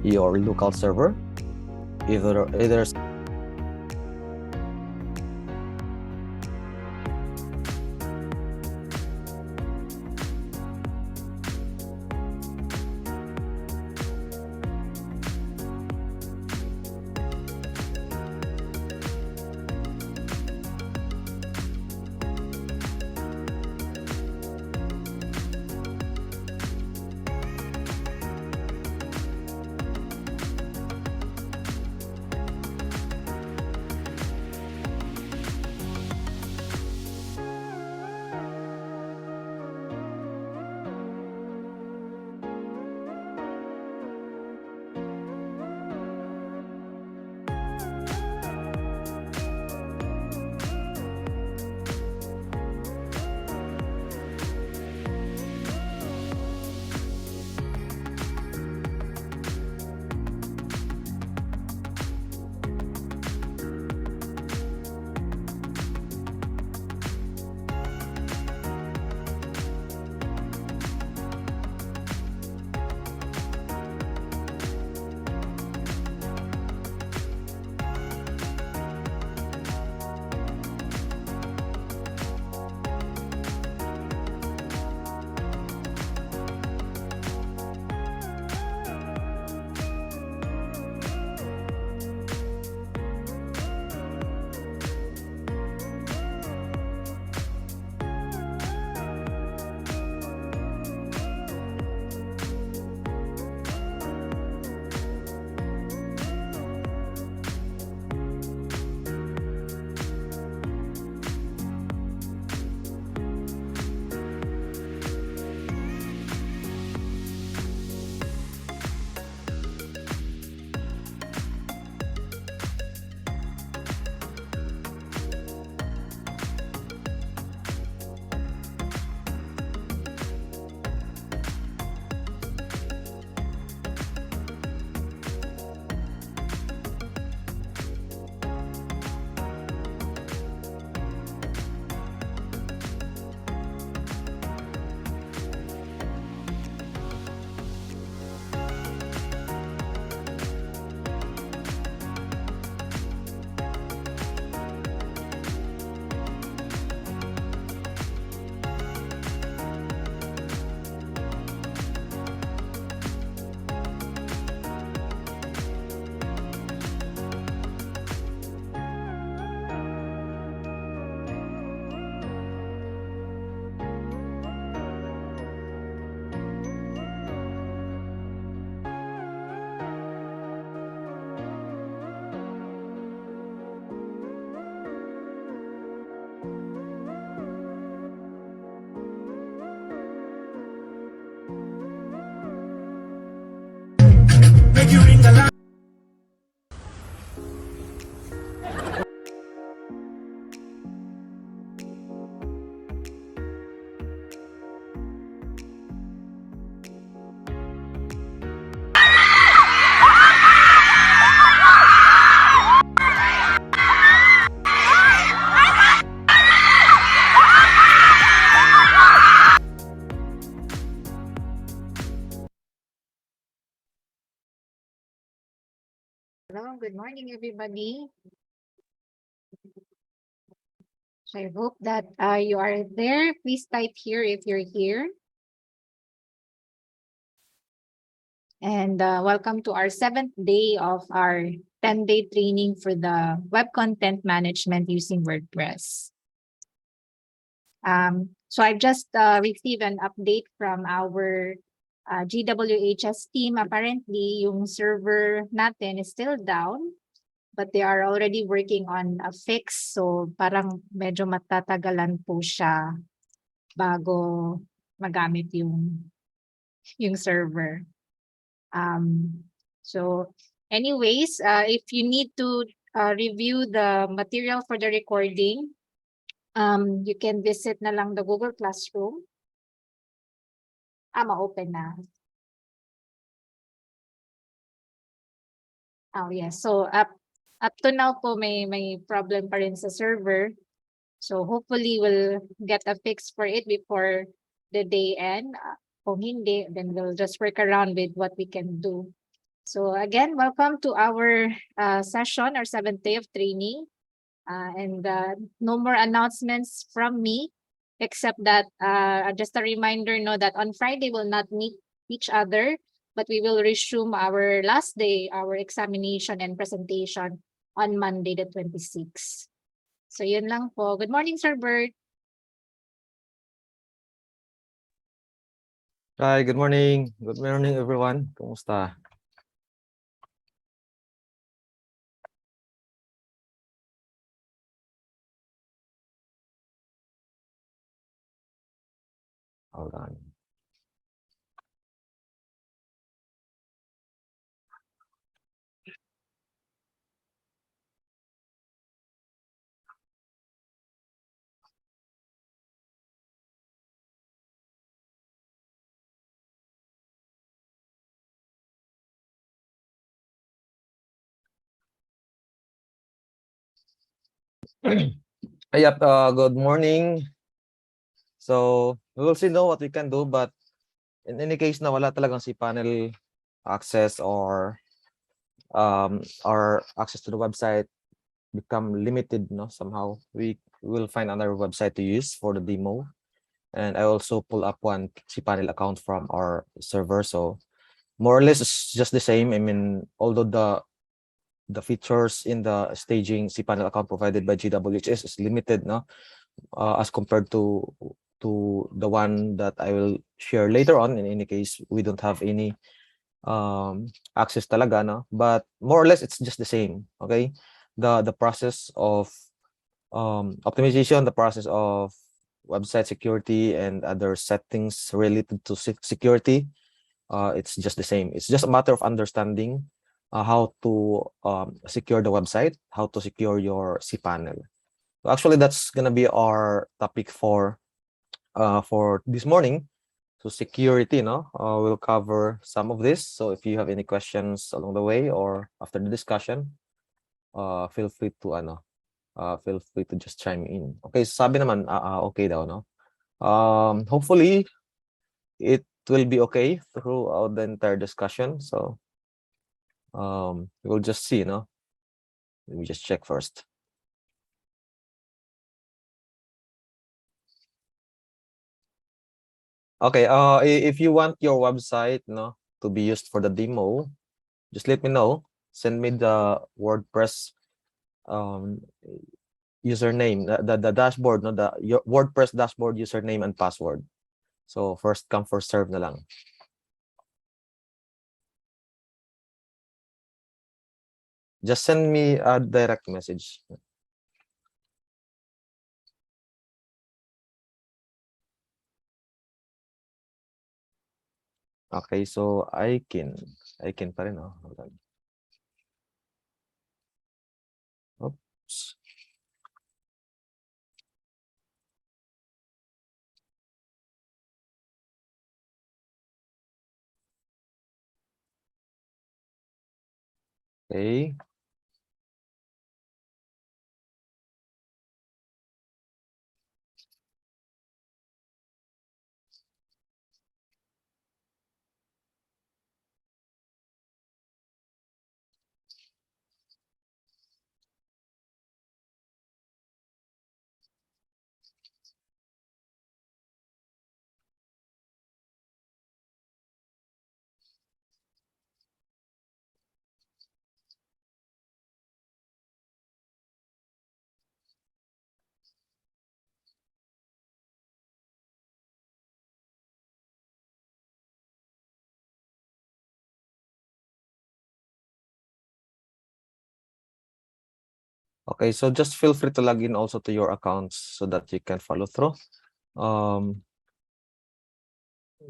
your local server, either Hello, good morning, everybody. So I hope that you are there. Please type here if you're here. And welcome to our 7th day of our 10-day training for the web content management using WordPress. So I've just received an update from our GWHS team. Apparently, yung server natin is still down, but they are already working on a fix. So parang medyo matatagalan po siya bago magamit yung server. So anyways, if you need to review the material for the recording, you can visit na lang the Google Classroom. Ma-open na. Oh, yes. So up to now po may problem pa rin sa server. So hopefully we'll get a fix for it before the day end. Kung hindi, then we'll just work around with what we can do. So again, welcome to our session, our 7th day of training. And no more announcements from me, except that just a reminder, that on Friday we'll not meet each other, but we will resume our last day, our examination and presentation on Monday the 26th. So yun lang po. Good morning, Sir Bert. Hi, good morning. Good morning, everyone. Kumusta? Hold on. Yep, good morning. So, we will see now what we can do, but in any case na wala talagang si panel access or our access to the website become limited, no, somehow we will find another website to use for the demo. And I also pull up one cPanel account from our server, so more or less it's just the same. I mean, although the features in the staging cPanel account provided by GWHS is limited, no, as compared to the one that I will share later on. In any case, we don't have any access talaga, no, but more or less it's just the same. Okay, the process of optimization, the process of website security and other settings related to security, it's just the same. It's just a matter of understanding how to secure the website, how to secure your cPanel. So actually, that's gonna be our topic for this morning. So security, no, we'll cover some of this. So if you have any questions along the way or after the discussion, feel free to just chime in. Okay, so sabi naman, okay daw, no? Hopefully, it will be okay throughout the entire discussion. So, we'll just see, no? Let me just check first. Okay, if you want your website, no, to be used for the demo, just let me know. Send me the WordPress username, the dashboard, no, your WordPress dashboard username and password. So first come, first serve na lang. Just send me a direct message. Okay, so I can pa rin, oh. Hold on. Oops. Okay. Okay, so just feel free to log in also to your accounts so that you can follow through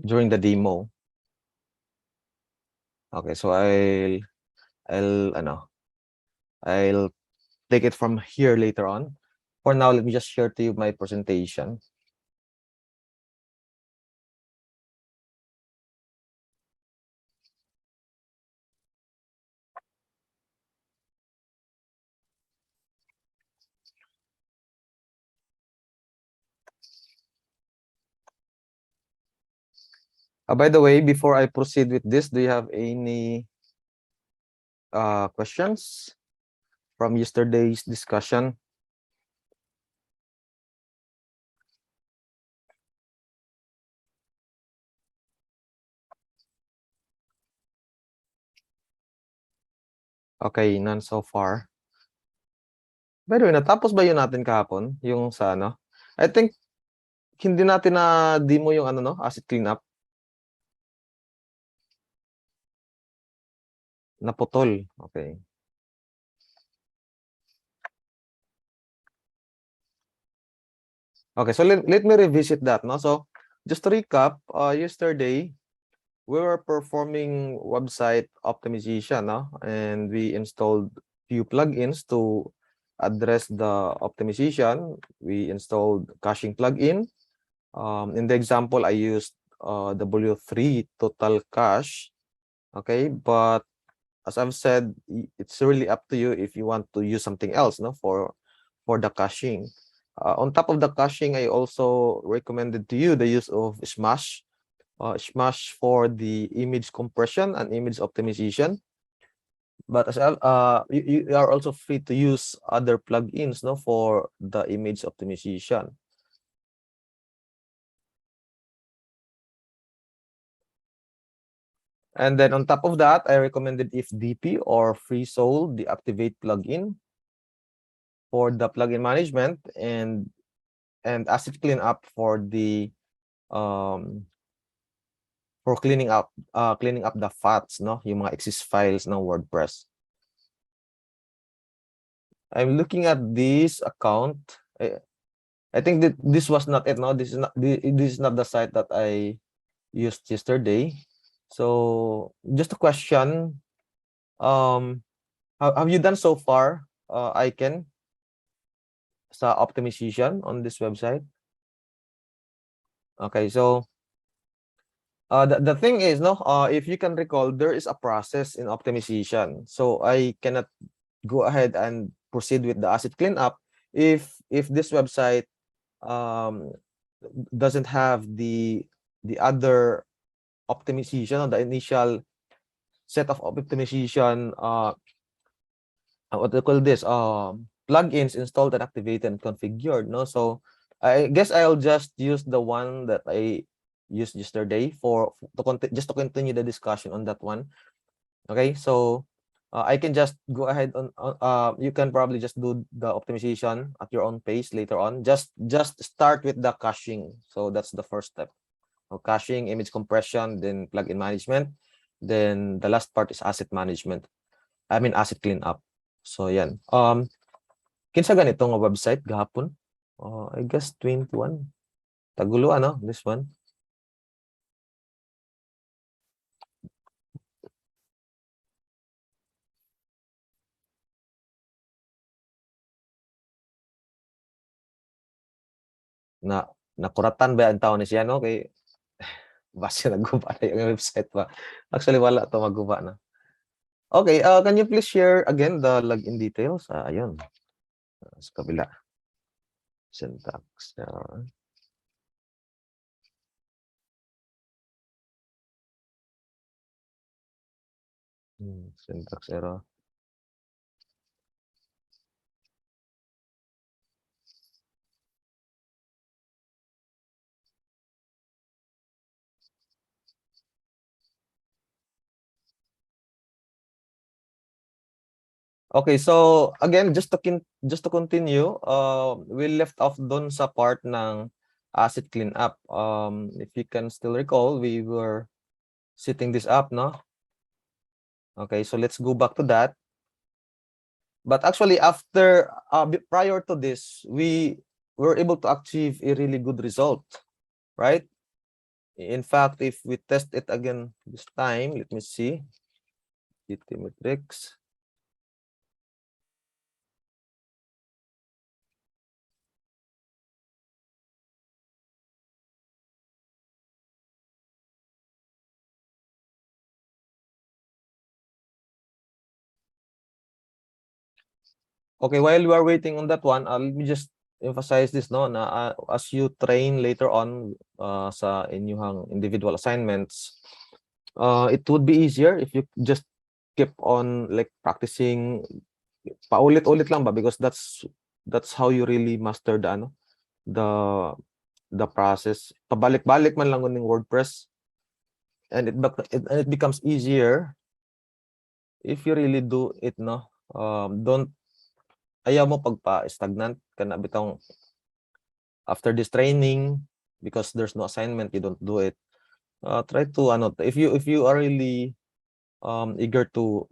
during the demo. Okay, so I'll take it from here later on. For now, let me just share to you my presentation. By the way, before I proceed with this, do you have any questions from yesterday's discussion? Okay, none so far. By the way, natapos ba yun natin kahapon? Yung sa ano? I think hindi natin na demo yung ano no, asset cleanup. Naputol. Okay. Okay, so let me revisit that, no? So, just to recap, yesterday we were performing website optimization, no? And we installed few plugins to address the optimization. We installed caching plugin. In the example, I used W3 total cache. Okay, but as I've said, it's really up to you if you want to use something else, no, for the caching. On top of the caching, I also recommended to you the use of Smash. Smash for the image compression and image optimization. But as you are also free to use other plugins, no, for the image optimization. And then on top of that, I recommended if DP or FreeSol, the Activate plugin for the plugin management and asset cleanup for the for cleaning up the fats, no, yung mga exist files ng WordPress. I'm looking at this account. I think that this was not it, no. This is not the site that I used yesterday. So just a question. Have you done so far, Icon, sa optimization on this website? Okay, so the thing is, no, if you can recall, there is a process in optimization. So I cannot go ahead and proceed with the asset cleanup if this website doesn't have the other optimization, or the initial set of optimization, what do you call this, plugins installed and activated and configured, no. So I guess I'll just use the one that I used yesterday for just to continue the discussion on that one. Okay, so I can just go ahead on you can probably just do the optimization at your own pace later on. Just start with the caching. So that's the first step. So caching, image compression, then plugin management, then the last part is asset management. I mean asset cleanup. So yan. Kinsa ganito nga website gahapon? I guess 21. Tagulo ano, this one. Na nakuratan ba ang tao ni siya, no? Kay base nagguba na yung website ba. Actually wala to magguba na. Okay, can you please share again the login details? Ayun. Sa kabila. Syntax. Syntax error. Okay, so again, just to continue, we left off doon sa part ng asset cleanup. If you can still recall, we were setting this up, no? Okay, so let's go back to that. But actually, after prior to this, we were able to achieve a really good result, right? In fact, if we test it again this time, let me see. GT metrics. Okay, while we are waiting on that one, let me just emphasize this, no, na as you train later on sa inyong individual assignments, it would be easier if you just keep on like practicing paulit-ulit lang ba, because that's how you really master the process. Pabalik-balik man lang ng WordPress, and it becomes easier if you really do it, no. Don't ayaw mo pagpa-stagnant ka na bitong after this training, because there's no assignment, you don't do it. Try to if you are really eager to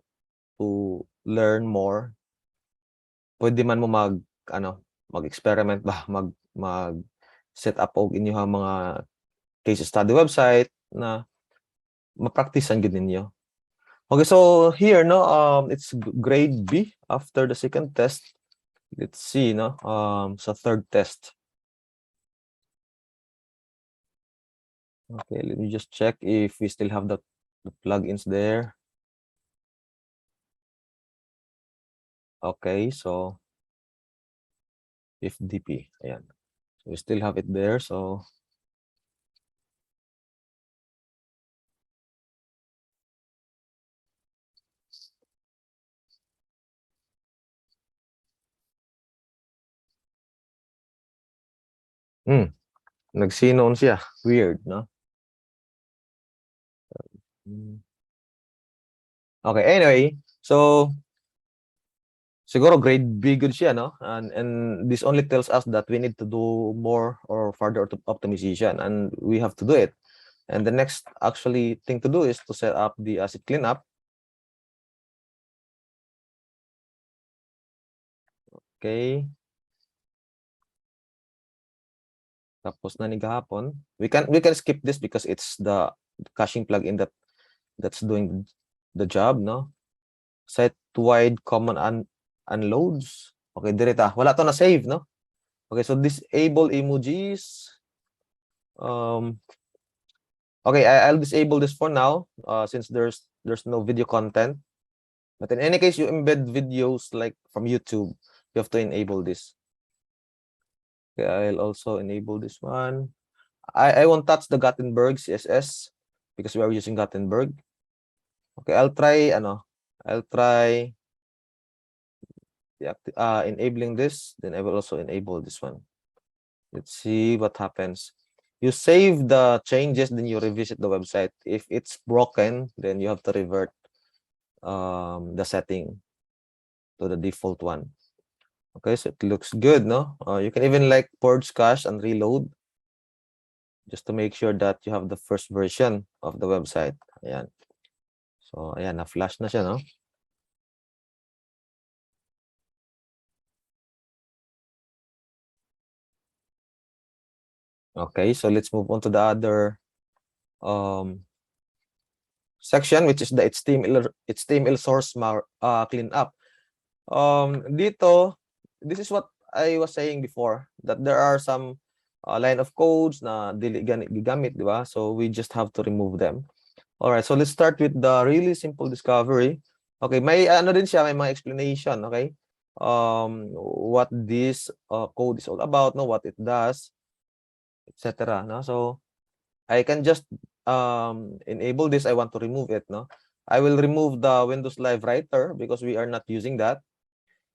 learn more, pwede man mo mag-experiment ba, mag set up og inyong mga case study website na ma-practicean gid ninyo. Okay, so here, no, it's grade B after the second test. Let's see, no, sa third test. Okay, let me just check if we still have the plugins there. Okay, so if DP, ayan. So we still have it there, so nagsinon siya. Weird, no? Okay, anyway, so siguro grade B good siya, no? And this only tells us that we need to do more or further optimization, and we have to do it. And the next actually thing to do is to set up the asset cleanup. Okay. Tapos na ni gahapon. We can skip this because it's the caching plugin that's doing the job, no? Site-wide common unloads. Okay, direta. Wala to na save, no? Okay, so disable emojis. Okay, I'll disable this for now, since there's no video content. But in any case, you embed videos like from YouTube, you have to enable this. Okay, I'll also enable this one. I won't touch the Gutenberg CSS because we are using Gutenberg. Okay, I'll try enabling this, then I will also enable this one. Let's see what happens. You save the changes, then you revisit the website. If it's broken, then you have to revert the setting to the default one. Okay, so it looks good, no? You can even like purge cache and reload just to make sure that you have the first version of the website. Ayan. So, ayan, na-flash na siya, no? Okay, so let's move on to the other section, which is the HTML source cleanup. Dito, this is what I was saying before, that there are some line of codes na dili gigamit, di ba? So we just have to remove them. All right, so let's start with the really simple discovery. Okay, may ano din siya, may mga explanation, okay? What this code is all about, no, what it does, etc. No, so I can just enable this. I want to remove it, no. I will remove the Windows Live Writer because we are not using that.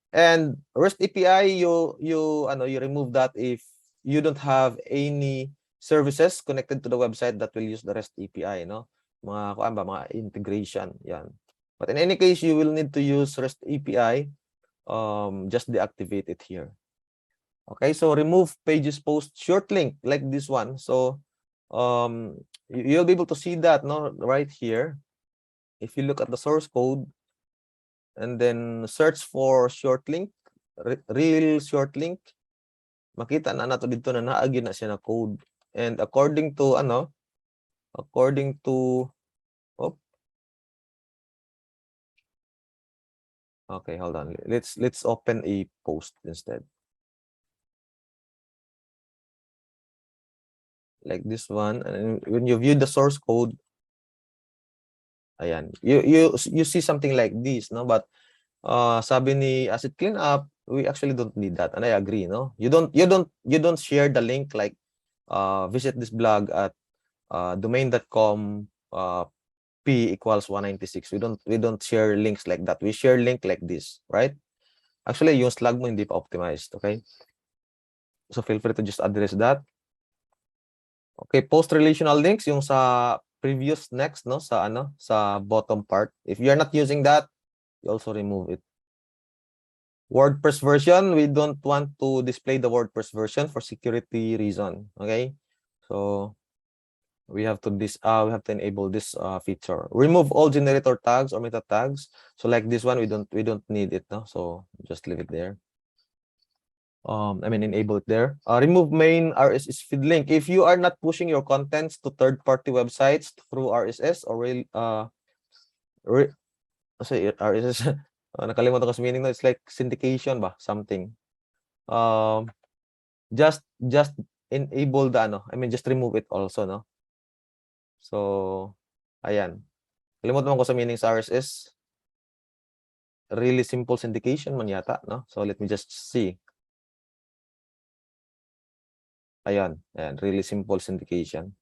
And REST API, you remove that if you don't have any services connected to the website that will use the REST API, no. Mga integration, yan. But in any case, you will need to use REST API. Just deactivate it here. Okay, so remove pages post short link like this one. So you'll be able to see that, no, right here. If you look at the source code and then search for short link, real short link, makita na nato dito na naagi na siya na code. And according to okay, hold on. Let's open a post instead. Like this one, and when you view the source code, ayan, you see something like this, no? But sabi ni asset cleanup, we actually don't need that, and I agree. No, you don't share the link like visit this blog at domain.com p equals 196. We don't share links like that. We share link like this, right? Actually, yung slug mo hindi pa optimized, okay? So feel free to just address that. Okay, post relational links yung sa previous next, no, sa sa bottom part. If you're not using that, you also remove it. WordPress version, we don't want to display the WordPress version for security reason, okay? So we have to enable this feature. Remove all generator tags or meta tags. So like this one, we don't need it, no? So just leave it there. I mean, enable it there. Remove main RSS feed link. If you are not pushing your contents to third-party websites through RSS or RSS, nakalimutan ko sa meaning, no? It's like syndication ba, something. Just enable the just remove it also, no? So, ayan. Kalimutan ko sa meaning sa RSS. Really simple syndication man yata, no? So let me just see. Ayan, really simple syndication.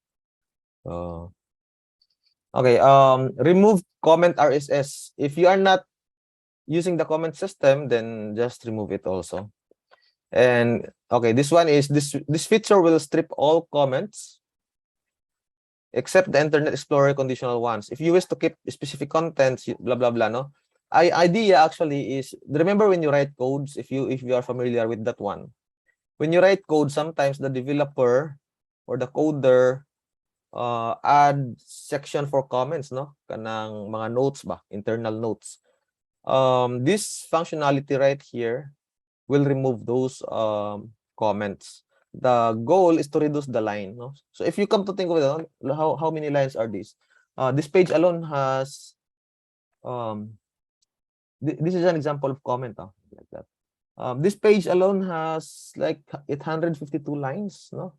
Okay, remove comment RSS. If you are not using the comment system, then just remove it also. And okay, this one is this feature will strip all comments except the Internet Explorer conditional ones. If you wish to keep specific contents, blah blah blah, no? Idea actually is, remember when you write codes, if you are familiar with that one. When you write code, sometimes the developer or the coder add section for comments, no? Kanang mga notes ba, internal notes. This functionality right here will remove those comments. The goal is to reduce the line, no? So if you come to think of it, how many lines are these? This page alone has this is an example of comment, like that. This page alone has like 852 lines, no?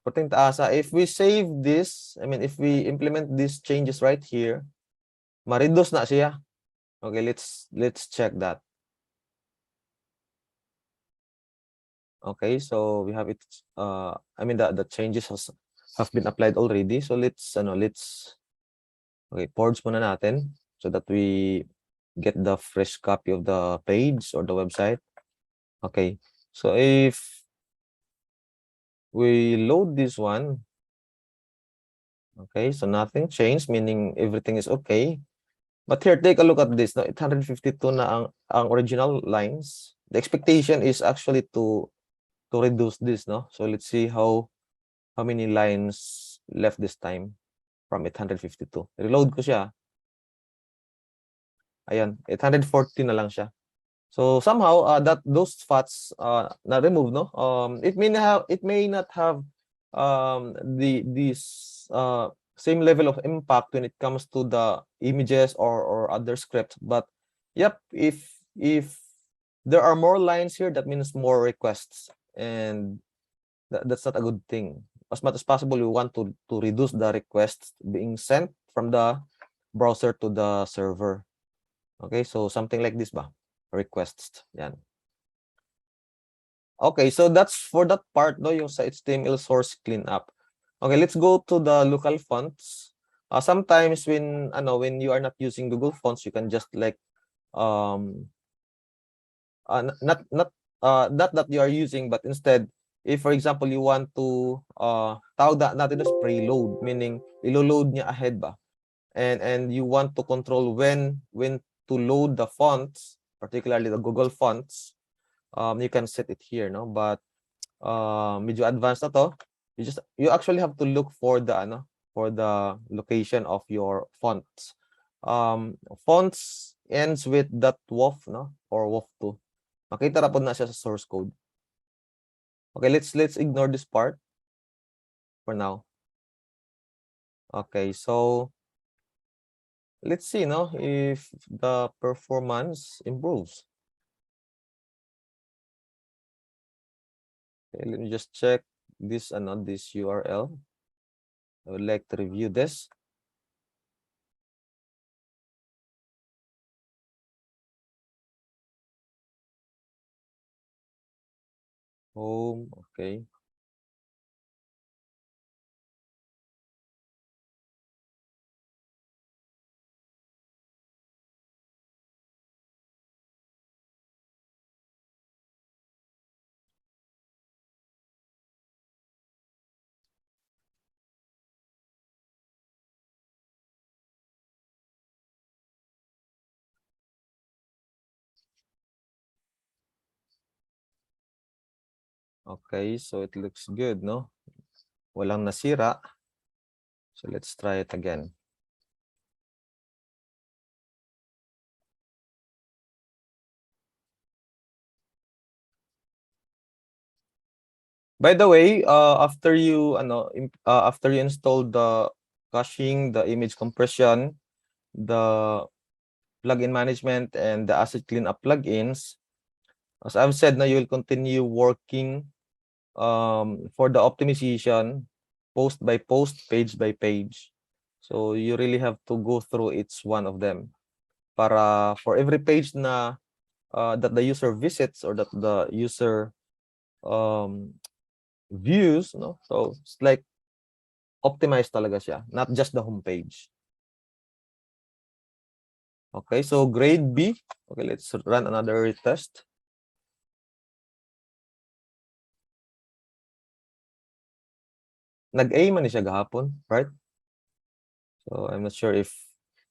If we save this, I mean, if we implement these changes right here, ma-reduce na siya. Okay, let's check that. Okay, so we have it. I mean, the changes have been applied already. So let's okay, purge muna natin so that we get the fresh copy of the page or the website. Okay, so if we load this one, okay, so nothing changed, meaning everything is okay. But here, take a look at this. No, 852 na ang original lines. The expectation is actually to reduce this, no? So let's see how many lines left this time from 852. Reload ko siya. Ayan, 840 na lang siya. So somehow that those fats na remove, no? It may not have this same level of impact when it comes to the images or other scripts, but yep, if there are more lines here, that means more requests, and that's not a good thing. As much as possible, we want to reduce the requests being sent from the browser to the server. Okay, so something like this ba? Requests. Yan. Okay, so that's for that part, no, yung sa HTML source cleanup. Okay, let's go to the local fonts. Sometimes when you are not using Google Fonts, you can just like not that you are using, but instead, if for example you want to tawag natin as preload, meaning ilo-load niya ahead ba, and you want to control when to load the fonts, particularly the Google fonts, you can set it here, no? But medyo advanced na to. You actually have to look for the location of your fonts. Fonts ends with .wof, no, or wof2. Makita ra pod na siya sa source code. Okay, let's ignore this part for now. Okay, so let's see, no, if the performance improves. Okay, let me just check this this URL. I would like to review this. Home, okay. Okay, so it looks good, no? Walang nasira. So let's try it again. By the way, after you install the caching, the image compression, the plugin management, and the asset cleanup plugins, as I've said, now you will continue working for the optimization post by post, page by page. So you really have to go through each one of them. Para for every page na that the user visits or that the user views, no? So it's like optimized talaga siya, not just the homepage. Okay, so grade B. Okay, let's run another retest. Nag-A man ni siya gahapon, right? So I'm not sure if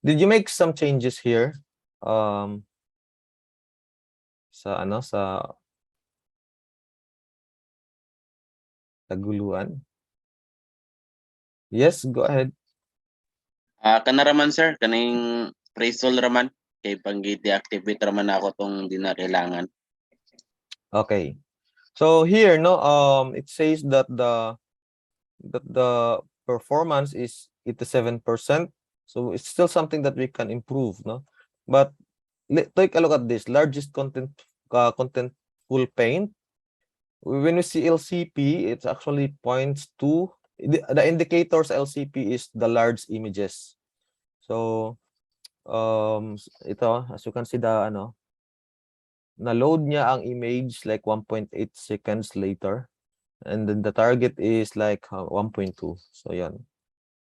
did you make some changes here? Sa ano sa taguluan? Yes, go ahead. Kana raman sir, kaning pre-install raman kay pang deactivate raman ako tong di na kailangan. Okay. So here, no, it says that the performance is 87%. So it's still something that we can improve, no? But take a look at this largest contentful paint. When we see LCP, it actually points to the indicators. LCP is the large images. So ito, as you can see, the na-load niya ang image like 1.8 seconds later, and then the target is like 1.2. So yan.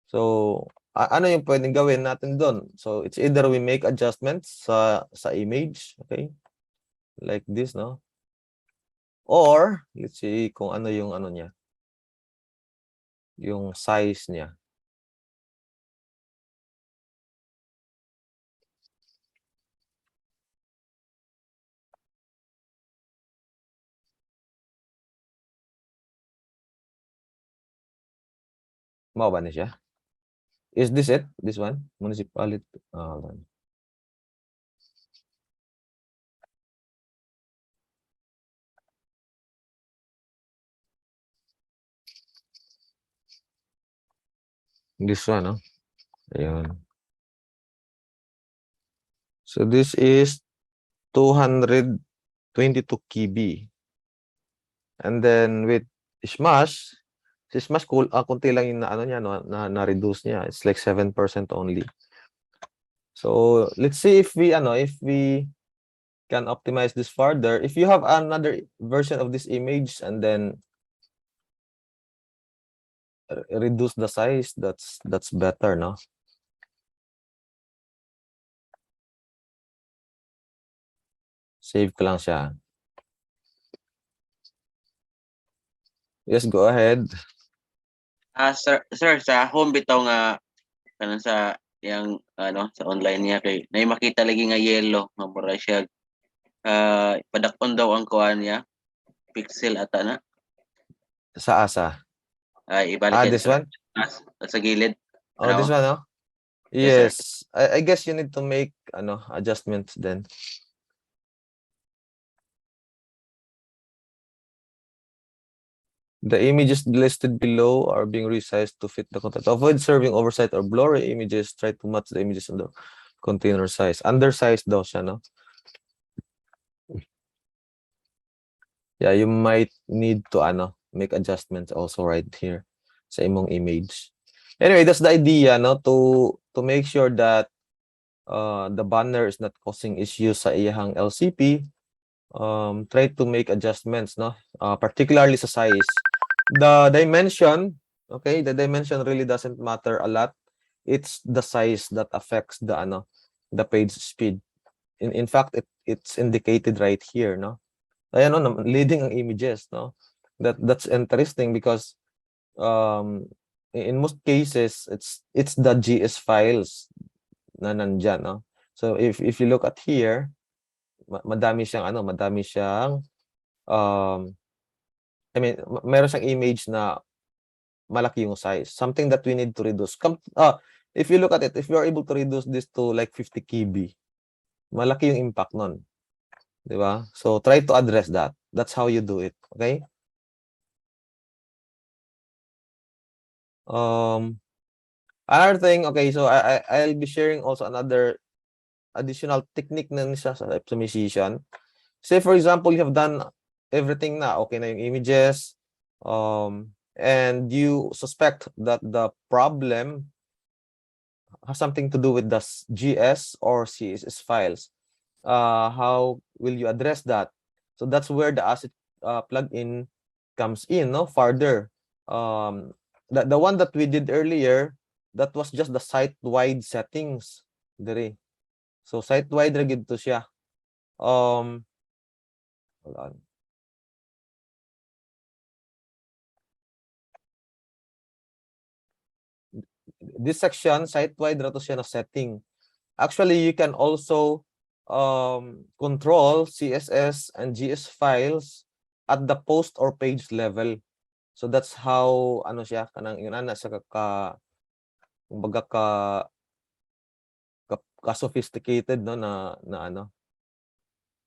So ano yung pwedeng gawin natin doon? So it's either we make adjustments sa image, okay? Like this, no? Or let's see kung ano yung ano niya. Yung size niya. Mao ba na siya? Is this it? This one? Municipality. Hold on. This one, no? Ayun. So this is 222 KB. And then with Smash, si Smash konti lang yung ano niya, no, na-reduce niya. It's like 7% only. So let's see if we can optimize this further. If you have another version of this image and then reduce the size, that's better, no? Save ko lang siya. Yes, go ahead. Sir, sa home bitaw nga kanan sa yang sa online niya kay nay makita lagi nga yellow nga mura siya padakon daw ang kuan niya pixel ata na Sa asa. ay ibalik This one? sa gilid. Oh, this one, no? Yes, sir. Yes. I guess you need to make adjustments then. The images listed below are being resized to fit the content. Avoid serving oversized or blurry images. Try to match the images on the container size. Undersized daw siya, no? Yeah, you might need to make adjustments also right here sa imong image. Anyway, that's the idea, no? To make sure that the banner is not causing issues sa iyang LCP. try to make adjustments, no? Particularly sa size. The dimension, okay, the dimension really doesn't matter a lot. It's the size that affects the page speed. In fact, it's indicated right here, no? Ayan, no, leading ang images, no? That's interesting because in most cases it's the GS files na nandyan, no? So if you look at here, madami siyang I mean, meron siyang image na malaki yung size. Something that we need to reduce. If you look at it, if you are able to reduce this to like 50 KB, malaki yung impact nun. Di ba? So, try to address that. That's how you do it. Okay? Another thing, okay, so I'll be sharing also another additional technique na siya sa optimization. Say, for example, you have done everything na. Okay na yung images, and you suspect that the problem has something to do with the GS or CSS files. How will you address that? So that's where the asset plugin comes in, no? Further. The one that we did earlier, that was just the site-wide settings. Dere. So site-wide ra gid to siya. Hold on. This section, site-wide ra to siya na setting. Actually, you can also control CSS and GS files at the post or page level. So that's how ano siya kanang yun ana sa kumbaga ka sophisticated, no, na ano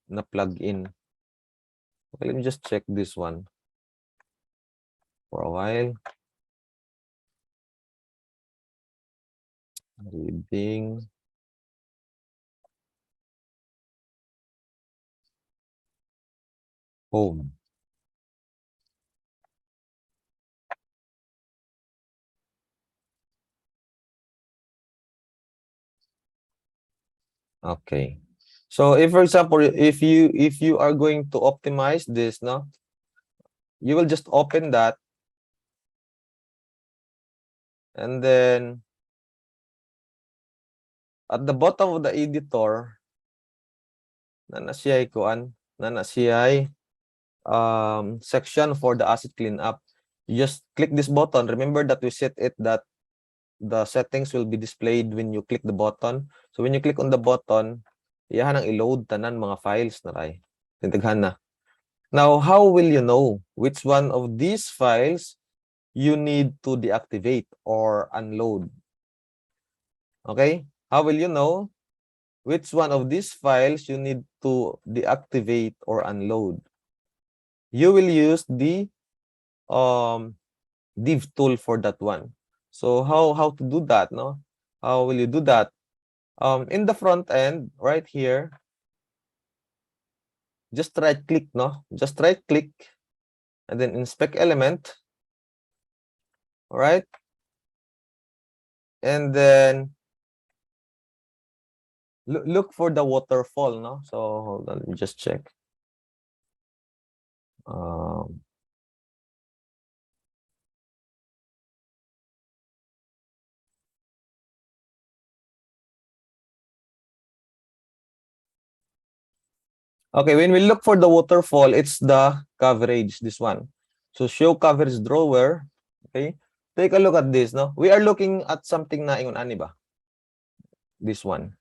na plugin. Okay, let me just check this one for a while. Reading. Home. Okay. So if, for example, if you are going to optimize this, no, you will just open that, and then at the bottom of the editor, na siya kuan, na siya section for the asset cleanup. You just click this button. Remember that we set it that the settings will be displayed when you click the button. So when you click on the button, iyahan ang i-load tanan mga files na ray. Tintighan na. Now, how will you know which one of these files you need to deactivate or unload? Okay? How will you know which one of these files you need to deactivate or unload? You will use the div tool for that one. So how to do that, no? How will you do that? In the front end, right here, just right click, no? Just right click and then inspect element. All right? And then look for the waterfall, no? So hold on, let me just check. Okay, when we look for the waterfall, it's the coverage, this one. So show coverage drawer. Okay, take a look at this, no? We are looking at something na ingon ani ba? This one,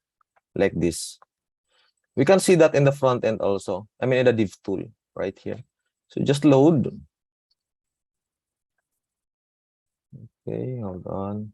like this. We can see that in the front end also. I mean, in the div tool right here. So just load. Okay, hold on.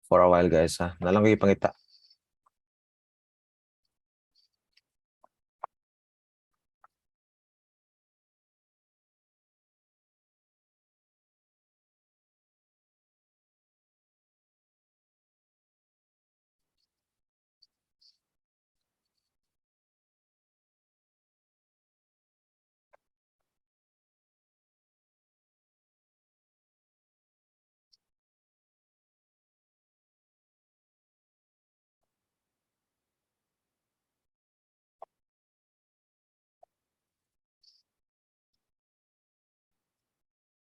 for a while guys ha. Nalang ko ipangita.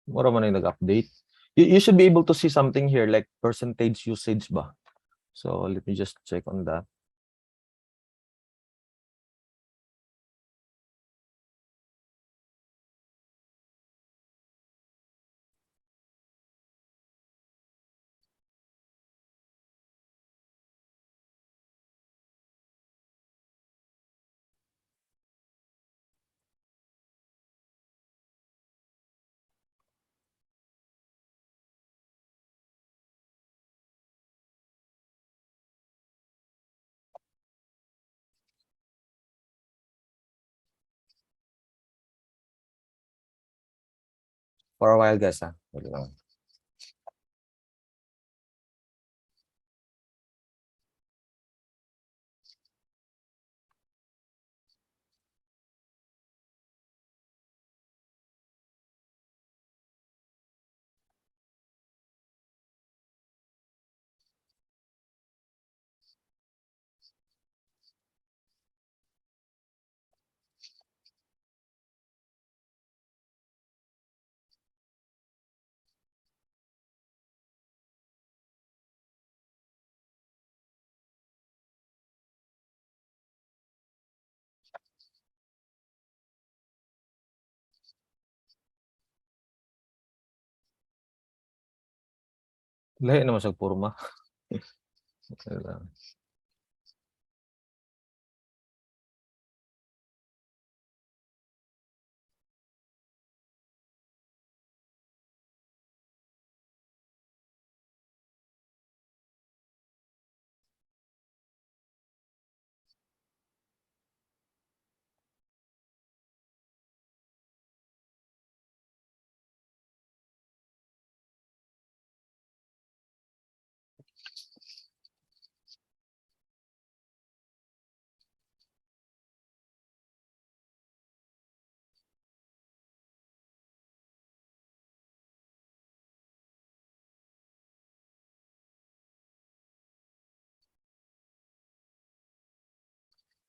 Mura man yung nag-update. You should be able to see something here like percentage usage ba. So let me just check on that. For a while guys ha. Wait lang. Lahi naman sa purma. Wait lang.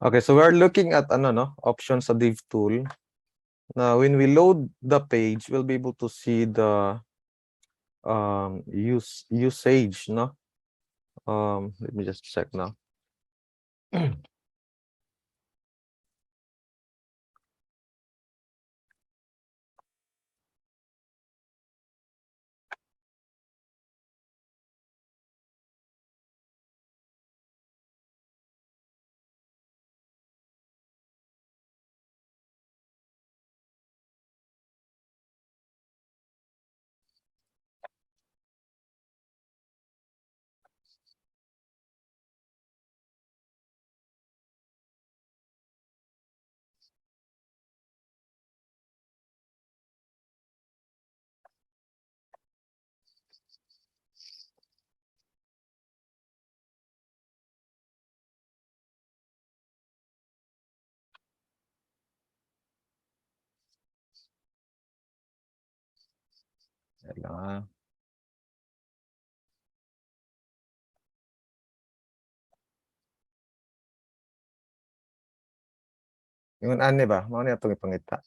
Okay, so we're looking at ano no, options sa div tool. Now, when we load the page, we'll be able to see the usage, no? Let me just check now. Wait lang, ah. Yung ane ba? Mao ni atong ipangita.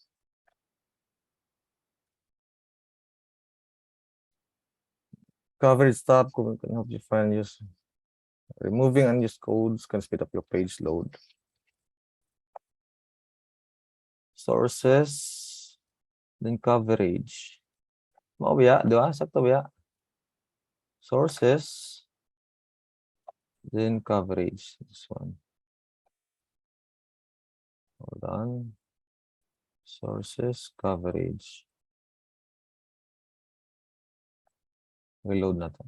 Coverage tab can help you find use. Removing unused codes can speed up your page load. Sources, then coverage. Mao biya, di ba? Sakto biya. Sources, then coverage. This one. Hold on. Sources, coverage. Reload na to.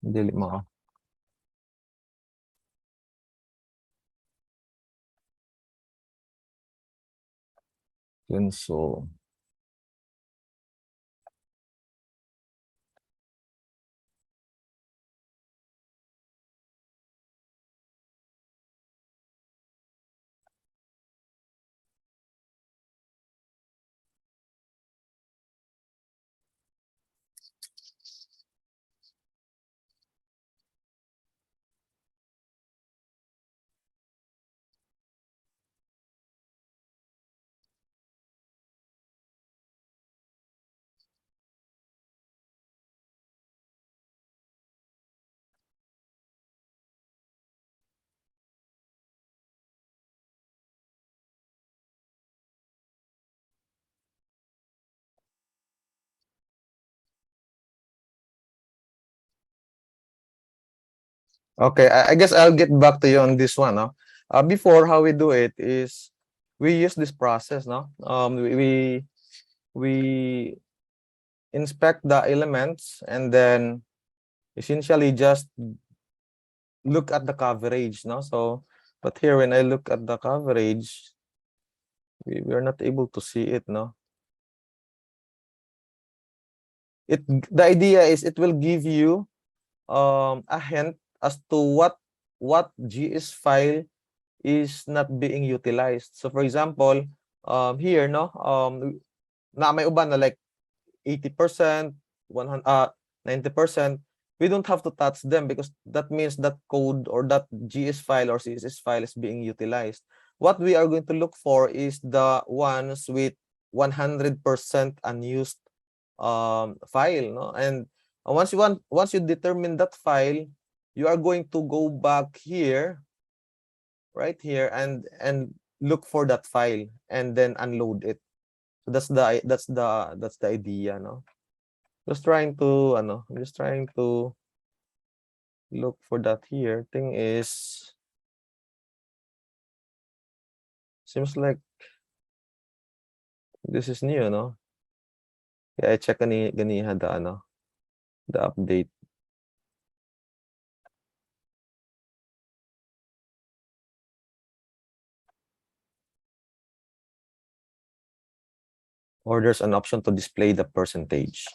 Delete mo ako. Yun, so okay, I guess I'll get back to you on this one, no? Before, how we do it is we use this process, no? We inspect the elements and then essentially just look at the coverage, no? So, but here when I look at the coverage, we're not able to see it, no? The idea is it will give you a hint as to what GS file is not being utilized. So for example, here, no, na may uban na like 80%, 100, 90%, we don't have to touch them because that means that code or that GS file or CSS file is being utilized. What we are going to look for is the ones with 100% unused file, no? And once you determine that file, you are going to go back here, right here, and look for that file and then unload it. So that's the idea, no? Just trying to I'm just trying to look for that here. Thing is, seems like this is new, no? Yeah, I check ganiha the update. Or there's an option to display the percentage.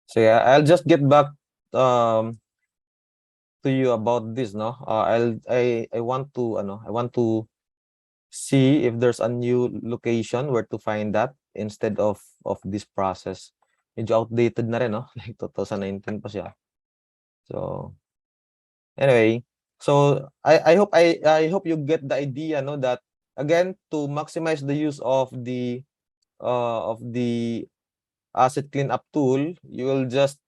So yeah, I'll just get back to you about this, no? I want to I want to see if there's a new location where to find that instead of this process. Medyo outdated na rin, no? Like 2019 pa siya. So anyway, so I hope you get the idea, no, that again, to maximize the use of the asset cleanup tool, you will just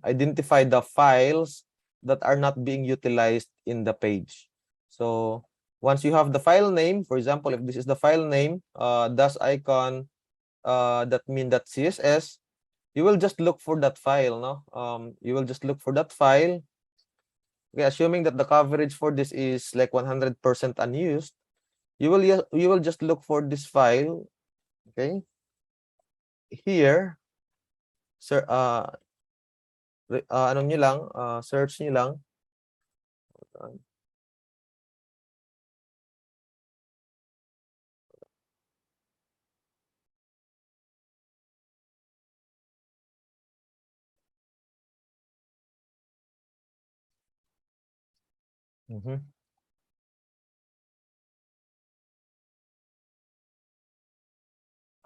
identify the files that are not being utilized in the page. So once you have the file name, for example, if this is the file name, dash icon, that mean that CSS, you will just look for that file, no? You will just look for that file. Okay, assuming that the coverage for this is like 100% unused, you will just look for this file, okay? Here, sir, ano nyo lang, search nyo lang.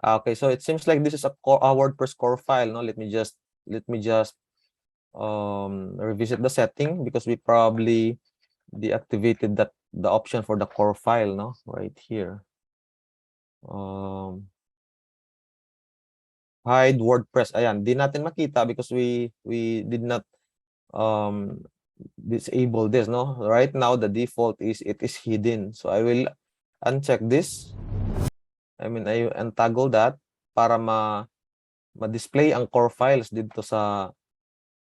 Okay, so it seems like this is a WordPress core file, no? Let me just revisit the setting because we probably deactivated the option for the core file, no? Right here. Hide WordPress. Ayan, di natin makita because we did not disable this, no? Right now the default is it is hidden. So I will uncheck this. I mean, I untoggle that para ma-display ang core files dito sa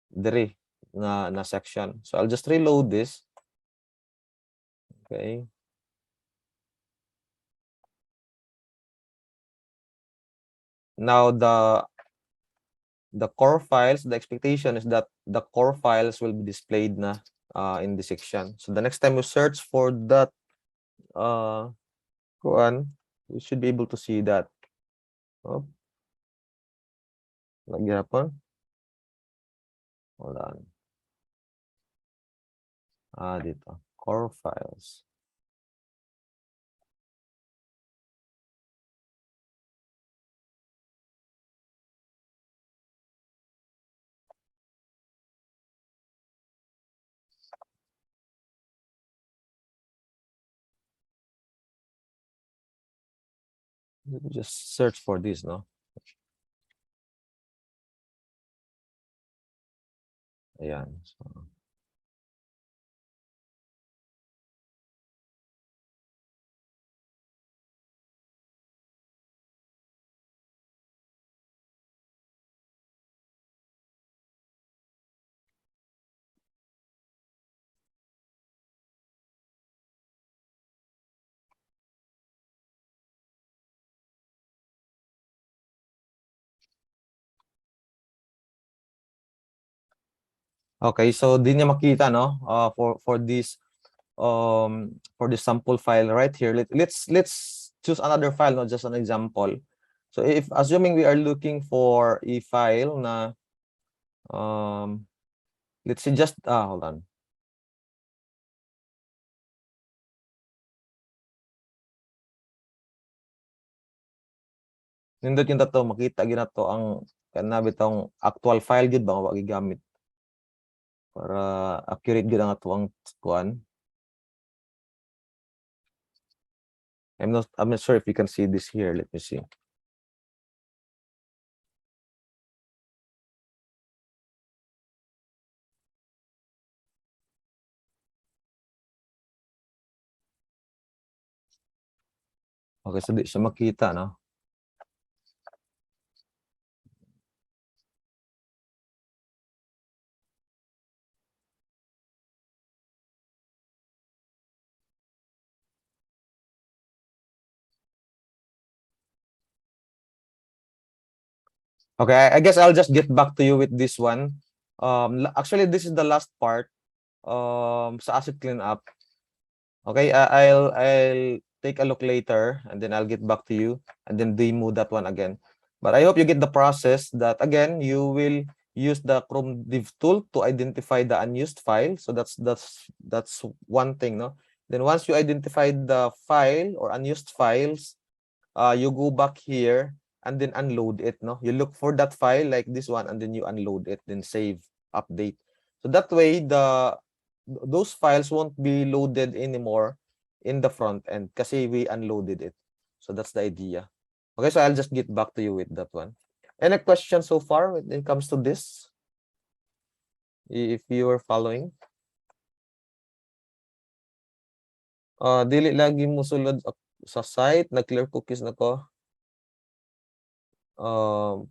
diri na section. So I'll just reload this. Okay. Now the core files, the expectation is that the core files will be displayed na in this section. So the next time we search for that we should be able to see that. Oh, nagyapon. Hold on. Dito. Core files. Just search for this, no? Ayan. So, okay, so di niya makita, no? For this sample file right here. Let's choose another file, not just an example. So if assuming we are looking for a file na let's say just hold on. Nindot yung tato makita gina to ang kanabi tong actual file gid ba wa gigamit para accurate gid ang ato ang kuan. I'm not sure if you can see this here. Let me see. Okay, so di siya makita, no? Okay, I guess I'll just get back to you with this one. Actually, this is the last part sa asset cleanup. Okay, I'll take a look later and then I'll get back to you and then demo that one again. But I hope you get the process that again you will use the Chrome Div tool to identify the unused file. So that's one thing, no? Then once you identify the file or unused files, you go back here and then unload it, no? You look for that file like this one and then you unload it, then save, update. So that way those files won't be loaded anymore in the front end kasi we unloaded it. So that's the idea. Okay, so I'll just get back to you with that one. Any questions so far when it comes to this? If you are following. Dili lagi mo sulod sa site, nag-clear cookies na ko.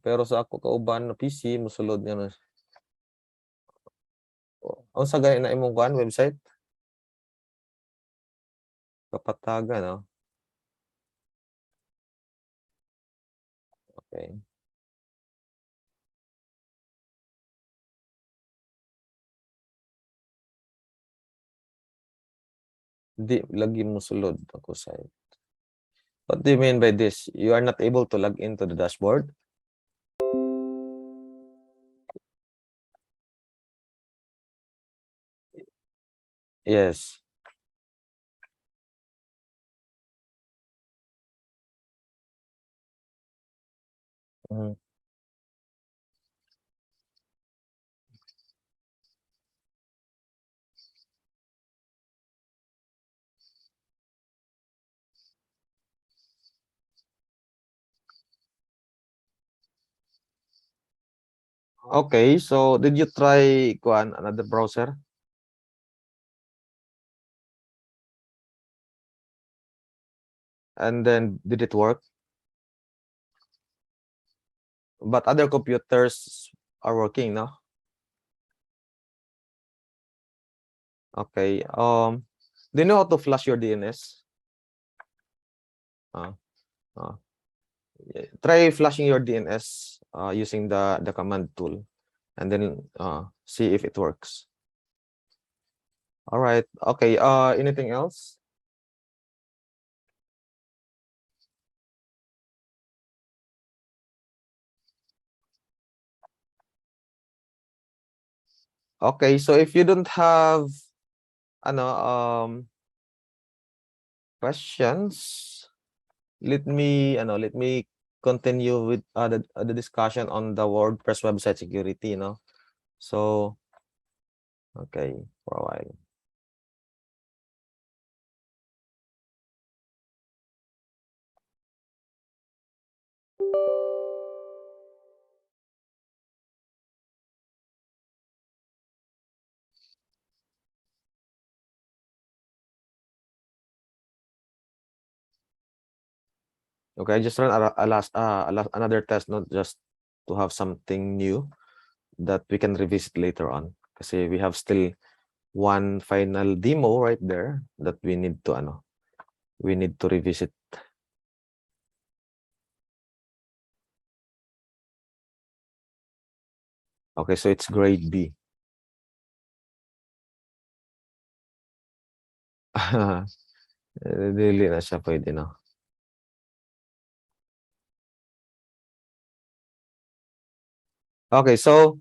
Pero sa ako kauban na PC, musulod nga na. Ang sa gani na imong kuan website? Kapatagan, no? Okay. Di lagi musulod ako site. What do you mean by this? You are not able to log into the dashboard? Yes. Mhm. Okay, so did you try kuan another browser? And then did it work? but other computers are working, no? Okay. Do you know how to flash your DNS? Uh, uh, Try flashing your DNS using the command tool, and then see if it works. All right. Okay. Anything else? Okay. So if you don't have questions, let me continue with the discussion on the WordPress website security, So, okay, for a while. Okay, just run another test, not just to have something new that we can revisit later on. Kasi we have still one final demo right there that we need to revisit. Okay, so it's grade B. Dili na siya pwede, no? Okay, so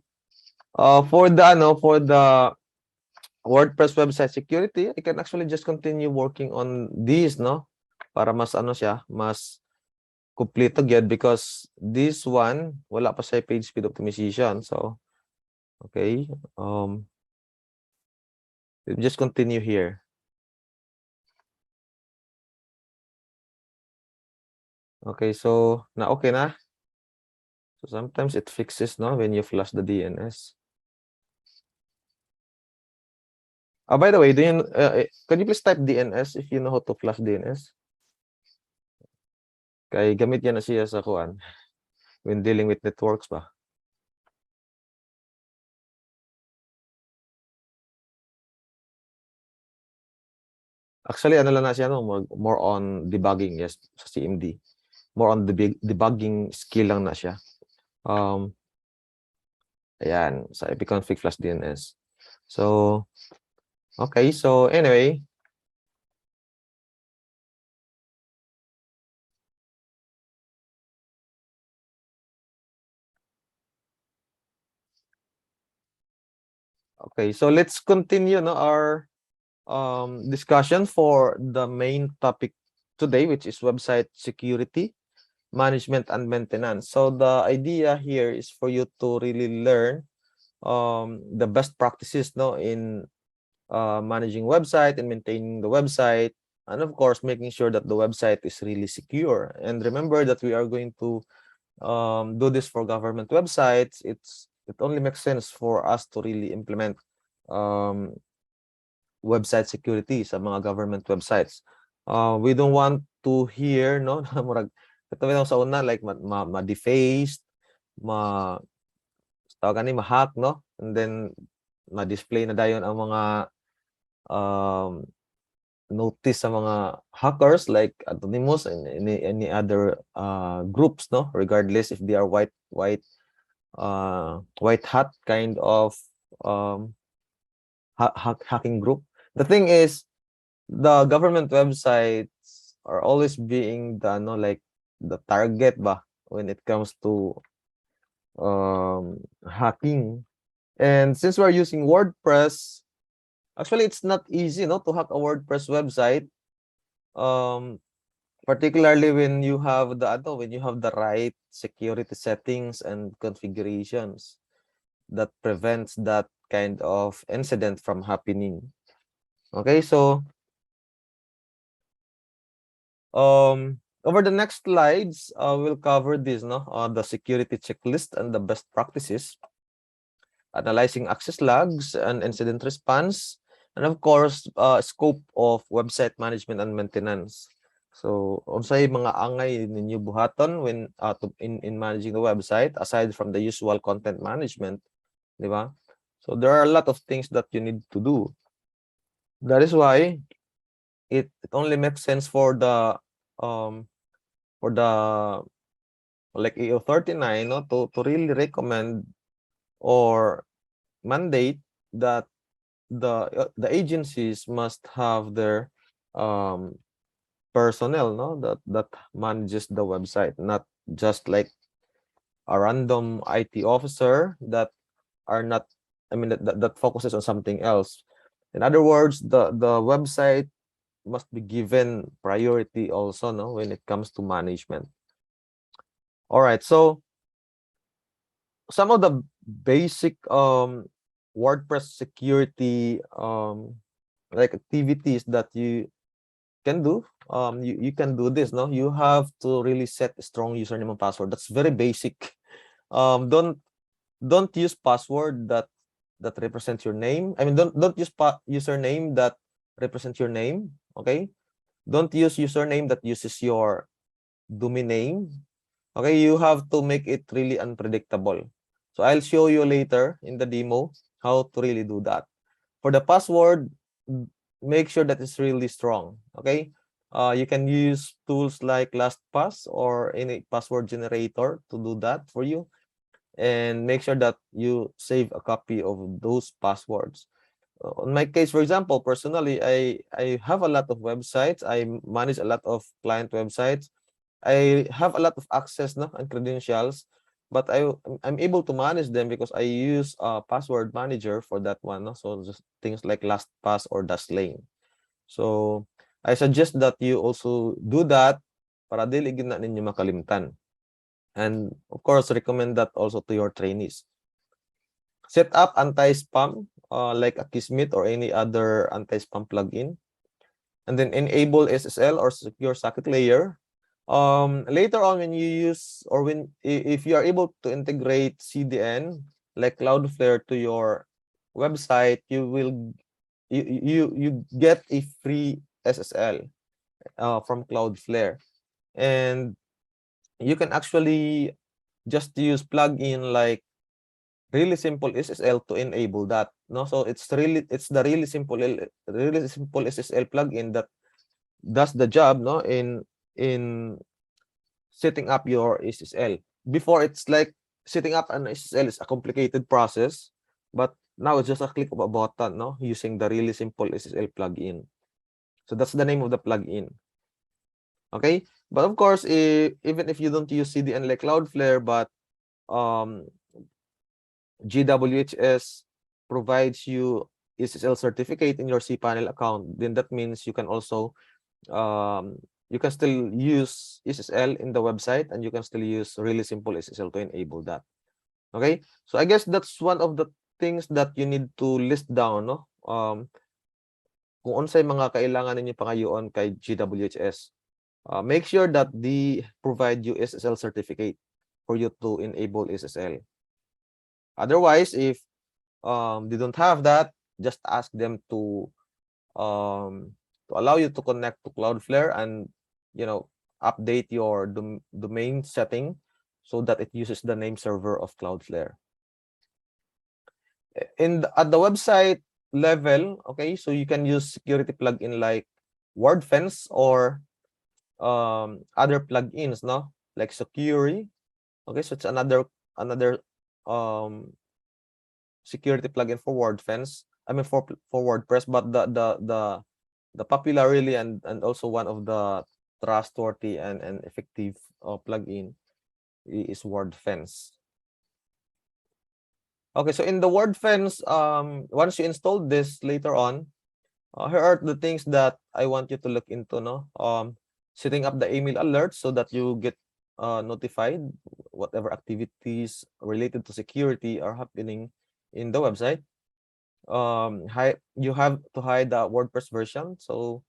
for the WordPress website security, I can actually just continue working on these, no? Para mas siya, mas kumpleto gyud because this one wala pa sa page speed optimization. So, okay. We'll just continue here. Okay, so okay na. So sometimes it fixes, no, when you flush the DNS. By the way, can you please type DNS if you know how to flush DNS? Kay gamit yan na siya sa kuan when dealing with networks ba. Actually, lang na siya, no, more on debugging, yes, sa CMD. More on debugging skill lang na siya. Ayan, sa ipconfig flash DNS. So, okay, so anyway, okay, so let's continue our discussion for the main topic today, which is website security, management, and maintenance. So the idea here is for you to really learn the best practices, no, in managing website and maintaining the website, and of course making sure that the website is really secure. And remember that we are going to do this for government websites. It only makes sense for us to really implement website security sa mga government websites. We don't want to hear, no, murag katawin sa una, like ma-defaced, tawag ni ma-hack, no, and then ma-display na dayon ang mga notice sa mga hackers like Anonymous and any other groups, no, regardless if they are white hat kind of hacking group. The thing is, the government websites are always being like the target ba when it comes to hacking. And since we're using WordPress, actually it's not easy, no, to hack a WordPress website, particularly when you have the right security settings and configurations that prevents that kind of incident from happening. Okay, so over the next slides, we'll cover this, no, the security checklist and the best practices, analyzing access logs and incident response, and of course, scope of website management and maintenance. So, unsay mga angay ninyo buhaton when in managing the website aside from the usual content management, di ba? So there are a lot of things that you need to do. That is why it only makes sense for the like AO 39, no, to really recommend or mandate that the agencies must have their personnel, no, that manages the website, not just like a random IT officer that are not, I mean, that focuses on something else. In other words, the website must be given priority also, no, when it comes to management. All right, so some of the basic WordPress security like activities that you can do. You can do this, no? You have to really set a strong username and password. That's very basic. Don't use password that represents your name. I mean, don't use username that represents your name. Okay, don't use username that uses your domain name. Okay, you have to make it really unpredictable. So I'll show you later in the demo how to really do that. For the password, make sure that it's really strong. Okay, you can use tools like LastPass or any password generator to do that for you, and make sure that you save a copy of those passwords. In my case, for example, personally, I have a lot of websites. I manage a lot of client websites. I have a lot of access, no, and credentials, but I'm able to manage them because I use a password manager for that one, no? So just things like LastPass or Dashlane. So I suggest that you also do that para dili gid na ninyo makalimtan. And of course, recommend that also to your trainees. Set up anti-spam like Akismet or any other anti-spam plugin. And then enable SSL or secure socket layer. Later on, when you use or if you are able to integrate CDN like Cloudflare to your website, you get a free SSL from Cloudflare, and you can actually just use plugin like really simple SSL to enable that. No, so it's the really simple SSL plugin that does the job, no, in setting up your SSL. Before, it's like setting up an SSL is a complicated process, but now it's just a click of a button, no, using the really simple SSL plugin. So that's the name of the plugin. Okay, but of course, even if you don't use CDN like Cloudflare, but GWHS provides you SSL certificate in your cPanel account, then that means you can also you can still use SSL in the website, and you can still use really simple SSL to enable that. Okay, so I guess that's one of the things that you need to list down, no? Kung unsay mga kailangan ninyo pangayoon kay GWHS. Make sure that they provide you SSL certificate for you to enable SSL. Otherwise, if they don't have that, just ask them to allow you to connect to Cloudflare and, you know, update your domain setting so that it uses the name server of Cloudflare. At the website level, okay, so you can use security plugin like WordFence or other plugins, no, like Security. Okay, so it's another security plugin for WordFence. I mean for WordPress, but the popular really and also one of the trustworthy and effective plugin is WordFence. Okay, so in the WordFence, once you install this later on, here are the things that I want you to look into, no? Setting up the email alerts so that you get notified whatever activities related to security are happening in the website. You have to hide the WordPress version, so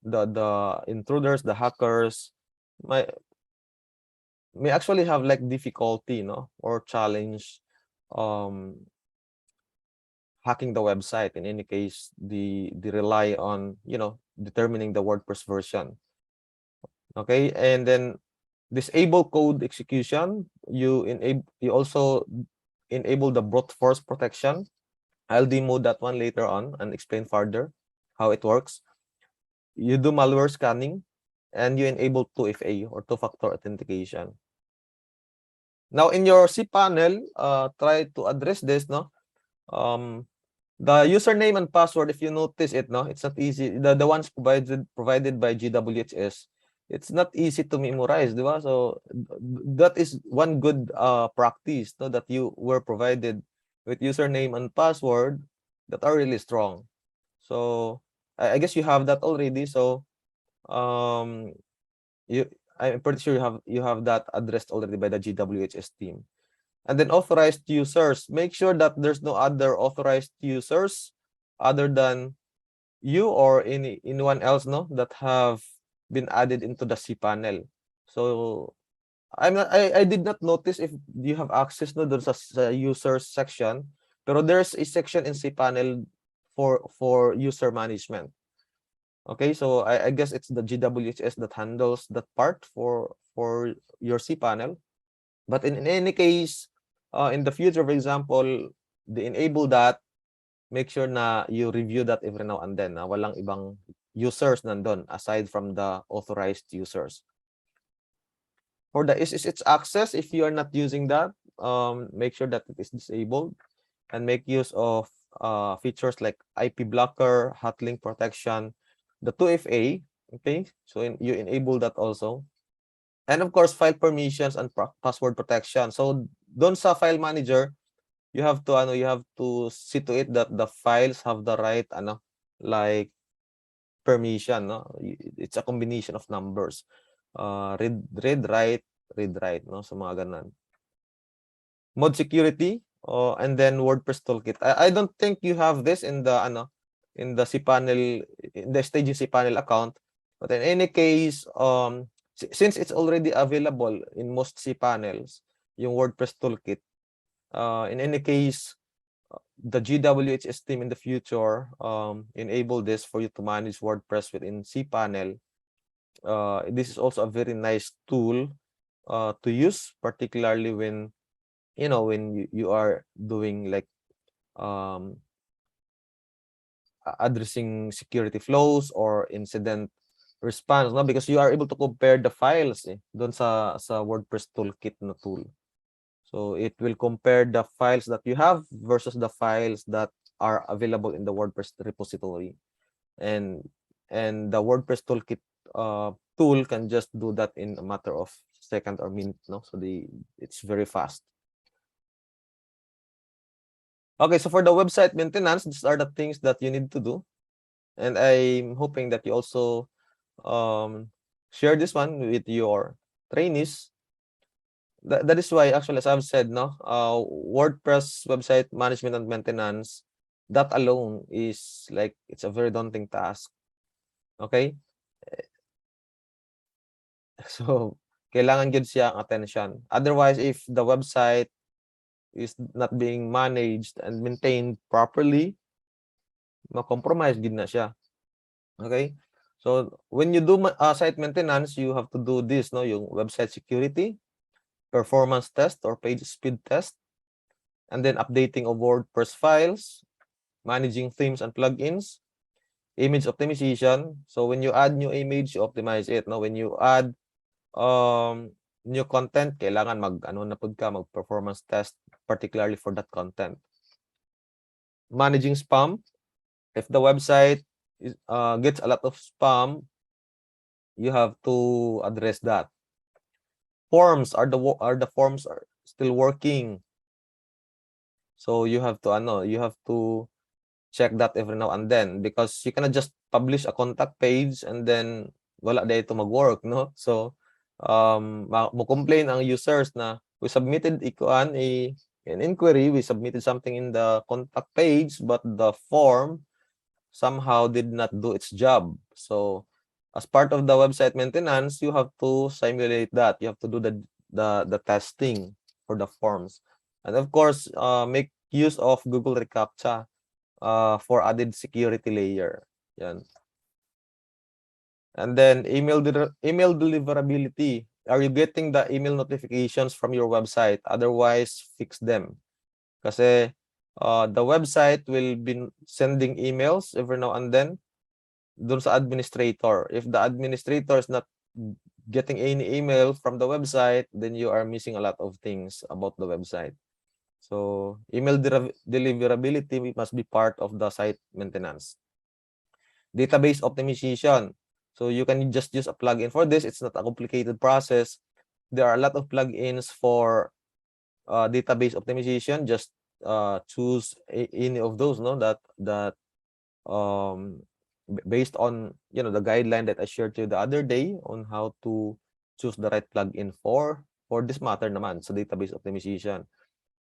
the intruders, the hackers may actually have like difficulty, no, or challenge hacking the website. In any case, they rely on, you know, determining the WordPress version. Okay, and then disable code execution. You also enable the brute force protection. I'll demo that one later on and explain further how it works. You do malware scanning, and you enable 2FA or two-factor authentication. Now in your cPanel, try to address this, no? The username and password, if you notice it, no, it's not easy. The ones provided by GWHS, it's not easy to memorize, di ba? So that is one good practice, no, that you were provided with username and password that are really strong. So I guess you have that already. So I'm pretty sure you have that addressed already by the GWHS team. And then authorized users, make sure that there's no other authorized users other than you or anyone else, no, that have been added into the cPanel. So I did not notice if you have access, no, there's a users section, pero there's a section in cPanel for user management. Okay, so I guess it's the GWHS that handles that part for your cPanel. But in any case, in the future, for example, they enable that, make sure na you review that every now and then, na walang ibang users nandun aside from the authorized users. For the SSH access, if you are not using that, make sure that it is disabled and make use of features like IP blocker, hotlink protection, the 2FA. Okay, so you enable that also. And of course, file permissions and password protection. So doon sa file manager, you have to see to it that the files have the right like permission, no? It's a combination of numbers. Read write, no? So mga ganun. Mod security, and then WordPress toolkit. I don't think you have this in the cPanel, in the staging cPanel account, but in any case, since it's already available in most cPanels, yung WordPress toolkit, in any case, the GWHS team in the future enable this for you to manage WordPress within cPanel. This is also a very nice tool to use, particularly when when you are doing like addressing security flows or incident response, no? Because you are able to compare the files doon sa WordPress toolkit na tool. So it will compare the files that you have versus the files that are available in the WordPress repository. And the WordPress toolkit tool can just do that in a matter of second or minute, no? So it's very fast. Okay, so for the website maintenance, these are the things that you need to do. And I'm hoping that you also share this one with your trainees. That is why, actually, as I've said, no, WordPress website management and maintenance, that alone is like, it's a very daunting task. Okay? So, kailangan yun siya ang attention. Otherwise, if the website is not being managed and maintained properly, ma-compromise din na siya. Okay? So, when you do site maintenance, you have to do this, no, yung website security, performance test or page speed test, and then updating of WordPress files, managing themes and plugins, image optimization. So when you add new image, you optimize it. No, when you add new content, kailangan mag performance test, particularly for that content. Managing spam. If the website gets a lot of spam, you have to address that. Forms are the forms are still working. So you have to check that every now and then, because you cannot just publish a contact page and then wala dito mag-work, no? So mo-complain ang users na we submitted an inquiry, we submitted something in the contact page, but the form somehow did not do its job. So as part of the website maintenance, you have to simulate that. You have to do the testing for the forms. And of course, make use of Google reCAPTCHA for added security layer. Yan. And then email deliverability. Are you getting the email notifications from your website? Otherwise, fix them. Kasi the website will be sending emails every now and then dun sa administrator. If the administrator is not getting any email from the website, then you are missing a lot of things about the website. So email deliverability must be part of the site maintenance. Database optimization. So you can just use a plugin for this. It's not a complicated process. There are a lot of plugins for database optimization. Just choose any of those, no, that based on the guideline that I shared to you the other day on how to choose the right plugin for this matter naman sa database optimization.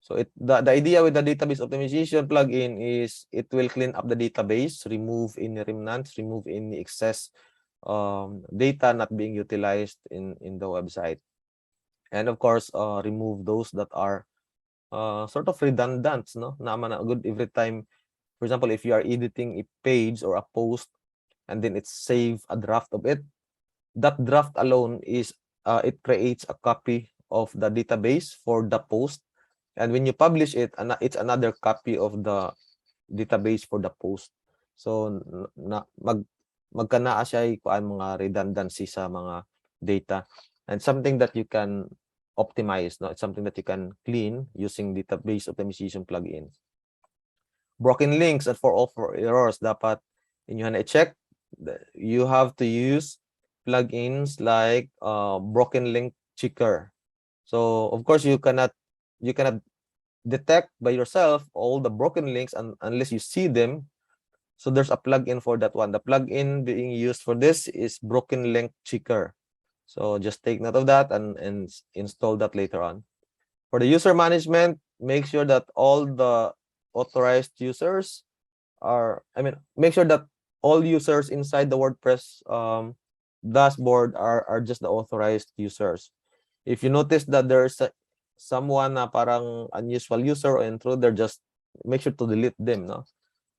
So the idea with the database optimization plugin is it will clean up the database, remove any remnants, remove any excess data not being utilized in the website, and of course remove those that are sort of redundant, no, na good every time. For example, if you are editing a page or a post and then it's save a draft of it, that draft alone is it creates a copy of the database for the post, and when you publish it, it's another copy of the database for the post. So magkanaa siya kuan mga redundancy sa mga data, and something that you can optimize, no, it's something that you can clean using database optimization plugin. Broken links at for all for errors, dapat inyo na i-check. You have to use plugins like broken link checker. So of course you cannot detect by yourself all the broken links unless you see them. So there's a plugin for that one. The plugin being used for this is broken link checker. So just take note of that and install that later on. For the user management, make sure that all the authorized users make sure that all users inside the WordPress dashboard are just the authorized users. If you notice that there's someone na parang unusual user or intruder, just make sure to delete them, no?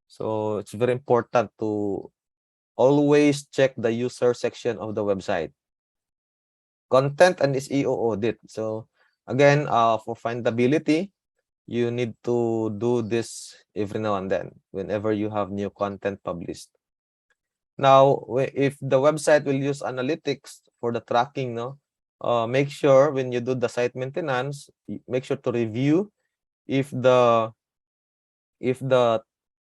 So it's very important to always check the user section of the website. Content and SEO audit. So again, for findability, you need to do this every now and then whenever you have new content published. Now, if the website will use analytics for the tracking, no, make sure when you do the site maintenance, make sure to review if the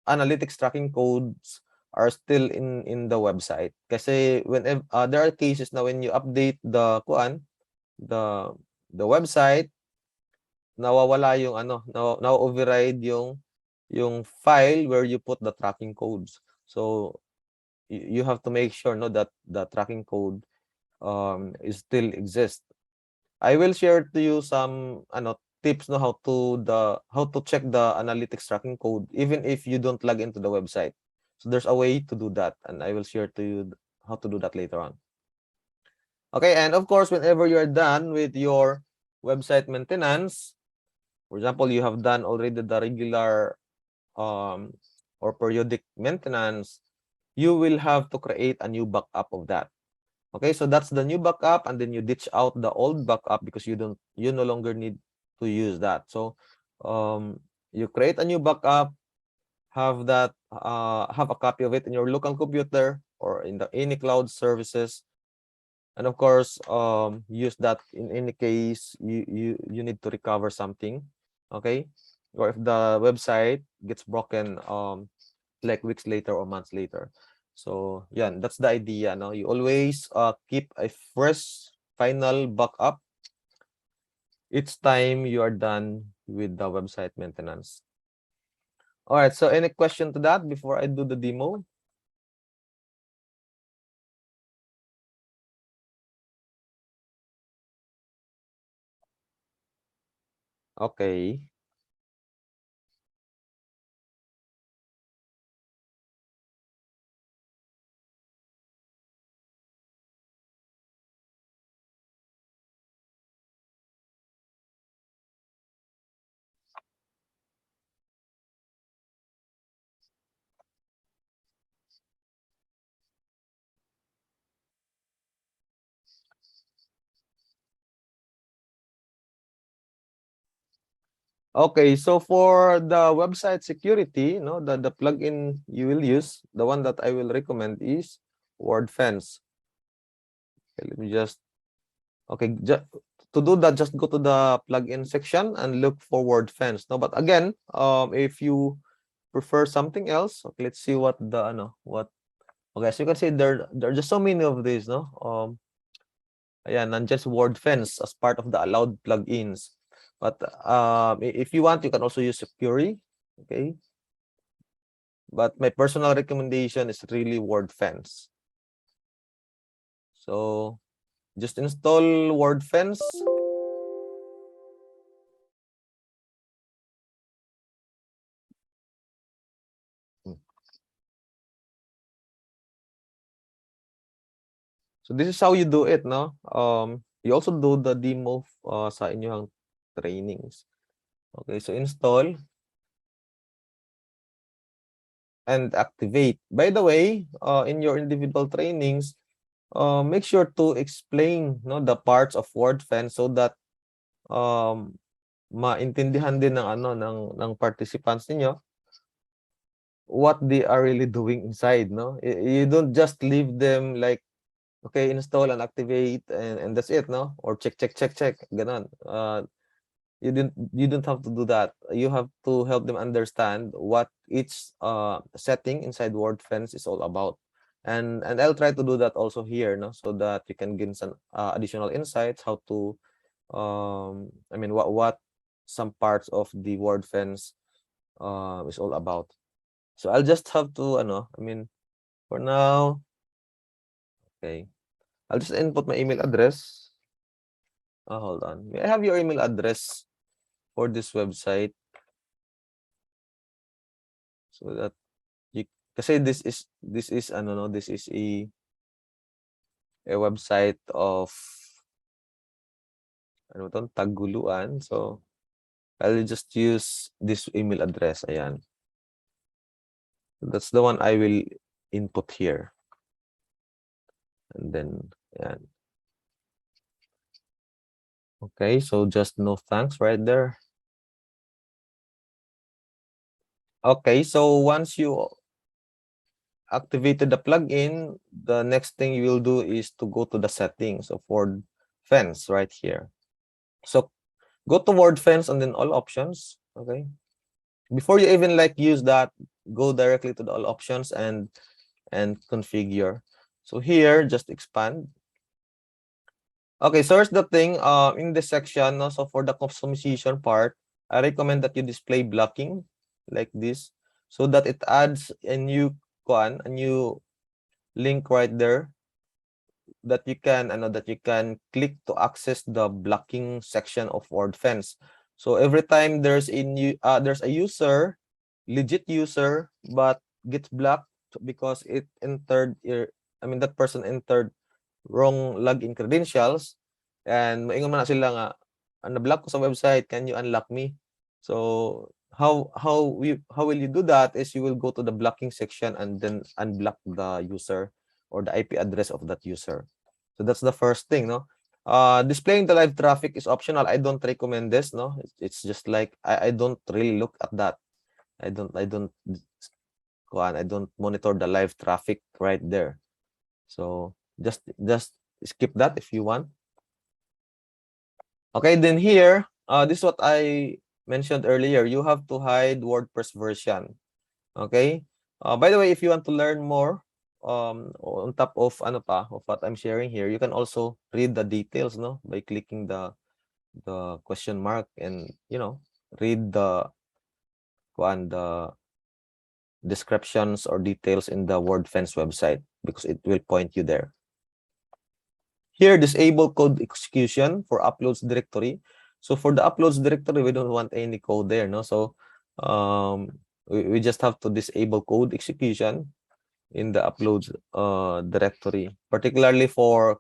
analytics tracking codes are still in the website. Kasi when there are cases na when you update the the website, nawawala yung na-override yung file where you put the tracking codes. So you have to make sure, no, that the tracking code is still exists. I will share to you some tips, no, how to check the analytics tracking code even if you don't log into the website. So there's a way to do that, and I will share to you how to do that later on. Okay, and of course, whenever you're done with your website maintenance, for example, you have done already the regular or periodic maintenance, you will have to create a new backup of that. Okay, so that's the new backup, and then you ditch out the old backup because you no longer need to use that. So you create a new backup, have a copy of it in your local computer or in any cloud services, and of course use that in any case you need to recover something, okay, or if the website gets broken like weeks later or months later. So yeah, that's the idea. No, you always keep a fresh final backup each time you are done with the website maintenance. All right, so any question to that before I do the demo? Okay. Okay, so for the website security, the plugin you will use, the one that I will recommend is WordFence. Okay, let me just to do that, just go to the plugin section and look for WordFence. No, but again, if you prefer something else, okay, let's see what okay, so you can see there are just so many of these, no? Ayan, and just WordFence as part of the allowed plugins. But if you want, you can also use Fury, okay? But my personal recommendation is really WordFence. So just install WordFence. So this is how you do it, no? You also do the demo sa inyong trainings. Okay, so install and activate. By the way, in your individual trainings, make sure to explain, no, the parts of WordFence so that maintindihan din ng participants ninyo what they are really doing inside, no? You don't just leave them like, okay, install and activate and that's it, no? Or check ganon. You don't have to do that. You have to help them understand what each setting inside WordFence is all about. And I'll try to do that also here, no, so that you can gain some additional insights how to I mean what some parts of the WordFence is all about. So I'll just have to for now, okay, I'll just input my email address. Hold on. May I have your email address for this website so that you kasi this is this is a website of taguluan. So I'll just use this email address. Ayan. That's the one I will input here. And then, ayan. Okay, so just no thanks right there. Okay, so once you activated the plugin, the next thing you will do is to go to the settings of WordFence right here. So go to WordFence and then all options. Okay. Before you even use that, go directly to the all options and configure. So here, just expand. Okay, so here's the thing. In this section, no, so for the customization part, I recommend that you display blocking like this, so that it adds a new link right there that you can click to access the blocking section of WordFence. So every time there's a user, legit user, but gets blocked because that person entered wrong login credentials, and maingon man na sila nga, na-block ko sa website, can you unlock me? So how will you do that is you will go to the blocking section and then unblock the user or the IP address of that user. So that's the first thing, no? Displaying the live traffic is optional. I don't recommend this, no? It's just like I don't really look at that. I don't monitor the live traffic right there. So just skip that if you want. Okay, then here, this is what I mentioned earlier. You have to hide WordPress version. Okay. By the way, if you want to learn more on top of what I'm sharing here, you can also read the details, no, by clicking the question mark and read the descriptions or details in the WordFence website because it will point you there. Here, disable code execution for uploads directory. So for the uploads directory, we don't want any code there, no? So we just have to disable code execution in the uploads directory, particularly for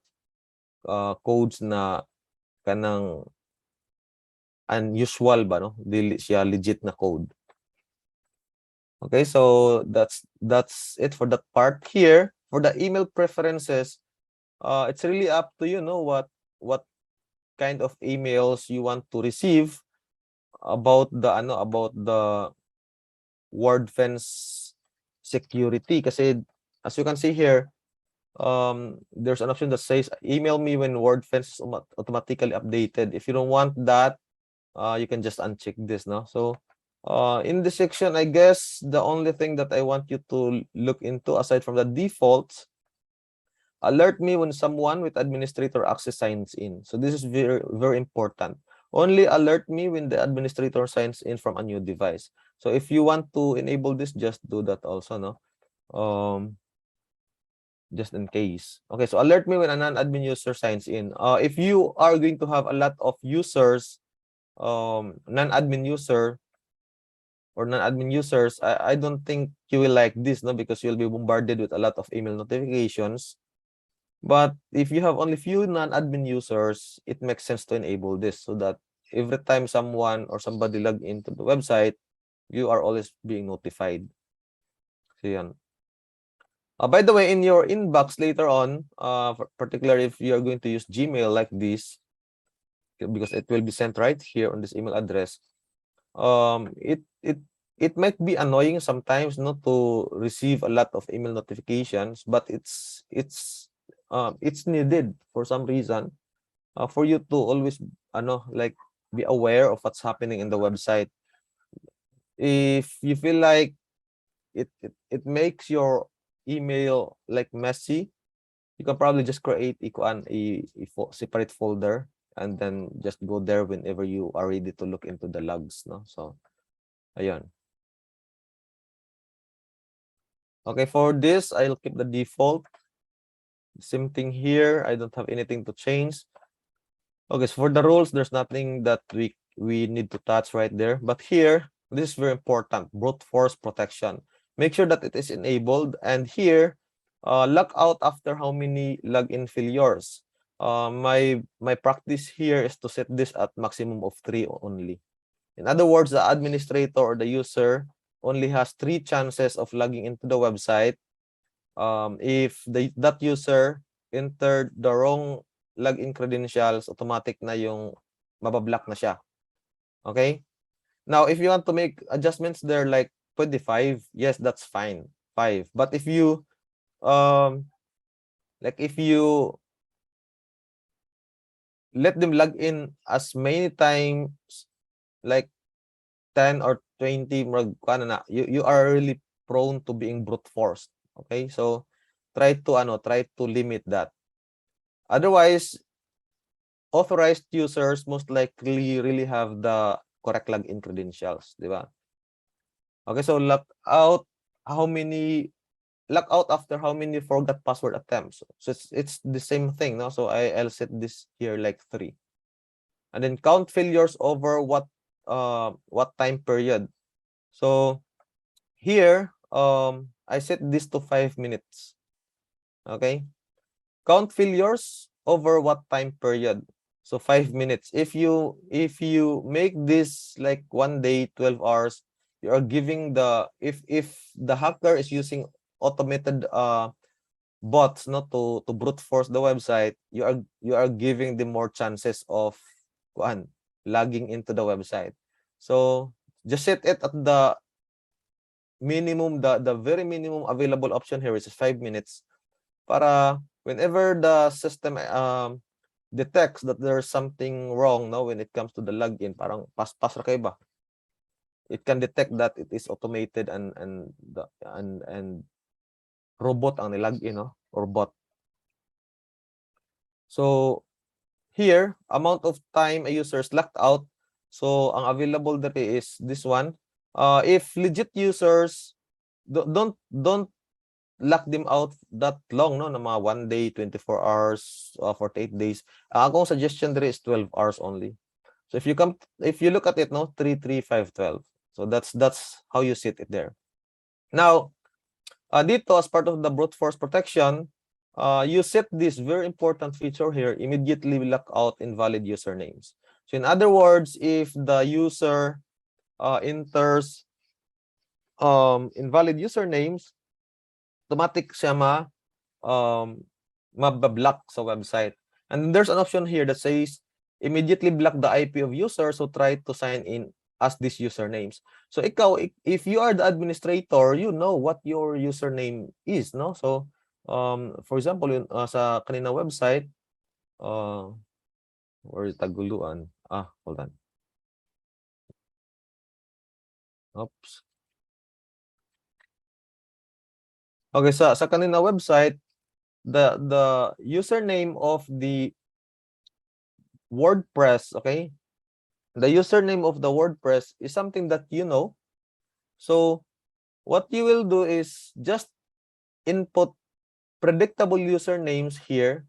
codes na kanang unusual ba, no? Dili siya legit na code. Okay, so that's it for that part. Here for the email preferences, it's really up to you, know what kind of emails you want to receive. about the WordFence security, kasi as you can see here, there's an option that says email me when WordFence is automatically updated. If you don't want that, you can just uncheck this, no? So in this section, I guess the only thing that I want you to look into, aside from the defaults, alert me when someone with administrator access signs in. So this is very, very important. Only alert me when the administrator signs in from a new device. So if you want to enable this, just do that also, no? Just in case. Okay, so alert me when a non-admin user signs in. If you are going to have a lot of users, non-admin user or non-admin users, I don't think you will like this, no? Because you'll be bombarded with a lot of email notifications. But if you have only few non-admin users, it makes sense to enable this, so that every time someone or somebody log into the website, you are always being notified. So yan. By the way, in your inbox later on, particularly if you are going to use Gmail like this, because it will be sent right here on this email address, it might be annoying sometimes not to receive a lot of email notifications, but it's needed for some reason, for you to always like be aware of what's happening in the website. If you feel like it makes your email like messy, you can probably just create a separate folder and then just go there whenever you are ready to look into the logs, no? So ayan. Okay, for this I'll keep the default. Same thing here, I don't have anything to change. Okay, so for the rules, there's nothing that we need to touch right there. But here, this is very important, brute force protection. Make sure that it is enabled. And here, lock out after how many login failures. My practice here is to set this at maximum of 3 only. In other words, the administrator or the user only has 3 chances of logging into the website. If that user entered the wrong login credentials, automatic na yung mabablock na siya. Okay? Now, if you want to make adjustments there like 25, yes, that's fine. 5. But if you if you let them log in as many times like 10 or 20, you are really prone to being brute forced. Okay? So try to limit that. Otherwise, authorized users most likely really have the correct login credentials, di ba? Okay, so lock out after how many forgot password attempts. So it's the same thing, no? So I'll set this here like 3. And then count failures over what time period. So here I set this to 5 minutes. Okay? Count failures over what time period. So 5 minutes. If you make this like 1 day, 12 hours, you are giving if the hacker is using automated bots not to brute force the website, you are giving them more chances of logging into the website. So just set it at the minimum, the very minimum available option here, which is 5 minutes, para whenever the system detects that there's something wrong, no, when it comes to the login, parang pas ra kayo ba, it can detect that it is automated and robot ang nilogin, no, or bot. So here, amount of time a user is locked out. So ang available there is this one. If legit users, don't lock them out that long, no, na mga 1 day, 24 hours, 48 days. Akong suggestion there is 12 hours only. So if you look at it, no, 3, 3, 5, 12. So that's how you set it there. Now, dito as part of the brute force protection, you set this very important feature here, immediately lock out invalid usernames. So in other words, if the user enters invalid usernames, automatic siya mabablock sa website. And there's an option here that says immediately block the IP of user, so try to sign in as these usernames. So ikaw, if you are the administrator, you know what your username is, no? So for example, sa kanina website, or taguluan. Hold on. Oops. Okay, sa kanina website, the username of the WordPress, okay? The username of the WordPress is something that you know. So what you will do is just input predictable usernames here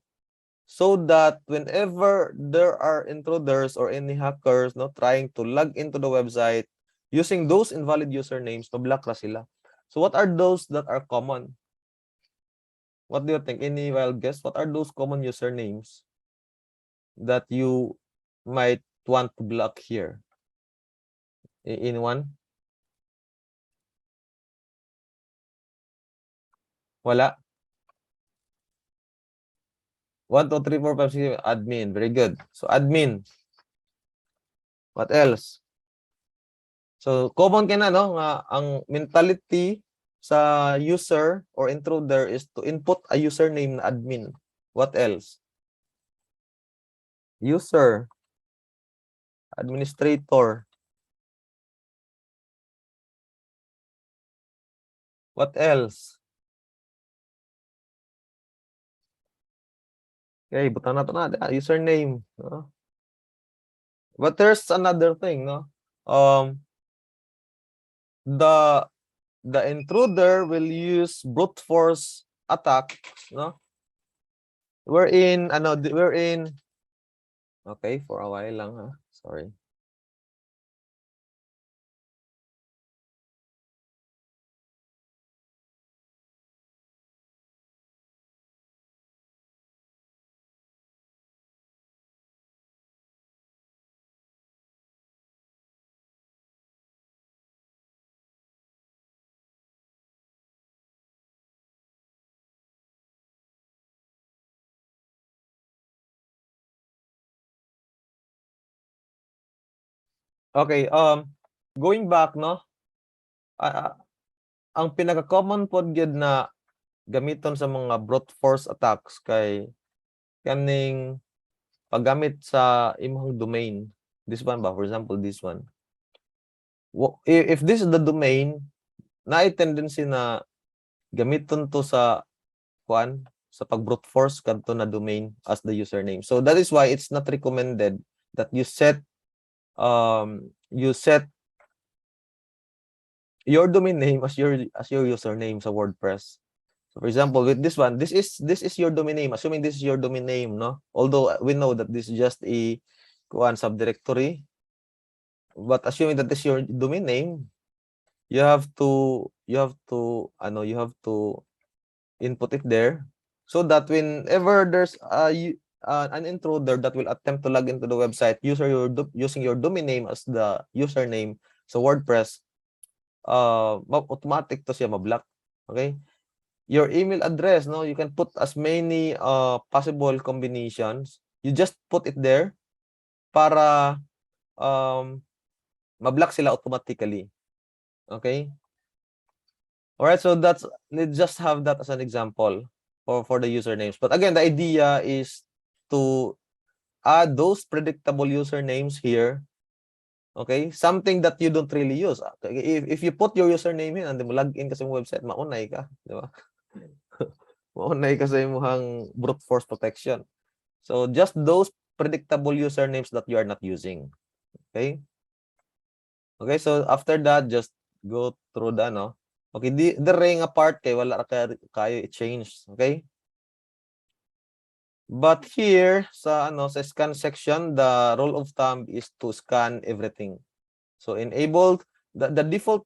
so that whenever there are intruders or any hackers trying to log into the website using those invalid usernames, mablock na sila. So what are those that are common? What do you think? Any wild guess? What are those common usernames that you might want to block here? In one? Wala? 1, 2, 3, 4, 5, 6, admin. Very good. So admin. What else? So common ka na, no? Nga ang mentality sa user or intruder is to input a username na admin. What else? User. Administrator. What else? Okay, butang na ito na. Username. No? But there's another thing, no? The intruder will use brute force attack, no? We're in okay, for a while lang, ha? Sorry. Okay, going back, no? Ang pinaka-common pod gyud na gamiton sa mga brute force attacks kay kaning paggamit sa imong domain. This one ba? For example, this one. If this is the domain, naay tendency na gamiton to sa sa pag-brute force kadto na domain as the username. So that is why it's not recommended that you set your domain name as your username sa WordPress. So for example, with this one, this is your domain name. Assuming this is your domain name, no? Although we know that this is just a subdirectory, but assuming that this is your domain name, you have to input it there so that whenever there's an intruder that will attempt to log into the website using your domain name as the username sa WordPress, automatic to siya mablock. Okay, your email address, no, you can put as many possible combinations. You just put it there para mablock sila automatically. Okay, all right, so let's just have that as an example for the usernames. But again, the idea is to add those predictable usernames here. Okay, something that you don't really use. If you put your username in and then log in ka sa website, maunay ka, di ba? Maunay ka sa imong brute force protection. So just those predictable usernames that you are not using. Okay? Okay, so after that, just go through the okay, the ring apart kay wala kayo i-change, okay? But here sa sa scan section, the rule of thumb is to scan everything. So enabled the default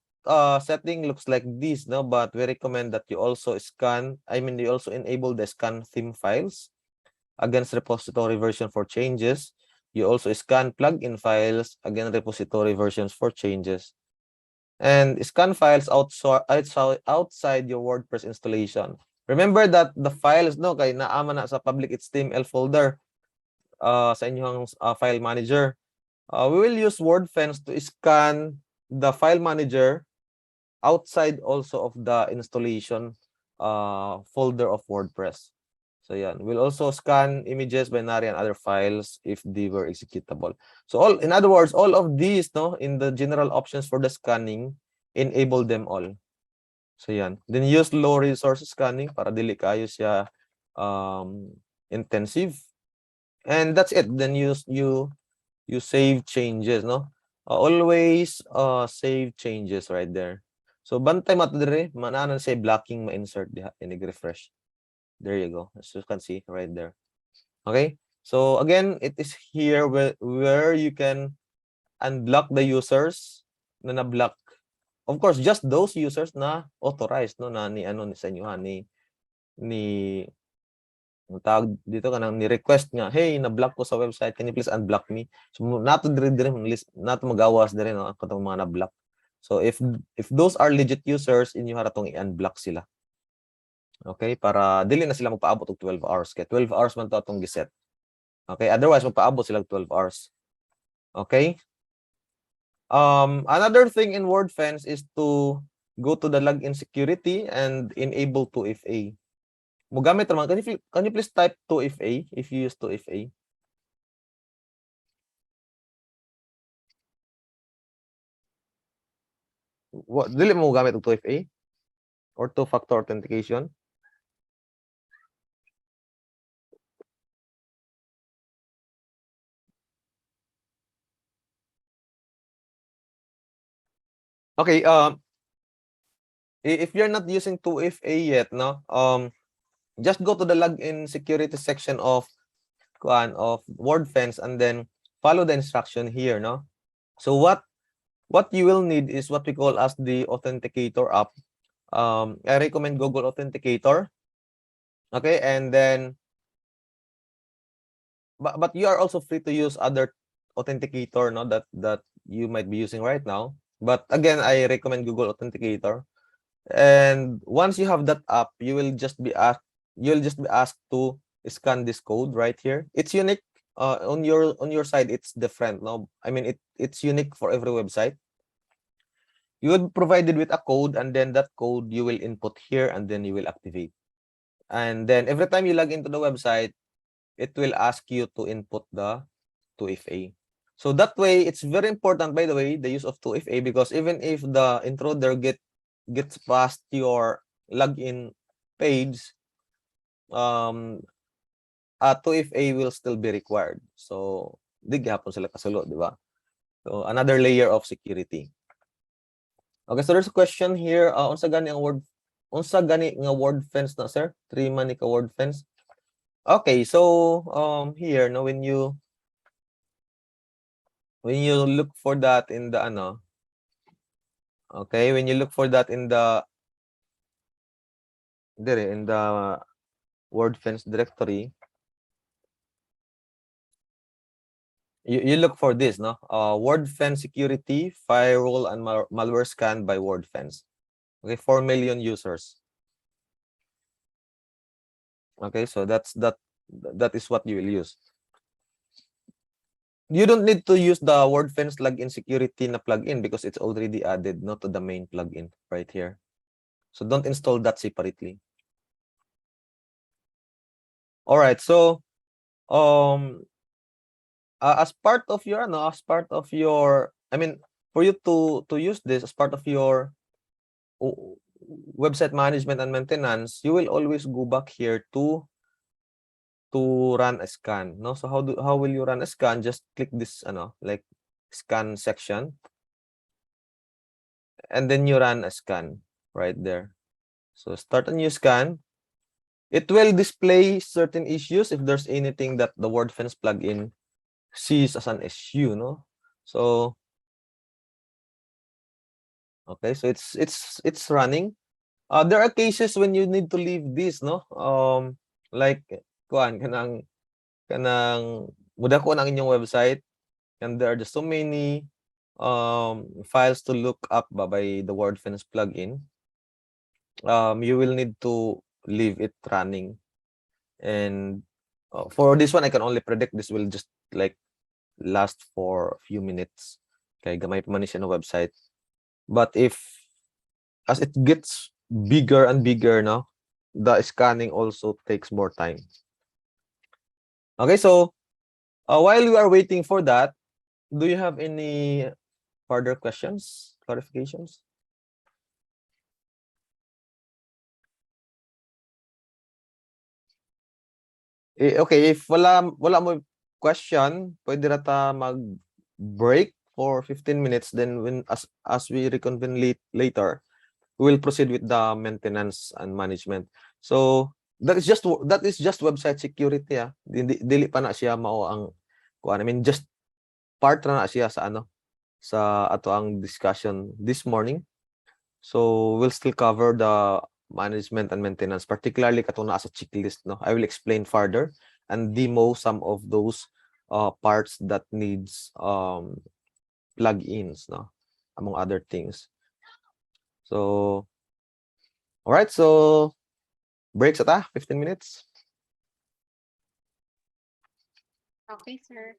setting looks like this, no, but we recommend that you also you also enable the scan theme files against repository version for changes. You also scan plugin files against repository versions for changes. And scan files outside your WordPress installation. Remember that the files kay naama na sa public HTML folder sa inyong file manager. we will use WordFence to scan the file manager outside also of the installation folder of WordPress. So yeah, we'll also scan images, binary, and other files if they were executable. So in other words, all of these, no, in the general options for the scanning, enable them all. So yan. Then use low resource scanning para dili kayo siya intensive. And that's it. Then you save changes, no? Always save changes right there. So bantay mo dire, mananan say blocking ma-insert diha, refresh. There you go. As you can see right there. Okay. So again, it is here where you can unblock the users na na-block. Of course, just those users na authorized, no, na ni ano ni sa inyo ni tawag dito ka nang ni-request nga, hey, na-block ko sa website, can you please unblock me? So nato dire list nato magawas dire no katong mga na-block. So if those are legit users, inyo haratong i-unblock sila. Okay, para dili na sila magpaabot og 12 hours kay 12 hours man to atong giset. Okay, otherwise magpaabot sila og 12 hours. Okay? Another thing in WordFence is to go to the login security and enable 2FA. Mogamit naman, can you please type 2FA if you use 2FA? What dili mo gamit og 2FA or two-factor authentication? Okay, if you're not using 2FA yet, no, just go to the login security section of WordFence and then follow the instruction here, no. So what you will need is what we call as the authenticator app. I recommend Google Authenticator. Okay, and then but you are also free to use other authenticator, no, that you might be using right now. But again, I recommend Google Authenticator. And once you have that app, you'll just be asked to scan this code right here. It's unique. On your side, it's different. No, I mean it's unique for every website. You will be provided with a code, and then that code you will input here, and then you will activate. And then every time you log into the website, it will ask you to input the 2FA. So that way, it's very important, by the way, the use of 2FA, because even if the intruder gets past your login page, a 2FA will still be required. So, di gyapon sila kasulo, di ba? So, another layer of security. Okay, so there's a question here. Unsa gani nga WordFence na, sir? 3 man ka WordFence. Okay, so here, no, when you look for that in the okay, when you look for that in the WordFence directory, you look for this, no? WordFence security, firewall, and malware scan by WordFence. Okay, 4 million users. Okay, so that is what you will use. You don't need to use the WordFence login security na plugin because it's already added, not to the main plugin right here. So don't install that separately. All right, so as part of your I mean, for you to use this as part of your website management and maintenance, you will always go back here to run a scan, no? So how will you run a scan? Just click this like scan section, and then you run a scan right there. So start a new scan. It will display certain issues if there's anything that the WordFence plugin sees as an issue, no? So okay, so it's running. There are cases when you need to leave this, no? Like kanang mudako ang inyong website, and there are just so many files to look up by the WordFence plugin. You will need to leave it running, and for this one I can only predict this will just like last for a few minutes. Okay, gamay pa man ni siya na website. But if as it gets bigger and bigger, no, the scanning also takes more time. Okay, so while we are waiting for that, do you have any further questions, clarifications? Okay, if wala mo question, pwede ra ta mag-break for 15 minutes. Then when as we reconvene later, we will proceed with the maintenance and management. So that is just website security. Dili pa na siya mao ang kuan. I mean, just part na siya sa sa ato ang discussion this morning. So we'll still cover the management and maintenance, particularly katong naa sa checklist. No, I will explain further and demo some of those parts that needs plugins, no, among other things. So, all right. So breaks ata 15 minutes. Okay, sir.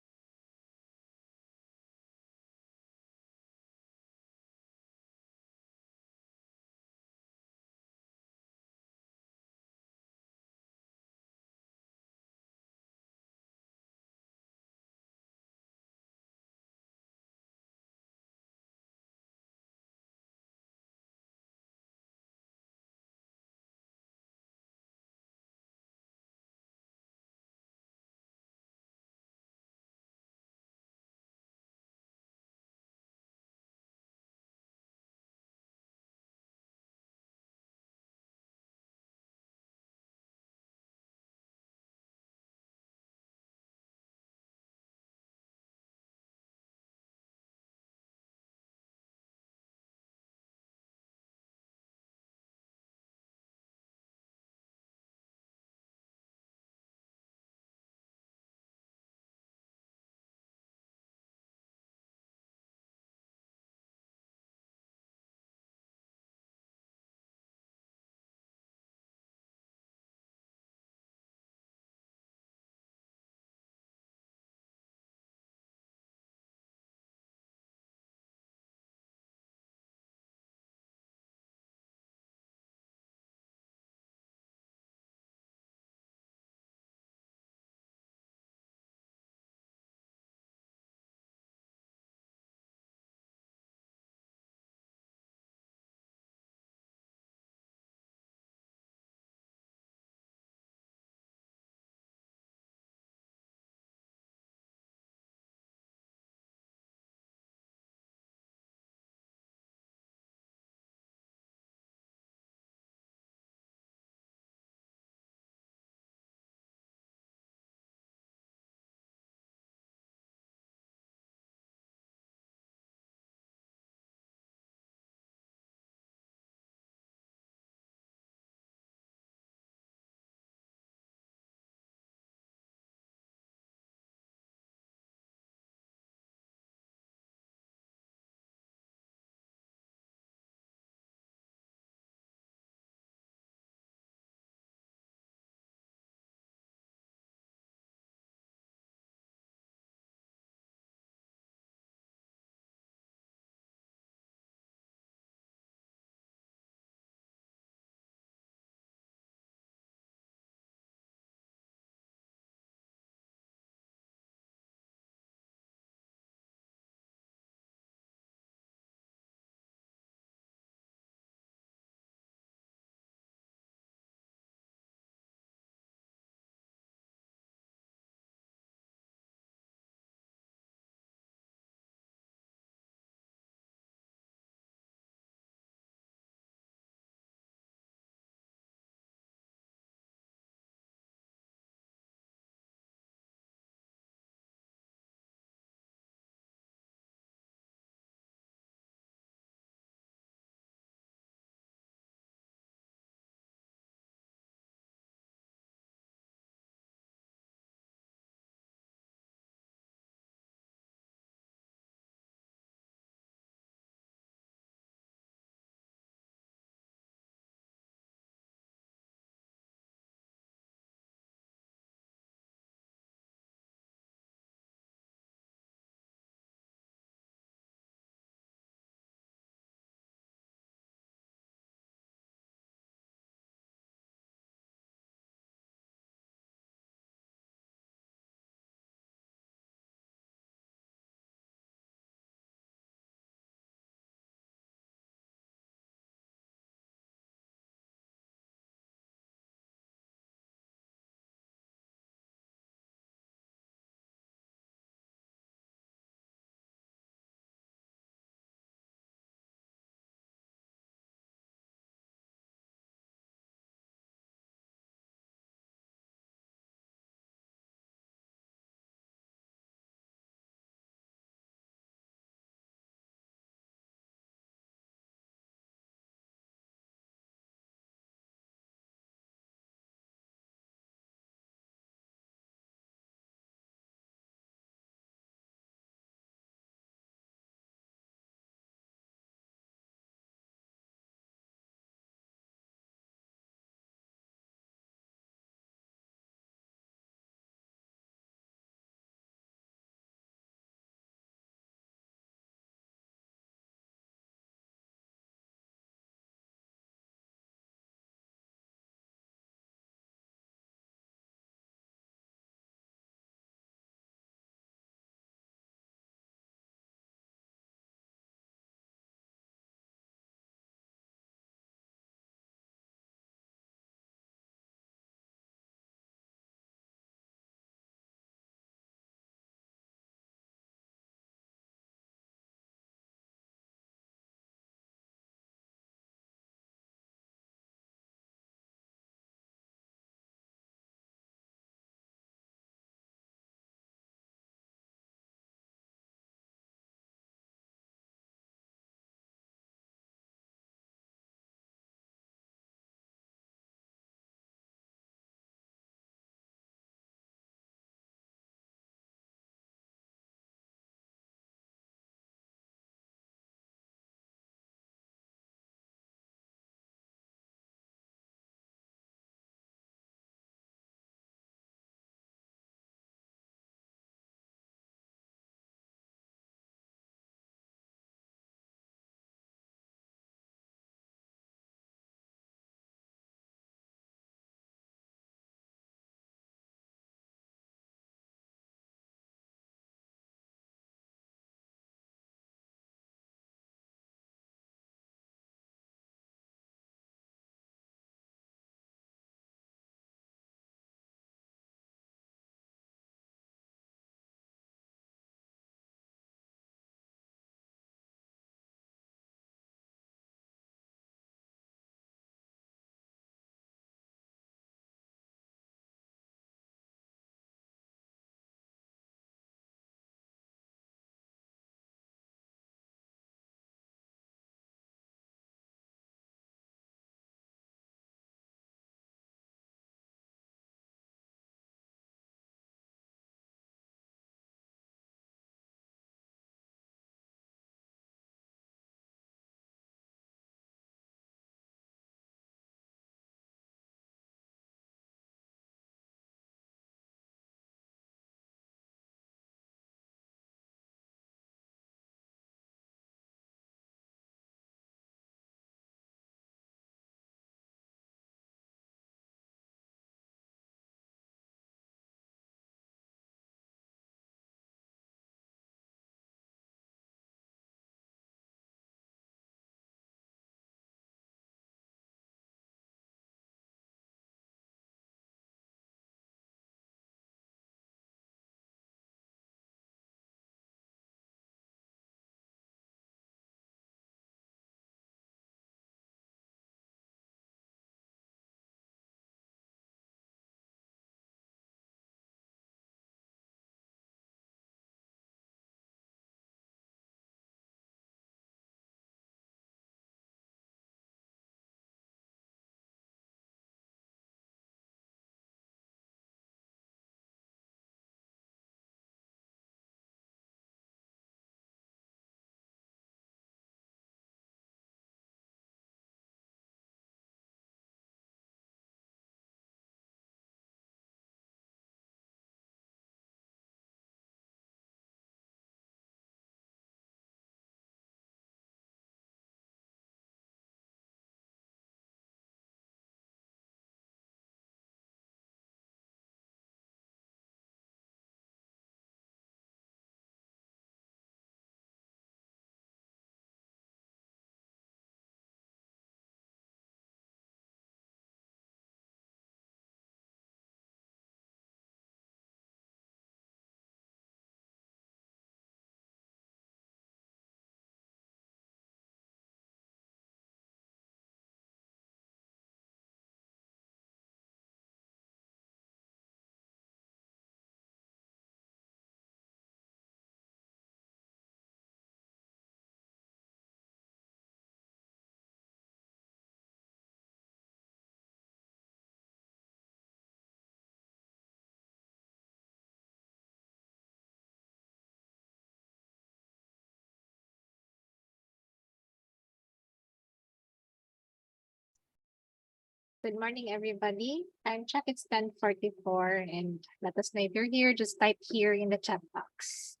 Good morning, everybody. Time check, it's 10:44, and let us know if you're here. Just type here in the chat box.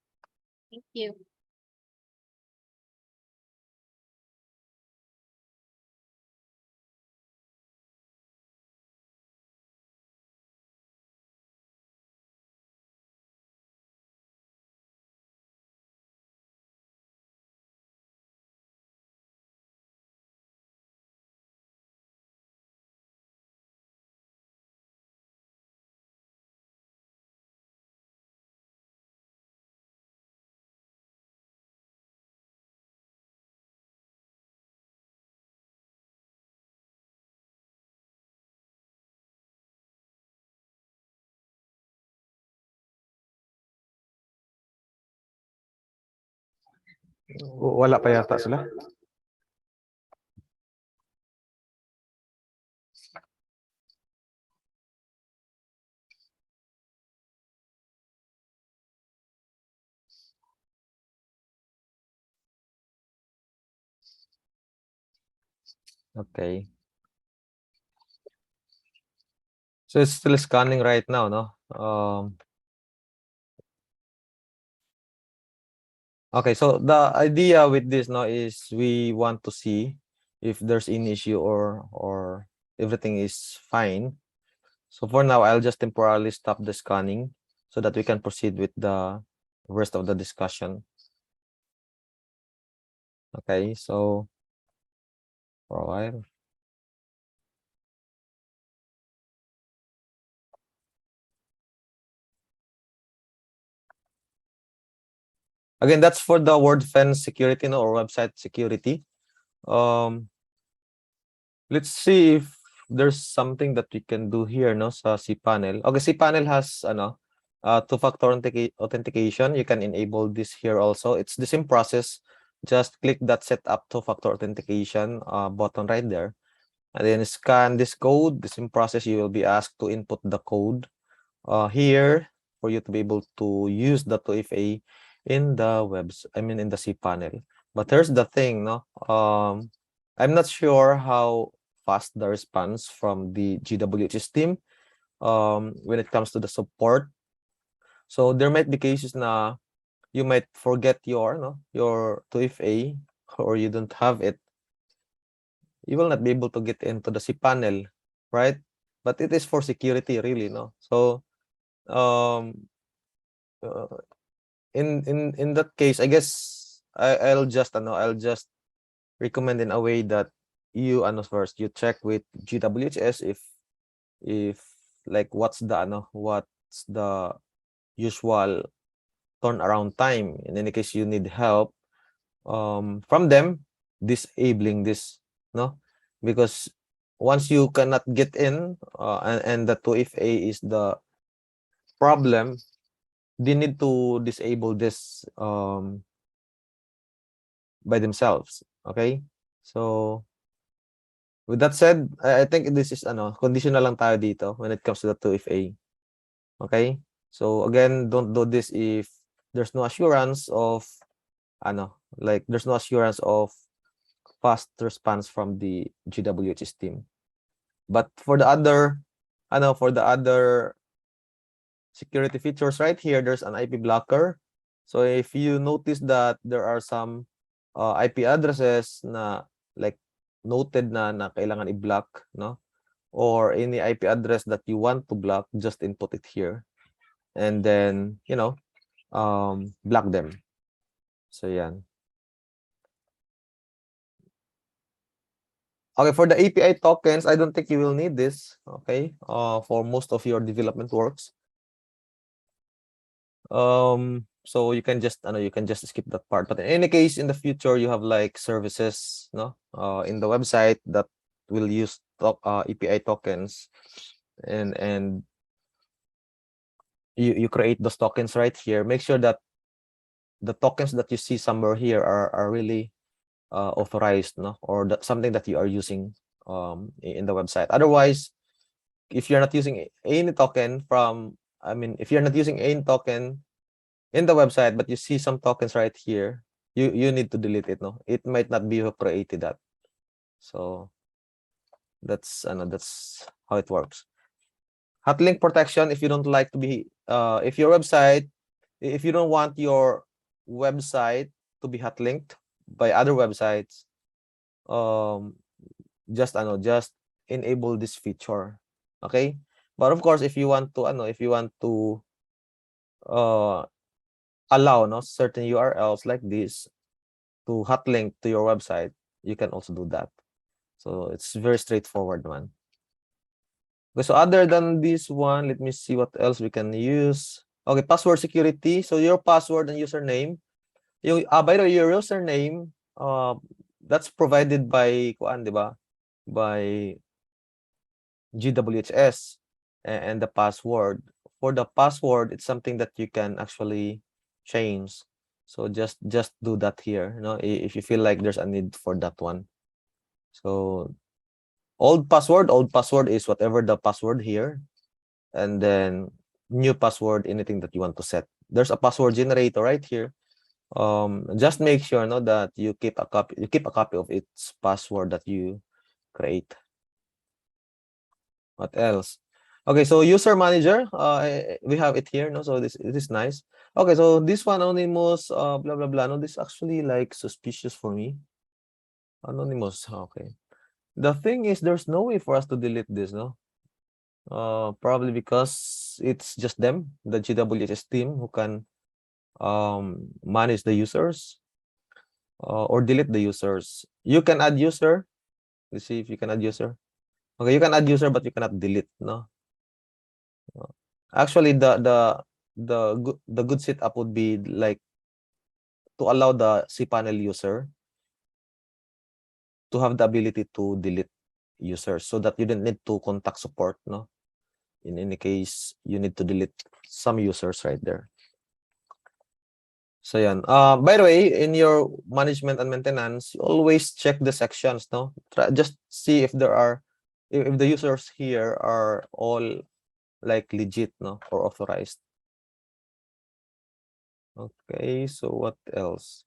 Thank you. Wala pa yata sila. Okay. So it's still scanning right now, no? Okay, so the idea with this now is we want to see if there's any issue or everything is fine. So for now, I'll just temporarily stop the scanning so that we can proceed with the rest of the discussion. Okay, so for a while. Again, that's for the WordFence security, no, or website security. Let's see if there's something that we can do here, no, sa cPanel. Okay, cPanel has two-factor authentication. You can enable this here also. It's the same process. Just click that set up two-factor authentication button right there, and then scan this code. The same process. You will be asked to input the code here for you to be able to use the 2FA in the in the cPanel. But here's the thing, no. I'm not sure how fast the response from the GWHS team when it comes to the support. So there might be cases na you might forget your 2FA, or you don't have it. You will not be able to get into the cPanel, right? But it is for security, really, no. So um in that case, I guess I'll just recommend in a way that you first you check with GWHS if like what's the usual turnaround time in any case you need help from them disabling this, no, because once you cannot get in and the 2FA is the problem, they need to disable this by themselves. Okay, so with that said, I think this is conditional lang tayo dito when it comes to the 2FA. Okay, so again, don't do this if there's no assurance of there's no assurance of fast response from the GWHS team. But for the other security features right here, there's an IP blocker. So if you notice that there are some IP addresses na like noted na kailangan i-block, no, or any IP address that you want to block, just input it here and then block them. So yan. Okay, for the API tokens, I don't think you will need this, okay, for most of your development works. So you can just skip that part. But in any case, in the future, you have like services, no, in the website that will use API tokens, and you create those tokens right here. Make sure that the tokens that you see somewhere here are really authorized, no, or something that you are using in the website. Otherwise, if you're not using any token if you're not using any token in the website, but you see some tokens right here, you need to delete it, no. It might not be who created that. So That's how it works. Hot link protection, if you don't like to be if you don't want your website to be hot linked by other websites, just enable this feature. Okay? But of course, if you want to allow certain URLs like this to hot link to your website, you can also do that. So it's very straightforward, man. Okay, so other than this one, let me see what else we can use. Okay, password security. So your password and username. By the way, your username, that's provided by di ba? By GWHS, and the password. For the password, it's something that you can actually change. So just do that here, if you feel like there's a need for that one. So old password is whatever the password here, and then new password, anything that you want to set. There's a password generator right here. Just make sure that you keep a copy of its password that you create. What else? Okay, so user manager, we have it here, so this is nice. Okay, so this one, anonymous, blah blah blah. No, this actually like suspicious for me. Anonymous, okay. The thing is, there's no way for us to delete this, no? Probably because it's just them, the GWHS team, who can manage the users or delete the users. You can add user. Let's see if you can add user. Okay, you can add user, but you cannot delete, no? Actually, the good setup would be like to allow the cPanel user to have the ability to delete users, so that you don't need to contact support, no? In any case, you need to delete some users right there. So yan. By the way, in your management and maintenance, you always check the sections, no? Just see if if the users here are all like legit, no, or authorized. Okay, so what else?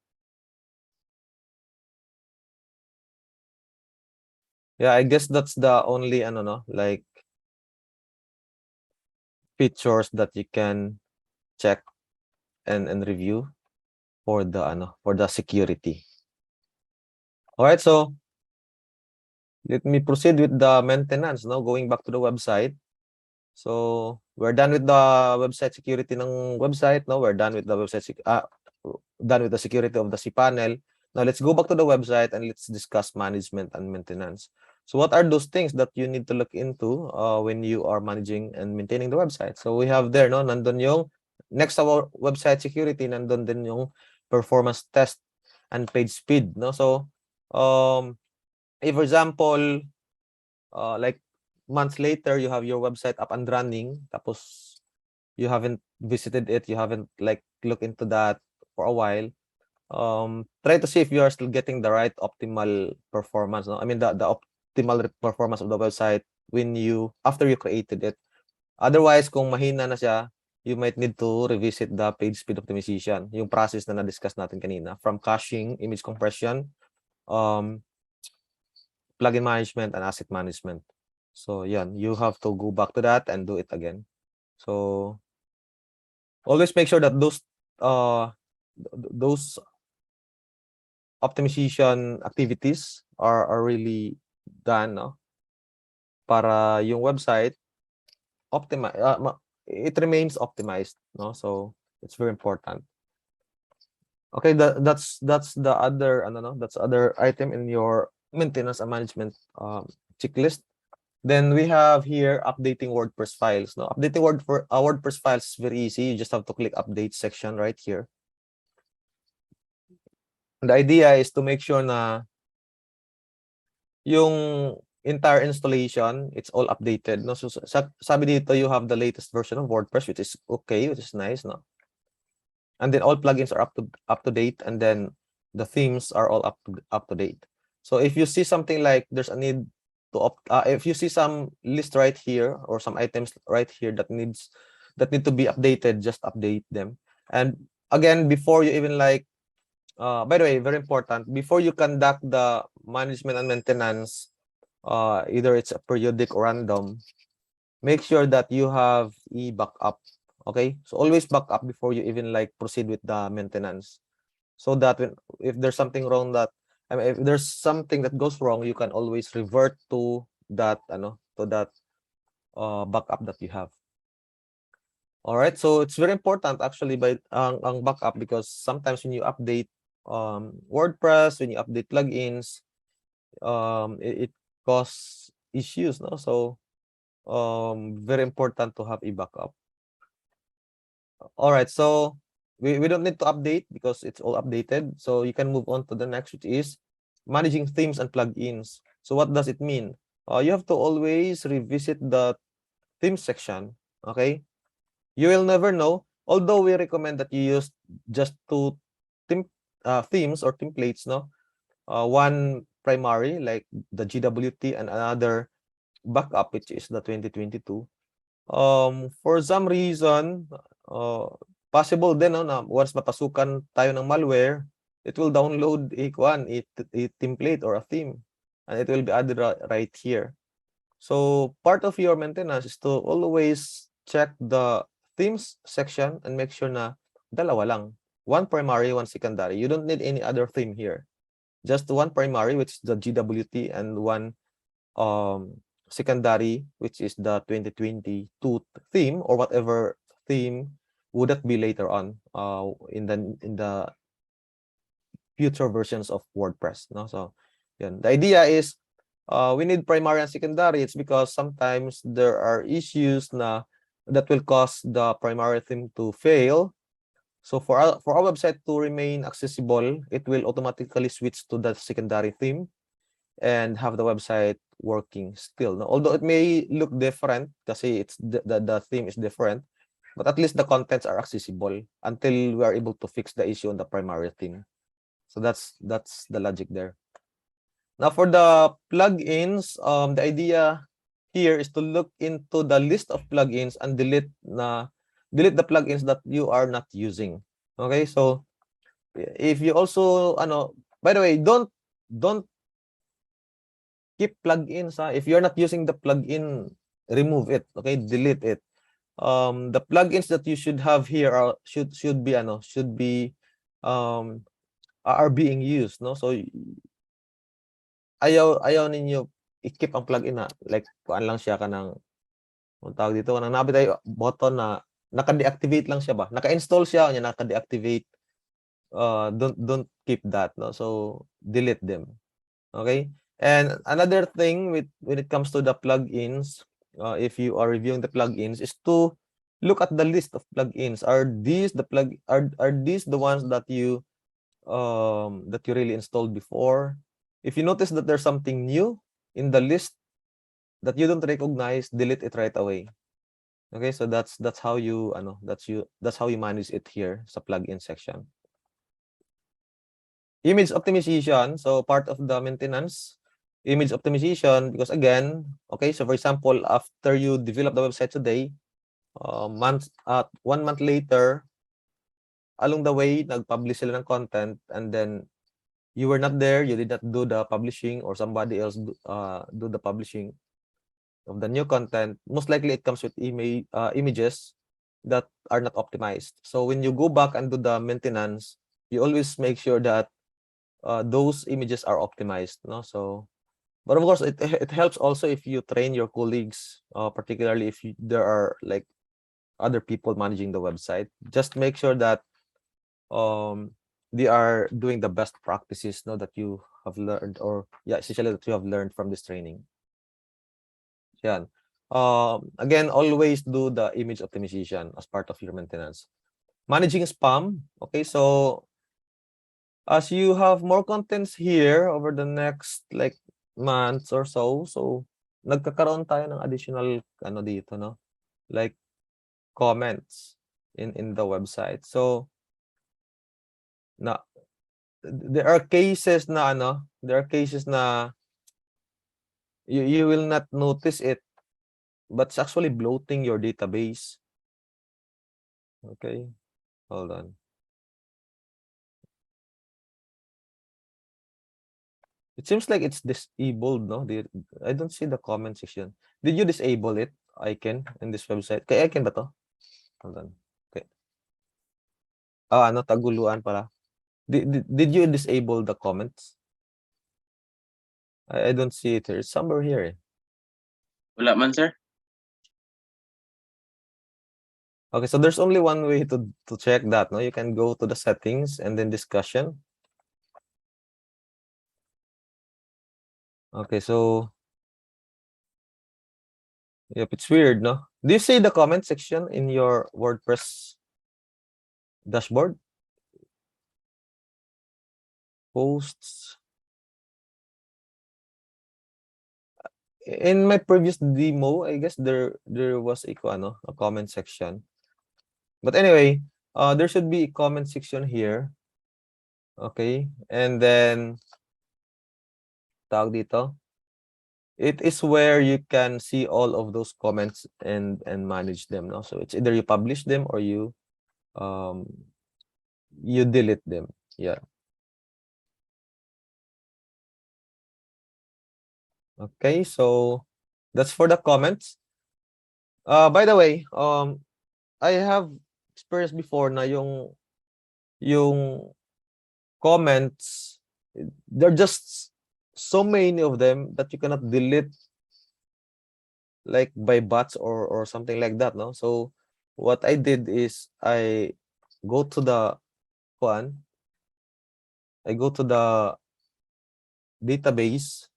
Yeah, I guess that's the only like features that you can check and review for the security. All right, so let me proceed with the maintenance, no, going back to the website. So we're done with the website security ng website, no? We're done with the done with the security of the cPanel. Now let's go back to the website and let's discuss management and maintenance. So what are those things that you need to look into when you are managing and maintaining the website? So we have there, no, nandun yung next to our website security, nandun din yung performance test and page speed, no? So if for example, like months later, you have your website up and running, tapos you haven't visited it, you haven't like looked into that for a while, try to see if you are still getting the right optimal performance, no? I mean the optimal performance of the website after you created it. Otherwise, kung mahina na siya, you might need to revisit the page speed optimization, yung process na na-discuss natin kanina, from caching, image compression, plugin management, and asset management. So yan, you have to go back to that and do it again. So always make sure that those optimization activities are really done, no? Para yung website it remains optimized, no? So it's very important. Okay, that's the other that's other item in your maintenance and management checklist. Then we have here updating WordPress files. No, updating WordPress files is very easy. You just have to click update section right here. The idea is to make sure na yung entire installation, it's all updated. No, so sabi dito, you have the latest version of WordPress, which is okay, which is nice, no. And then all plugins are up to date, and then the themes are all up to date. So if you see something like there's a need to if you see some list right here or some items right here that need to be updated, just update them. And again, before you even like by the way, very important, before you conduct the management and maintenance either it's a periodic or random, make sure that you have a backup. Okay, so always back up before you even like proceed with the maintenance, so that if there's something wrong, that I mean, if there's something that goes wrong, you can always revert to that backup that you have. All right, so it's very important actually by ang backup, because sometimes when you update WordPress, when you update plugins, it causes issues, no? So very important to have a backup. All right, so we don't need to update because it's all updated. So you can move on to the next, which is managing themes and plugins. So what does it mean? You have to always revisit the theme section. Okay, you will never know. Although we recommend that you use just two themes or templates, no, one primary like the GWT and another backup, which is the 2022. For some reason, possible din, no, na once mapasukan tayo ng malware, it will download a template or a theme, and it will be added right here. So part of your maintenance is to always check the themes section and make sure na dalawa lang. One primary, one secondary. You don't need any other theme here. Just one primary, which is the GWT, and one secondary, which is the 2022 theme, or whatever theme would that be later on in the future versions of WordPress, no? So yun. The idea is we need primary and secondary. It's because sometimes there are issues that will cause the primary theme to fail. So for our website to remain accessible, it will automatically switch to the secondary theme and have the website working still. Now, although it may look different kasi it's the theme is different, but at least the contents are accessible until we are able to fix the issue on the primary theme. So that's the logic there. Now for the plugins, the idea here is to look into the list of plugins and delete the plugins that you are not using. Okay, so if you also by the way, don't keep plugins. If you're not using the plugin, remove it. Okay, delete it. The plugins that you should have here should be are being used, no? So ayaw ninyo i-keep ang plugin na like kuan lang siya kanang tawag dito, kanang nabi tayo button na naka-deactivate lang siya ba, naka-install siya nya naka-deactivate. Don't keep that, no? So delete them. Okay, and another thing when it comes to the plugins, if you are reviewing the plugins, is to look at the list of plugins. Are these the ones that you really installed before? If you notice that there's something new in the list that you don't recognize, delete it right away. Okay, so that's how you that's how you manage it here sa plugin section. Image optimization, so part of the maintenance, image optimization, because again, okay, so for example, after you develop the website today, 1 month later, along the way, nag-publish sila ng content, and then you were not there, you did not do the publishing, or somebody else do the publishing of the new content. Most likely it comes with images that are not optimized. So when you go back and do the maintenance, you always make sure that those images are optimized, no? So but of course it helps also if you train your colleagues, particularly if there are like other people managing the website. Just make sure that they are doing the best practices, no, that you have learned, or essentially that you have learned from this training. Yan. Again, always do the image optimization as part of your maintenance. Managing spam. Okay, so as you have more contents here over the next like months or so, nagkakaroon tayo ng additional dito, no, like comments in the website. So there are cases na you will not notice it, but it's actually bloating your database. Okay, hold on. It seems like it's disabled, no? I don't see the comment section. Did you disable it, icon, in this website? Kay icon ba to? Hold on. Okay. Ano, taguluan pala. Did you disable the comments? I don't see it here. It's somewhere here. Eh. Wala man, sir. Okay, so there's only one way to check that, no? You can go to the settings and then discussion. Okay, so yep, it's weird, no? Do you see the comment section in your WordPress dashboard? Posts. In my previous demo, I guess there was a comment section. But anyway, there should be a comment section here. Okay, and then tawag dito. It is where you can see all of those comments and manage them, no? So it's either you publish them or you delete them. Yeah. Okay, so that's for the comments. By the way, I have experienced before na yung comments, there are just so many of them that you cannot delete like by bots or something like that, no? So what I did is I go to the one, I go to the database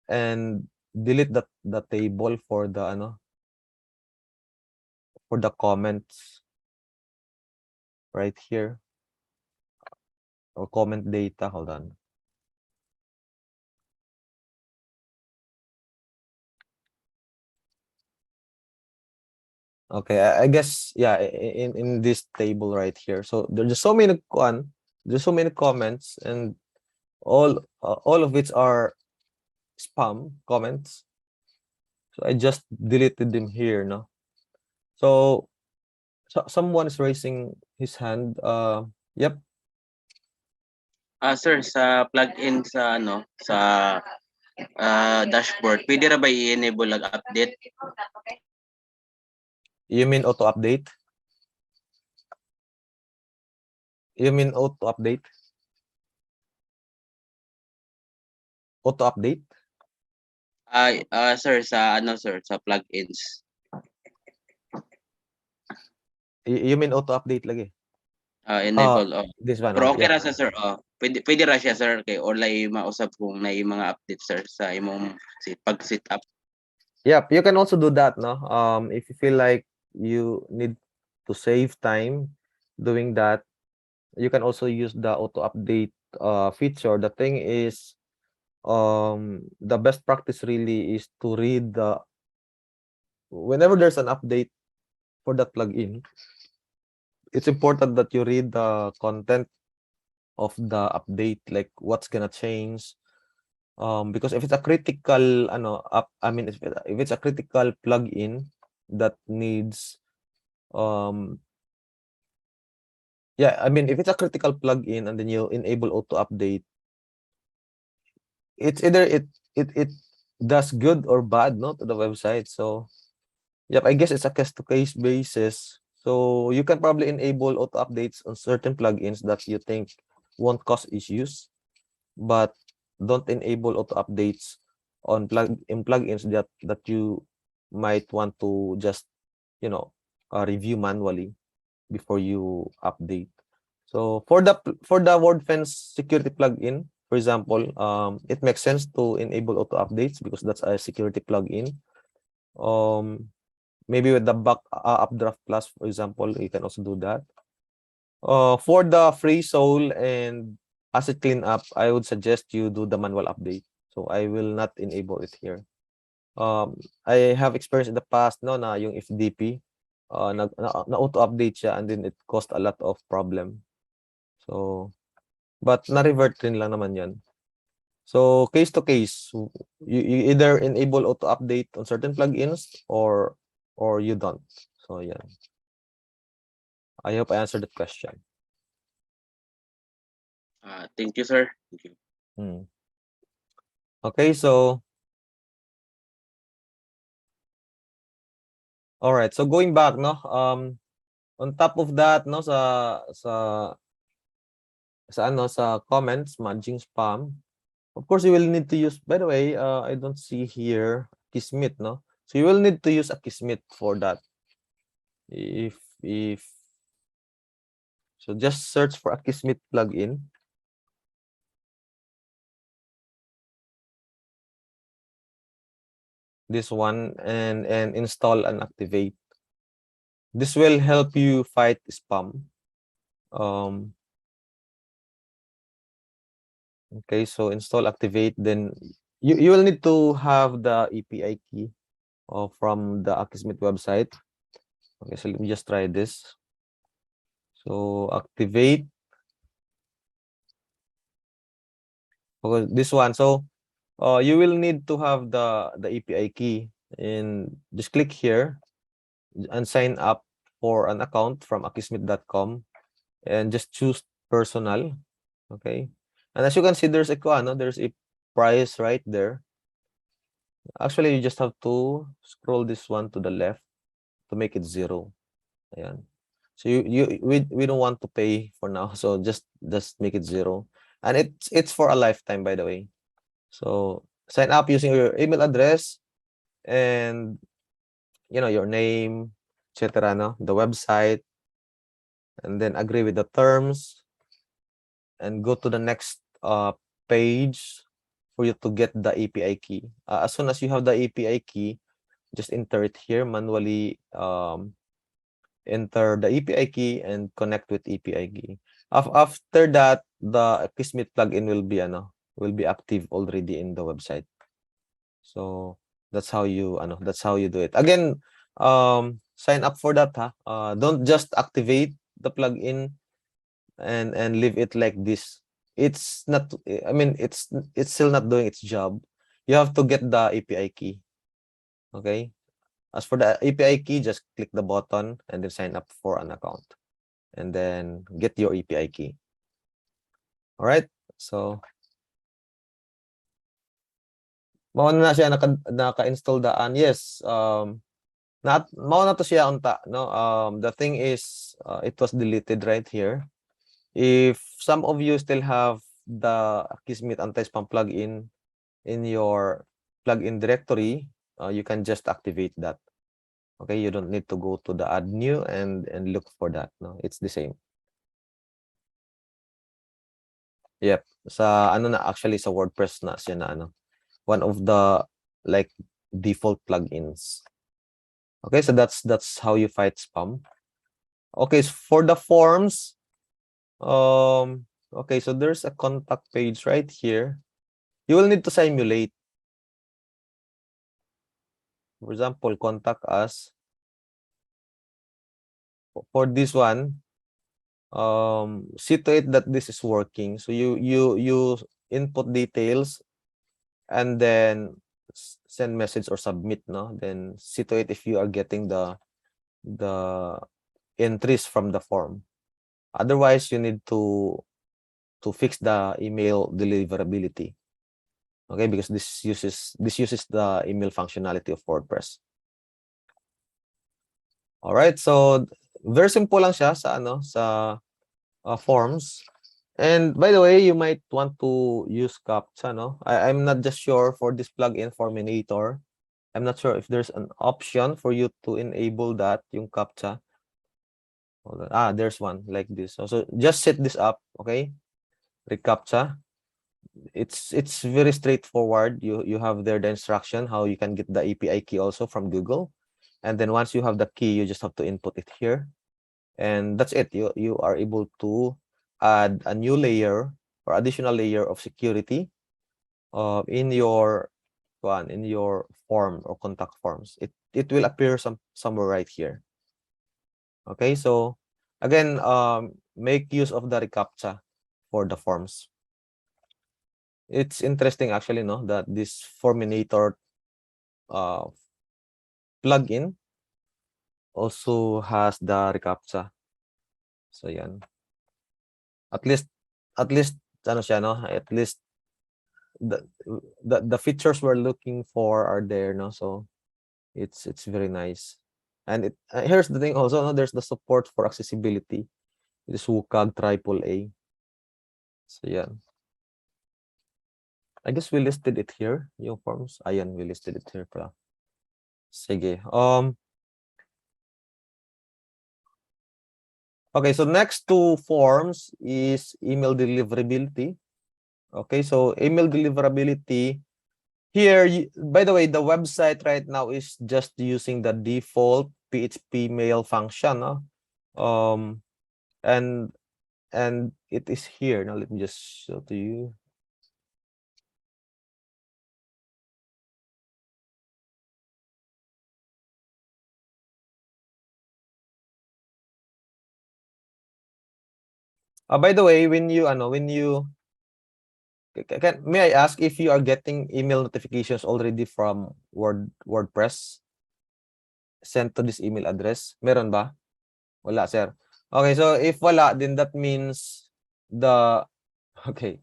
and delete the table for the for the comments right here or comment data. Hold on. Okay, I guess yeah, in this table right here. So there's just so many there's so many comments and all of which are spam comments. So I just deleted them here, no? So someone is raising his hand. Yep. Sir, sa plugin sa sa dashboard, pwede ra ba i-enable ang update? You mean auto update? You mean auto update? Auto update? Sir, sa sir, sa plugins. You mean auto update lagi? Enable. This one. Pero okay Yeah. ra sa sir. Pwede ra siya sir kay or lay mausap kung na mga update sir sa imong pag set up. Yep, you can also do that, no? If you feel like you need to save time doing that, you can also use the auto update feature. The thing is, the best practice really is to read whenever there's an update for that plugin, it's important that you read the content of the update, like what's gonna change. Because if it's a critical if it's a critical plugin that needs if it's a critical plugin and then you enable auto update, it's either it does good or bad, no, to the website. So yep, I guess it's a case to case basis. So you can probably enable auto updates on certain plugins that you think won't cause issues, but don't enable auto updates on plugins that you might want to just review manually before you update. So for the WordFence security plugin, for example, it makes sense to enable auto updates because that's a security plugin. Maybe with the back updraft plus, for example, you can also do that. For the free soul and asset cleanup, I would suggest you do the manual update. So I will not enable it here. I have experience in the past na yung FDP na auto update siya and then it caused a lot of problem. So but na-revert rin lang naman 'yan. So case to case, you either enable auto update on certain plugins or you don't. So yeah. I hope I answered the question. Thank you sir. Thank you. Okay, so all right. So going back, no, on top of that, no, sa comments, smudging spam. Of course, you will need to use. By the way, I don't see here Kismet, no. So you will need to use a Kismet for that. If so, just search for a Kismet plugin. This one and install and activate. This will help you fight spam. Okay, so install, activate, then you will need to have the API key from the Akismet website. Okay, so let me just try this. So activate. Okay, this one. So you will need to have the API key, and just click here and sign up for an account from akismet.com and just choose personal. Okay, and as you can see, there's a price right there. Actually, you just have to scroll this one to the left to make it 0. Ayan. So we don't want to pay for now, so just make it 0. And it's for a lifetime, by the way. So sign up using your email address and your name, etc. No, the website, and then agree with the terms and go to the next page for you to get the API key. As soon as you have the API key, just enter it here manually. Enter the API key and connect with API key. After that, the Kismet plugin will be active already in the website. So that's how you do it. Again, sign up for that, don't just activate the plugin and leave it like this. It's not, I mean, it's still not doing its job. You have to get the API key. Okay? As for the API key, just click the button and then sign up for an account. And then get your API key. All right? So, mao na siya naka-install daan. Yes, mao na to siya unta, no? The thing is, it was deleted right here. If some of you still have the Kismet anti-spam plugin in your plugin directory, you can just activate that. Okay, you don't need to go to the add new and look for that. No, it's the same. Yep. Sa actually sa WordPress na siya na one of the like default plugins. Okay, so that's how you fight spam. Okay, so for the forms, okay, so there's a contact page right here. You will need to simulate. For example, contact us. For this one, see to it that this is working. So you input details and then send message or submit, no? Then see to it if you are getting the entries from the form. Otherwise, you need to fix the email deliverability. Okay, because this uses the email functionality of WordPress. All right, so very simple lang siya sa forms. And by the way, you might want to use CAPTCHA, no? I'm not just sure for this plugin Forminator. I'm not sure if there's an option for you to enable that, yung CAPTCHA. Hold on. There's one like this. So just set this up, okay? ReCAPTCHA. It's very straightforward. You have there the instruction how you can get the API key also from Google. And then once you have the key, you just have to input it here. And that's it. You are able to add a new layer or additional layer of security in your form or contact forms. It will appear somewhere right here. Okay, so again, make use of the reCAPTCHA for the forms. It's interesting actually, no, that this Forminator plugin also has the reCAPTCHA. So yan. At least ano siya, no? At least the features we're looking for are there, no? So it's very nice. And here's the thing also, no, there's the support for accessibility. It is WCAG AAA. So yeah. I guess we listed it here, yung forms. Ayan, we listed it here pala. Sige. Okay, so next two forms is email deliverability. Okay, so email deliverability. Here, by the way, the website right now is just using the default PHP mail function, no? And it is here. Now let me just show to you. By the way, when you may I ask if you are getting email notifications already from WordPress sent to this email address? Meron ba? Wala, sir. Okay, so if wala, then that means okay.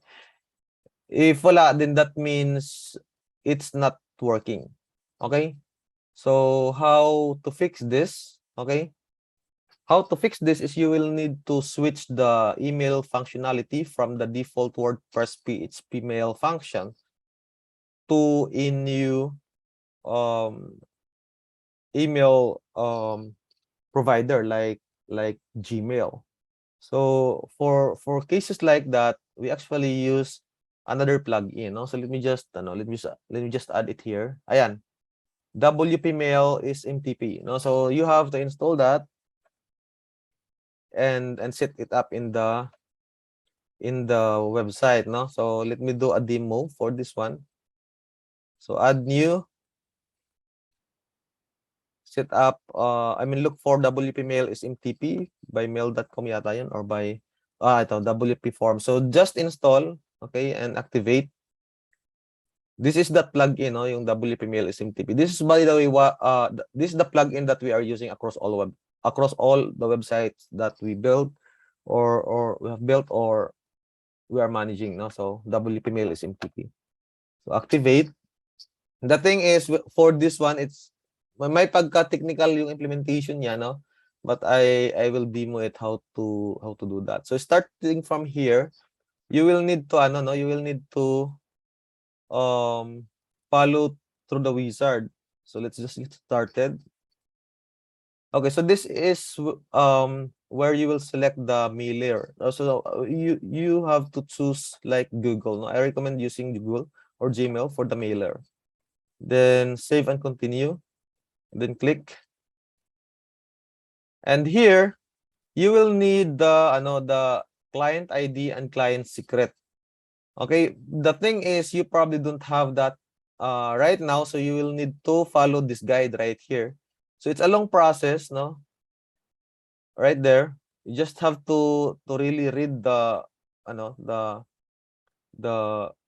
If wala, then that means it's not working. Okay? So how to fix this? Okay? How to fix this is you will need to switch the email functionality from the default WordPress PHP mail function to a new email provider like Gmail. So for cases like that, we actually use another plugin, no? So let me just add it here. Ayan. WP Mail is MTP, no? So you have to install that and set it up in the website, no? So let me do a demo for this one. So add new, set up, look for WP Mail is MTP by mail.com yata yun, or by ito, WP form. So just install, okay, and activate. This is the plugin, no, yung WP Mail is MTP. This is, by the way, this is the plugin that we are using across all the websites that we build or we have built or we are managing, no? So WP Mail is MTP. So activate. The thing is, for this one, it's may pagka-technical yung implementation niya, no? But I will demo it how to do that. So starting from here, you will need to you will need to follow through the wizard. So let's just get started. Okay, so this is where you will select the mailer. So you have to choose like Google. No? I recommend using Google or Gmail for the mailer. Then save and continue. Then click. And here you will need the client ID and client secret. Okay, the thing is you probably don't have that right now, so you will need to follow this guide right here. So it's a long process, no? Right there. You just have to really read the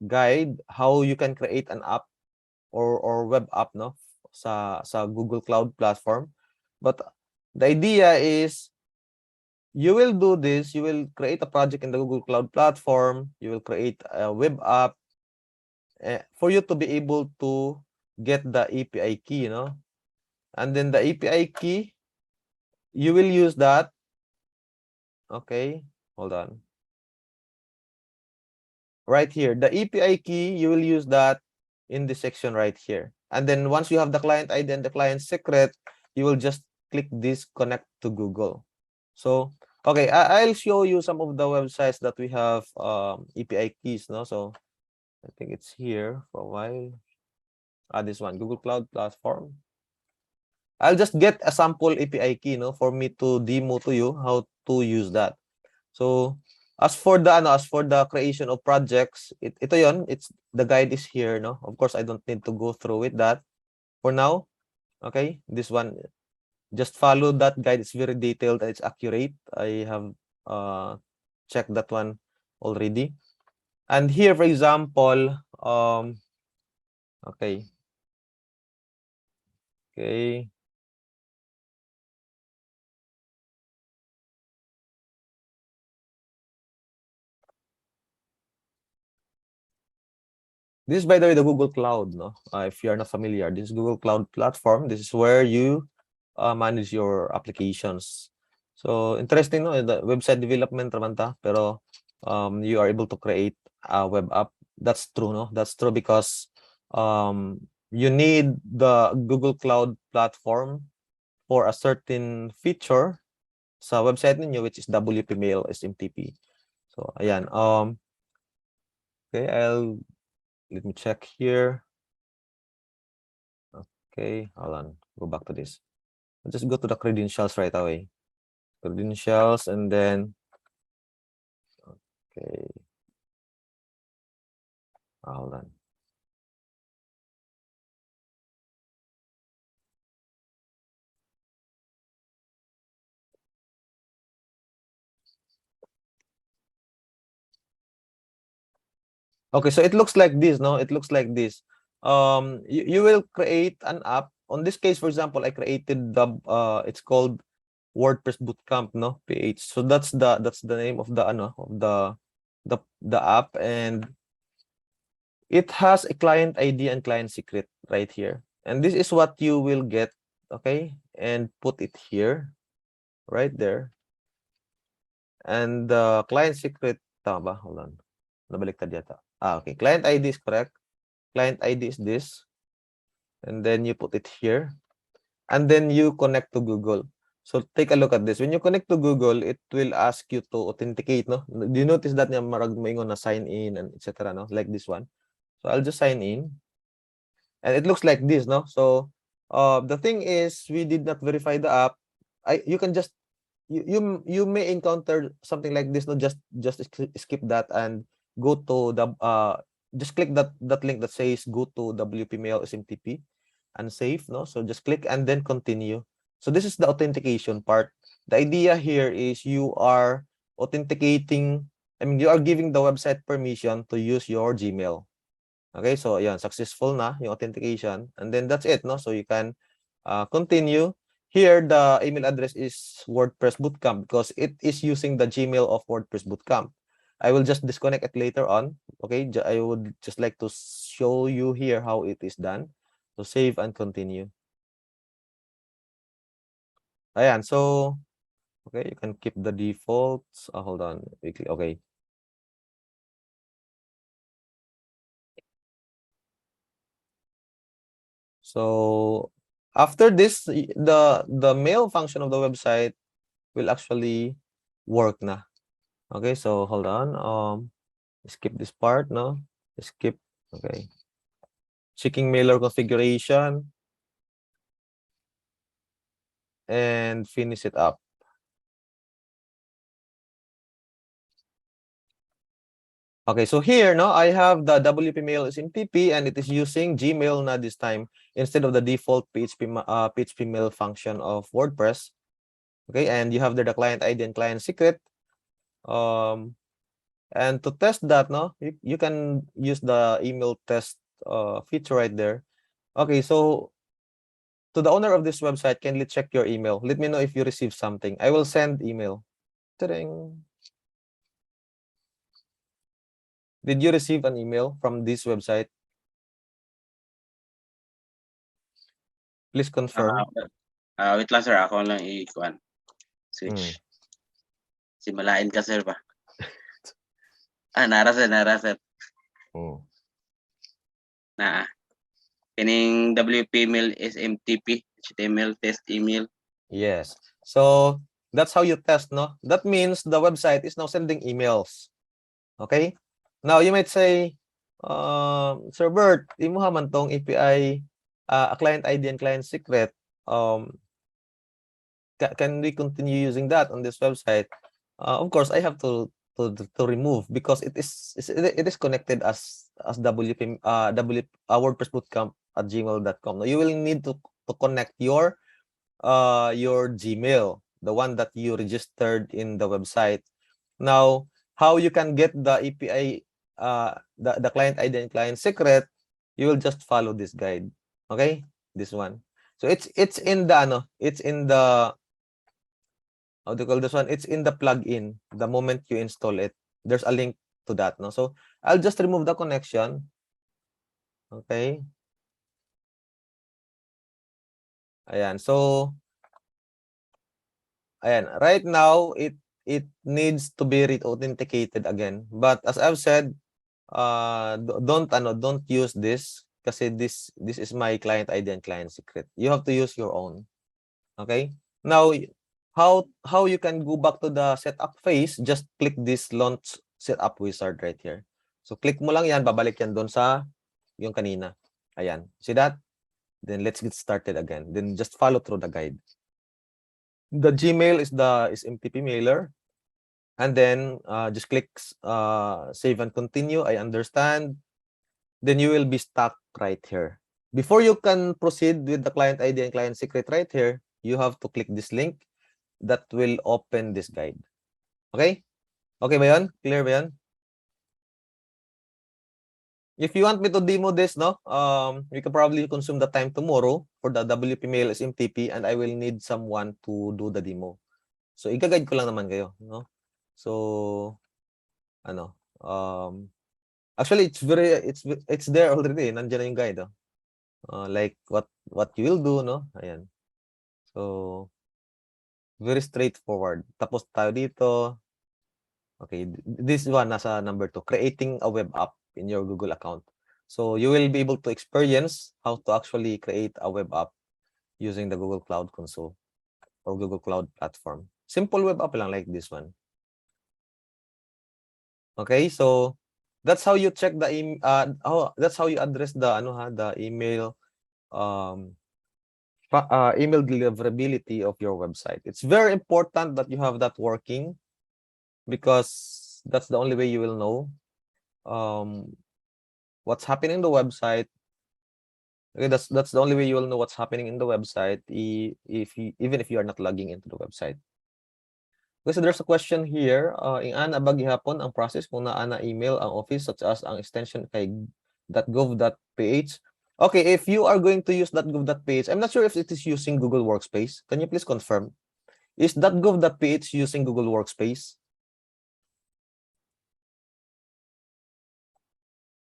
guide how you can create an app or web app, no, sa Google Cloud platform. But the idea is you will do this, you will create a project in the Google Cloud platform, you will create a web app for you to be able to get the API key, you know. And then the API key, you will use that. Okay, hold on. Right here, the API key, you will use that in this section right here. And then once you have the client ID and the client secret, you will just click this connect to Google. So, okay, I'll show you some of the websites that we have API keys, no? So I think it's here for a while. This one, Google Cloud Platform. I'll just get a sample API key, no, for me to demo to you how to use that. So as for the creation of projects, ito yon, it's the guide is here, no. Of course, I don't need to go through with that for now. Okay, this one, just follow that guide. It's very detailed and it's accurate. I have checked that one already. And here, for example, okay. This is, by the way, the Google Cloud, no? If you are not familiar, this is Google Cloud platform. This is where you manage your applications. So interesting, no? The website development naman ta, pero you are able to create a web app. That's true, no? That's true because you need the Google Cloud platform for a certain feature sa website ninyo, which is WP Mail SMTP. So ayan, okay, let me check here. Okay, hold on, go back to this. I'll just go to the credentials right away. Credentials, and then okay, hold on. Okay, so it looks like this, no? It looks like this. You will create an app. On this case, for example, I created the it's called WordPress Bootcamp, no? PH. So that's the name of the the app, and it has a client ID and client secret right here. And this is what you will get, okay? And put it here, right there. And the client secret, tama ba? Hold on. Nabaliktad yata. Okay. Client ID is correct. Client ID is this. And then you put it here. And then you connect to Google. So take a look at this. When you connect to Google, it will ask you to authenticate, no? Do you notice that niya marag maingon na sign in and etc., no? Like this one. So I'll just sign in. And it looks like this, no? So the thing is, we did not verify the app. You can just you may encounter something like this, no? Just skip that and go to the just click that link that says go to WP Mail SMTP and save, no? So just click and then continue. So this is the authentication part. The idea here is you are authenticating, I mean, you are giving the website permission to use your Gmail. Okay, so ayan, successful na yung authentication. And then that's it, no? So you can continue. Here, the email address is WordPress Bootcamp because it is using the Gmail of WordPress Bootcamp. I will just disconnect it later on. Okay, I would just like to show you here how it is done. So save and continue. Ayan, so okay, you can keep the defaults. Hold on, okay. So after this, the mail function of the website will actually work na. Okay, so hold on. Skip this part, no? Skip. Okay. Checking mailer configuration and finish it up. Okay, so here, no, I have the WP Mail SMTP and it is using Gmail na this time instead of the default PHP mail function of WordPress. Okay, and you have there the client ID and client secret. And to test that, no, you can use the email test feature right there. Okay, so to the owner of this website, kindly check your email. Let me know if you receive something. I will send email. Ta-ding. Did you receive an email from this website? Please confirm. Wait lang sir, ako lang i-kuan. Switch. Simalain ka sir ba? Nara sir. Kining WP Mail SMTP, HTML test email. Yes. So that's how you test, no? That means the website is now sending emails. Okay? Now you might say, Sir Bert, imuha man tong API, a client ID and client secret. Can we continue using that on this website? Of course, I have to remove because it is connected as WP WordPress Bootcamp at gmail.com. Now you will need to connect your Gmail, the one that you registered in the website. Now, how you can get the API, the client ID and client secret, you will just follow this guide. Okay, this one. So it's in the it's in the, how do you call this one? It's in the plugin. The moment you install it, there's a link to that. No, so I'll just remove the connection. Okay. Ayan. So, ayan. Right now, it needs to be re-authenticated again. But as I've said, don't use this kasi this is my client ID and client secret. You have to use your own. Okay? Now, how you can go back to the setup phase, just click this launch setup wizard right here. So click mo lang yan, babalik yan doon sa yung kanina. Ayan. See that? Then let's get started again. Then just follow through the guide. The Gmail is MTP mailer. And then just click save and continue. I understand. Then you will be stuck right here. Before you can proceed with the client ID and client secret right here, you have to click this link that will open this guide. Okay? Okay ba yan? Clear ba yan? If you want me to demo this, no, we can probably consume the time tomorrow for the WP Mail SMTP and I will need someone to do the demo. So, i-guide ko lang naman kayo, no? So, ano, actually, it's there already. Nandiyan na yung guide, oh. Like what you will do, no? Ayan. So, very straightforward. Tapos tayo dito. Okay, this one nasa number 2, creating a web app in your Google account. So you will be able to experience how to actually create a web app using the Google Cloud Console or Google Cloud Platform. Simple web app lang like this one. Okay, so that's how you check the that's how you address the the email email deliverability of your website. It's very important that you have that working because that's the only way you will know what's happening in the website. Okay, that's the only way you will know what's happening in the website even if you are not logging into the website. Kasi there's a question here, ing ana ba gihapon ang process kung naa na email ang office such as ang extension kay .gov.ph. Okay, if you are going to use .gov.ph, I'm not sure if it is using Google Workspace. Can you please confirm? Is .gov.ph using Google Workspace?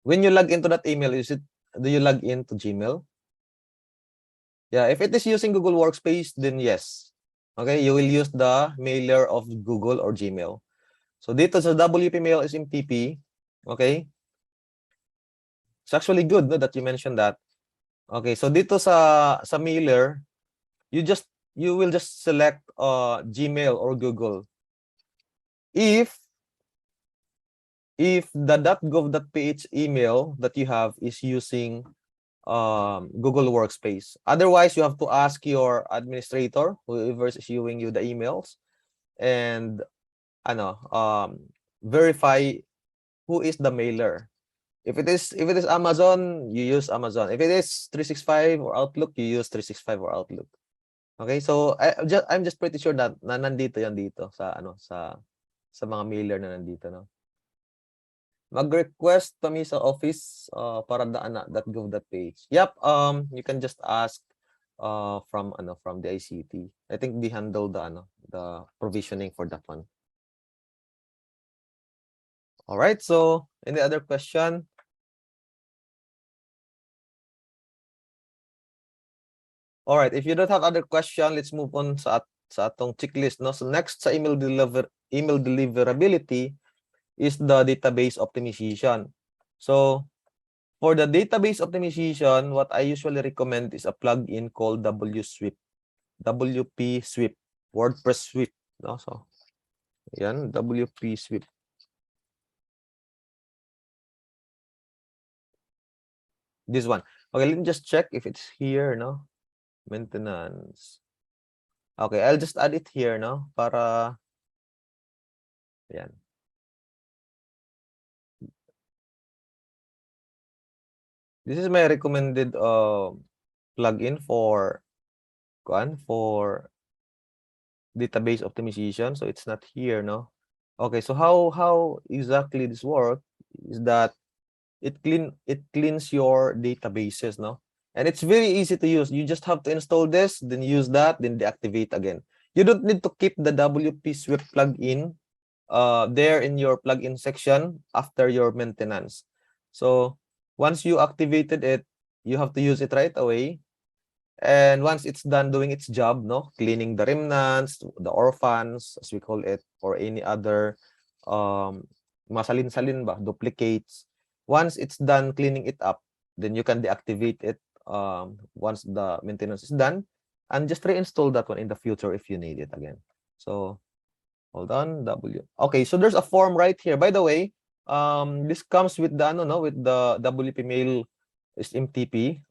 When you log into that email, do you log into Gmail? Yeah, if it is using Google Workspace, then yes. Okay, you will use the mailer of Google or Gmail. So dito sa WP Mail SMTP, okay? It's actually good, no, that you mentioned that. Okay, so dito sa mailer, you will just select Gmail or Google. If the .gov.ph email that you have is using Google Workspace. Otherwise, you have to ask your administrator, whoever is issuing you the emails, and verify who is the mailer. If it is Amazon, you use Amazon. If it is 365 or Outlook, you use 365 or Outlook. Okay, so I'm just pretty sure that nandito yan dito sa sa mga mailer na nandito, no. Mag-request kami sa office para daan na .gov.ph. Yep, you can just ask from the ICT. I think they handle the provisioning for that one. All right, so any other question? All right, if you don't have other question, let's move on sa atong checklist, no. So next sa email deliverability is the database optimization. So for the database optimization, what I usually recommend is a plugin called WP Sweep, WordPress Sweep, no? So yan, WP Sweep. This one. Okay, let me just check if it's here, no? Maintenance. Okay, I'll just add it here, no? Para yan. This is my recommended plugin for database optimization. So it's not here, no? Okay, so how exactly this works is that it cleans your databases, no? And it's very easy to use. You just have to install this, then use that, then deactivate again. You don't need to keep the WP Sweep plugin there in your plugin section after your maintenance. So Once you activated it, you have to use it right away. And once it's done doing its job, no, cleaning the remnants, the orphans, as we call it, or any other masalin-salin ba, duplicates. Once it's done cleaning it up, then you can deactivate it once the maintenance is done, and just reinstall that one in the future if you need it again. So hold on, Okay, so there's a form right here. By the way, this comes with the with the WP mail is MTP.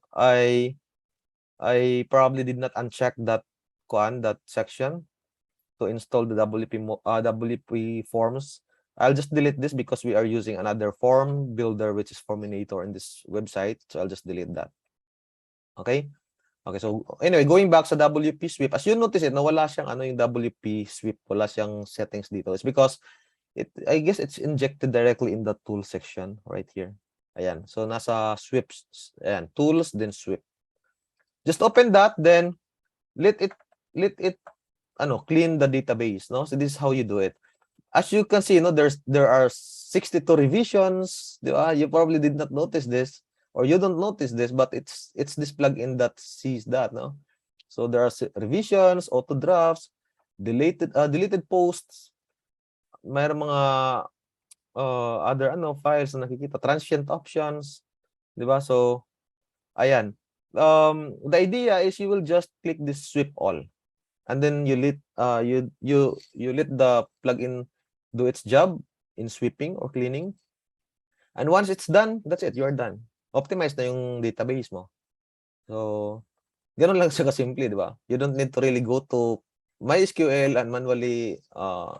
I probably did not uncheck that that section to install the WP forms. I'll just delete this because we are using another form builder, which is Forminator in this website. So I'll just delete that. Okay. Okay. So anyway, going back sa WP sweep, as you notice it, nawala siyang yung WP sweep, wala siyang settings dito. It's because I guess it's injected directly in the tool section right here. Ayan. So nasa sweeps, ayan, tools, then sweep. Just open that, then let it clean the database, no? So this is how you do it. As you can see, there are 62 revisions, di ba? You probably did not notice this, or you don't notice this, but it's this plugin that sees that, no? So there are revisions, auto drafts, deleted posts, mayroong mga other files na nakikita, transient options, di ba? So ayan. The idea is you will just click this sweep all, and then you let the plugin do its job in sweeping or cleaning. And once it's done, that's it. You are done. Optimize na yung database mo. So, ganun lang siya kasimple, di ba? You don't need to really go to MySQL and manually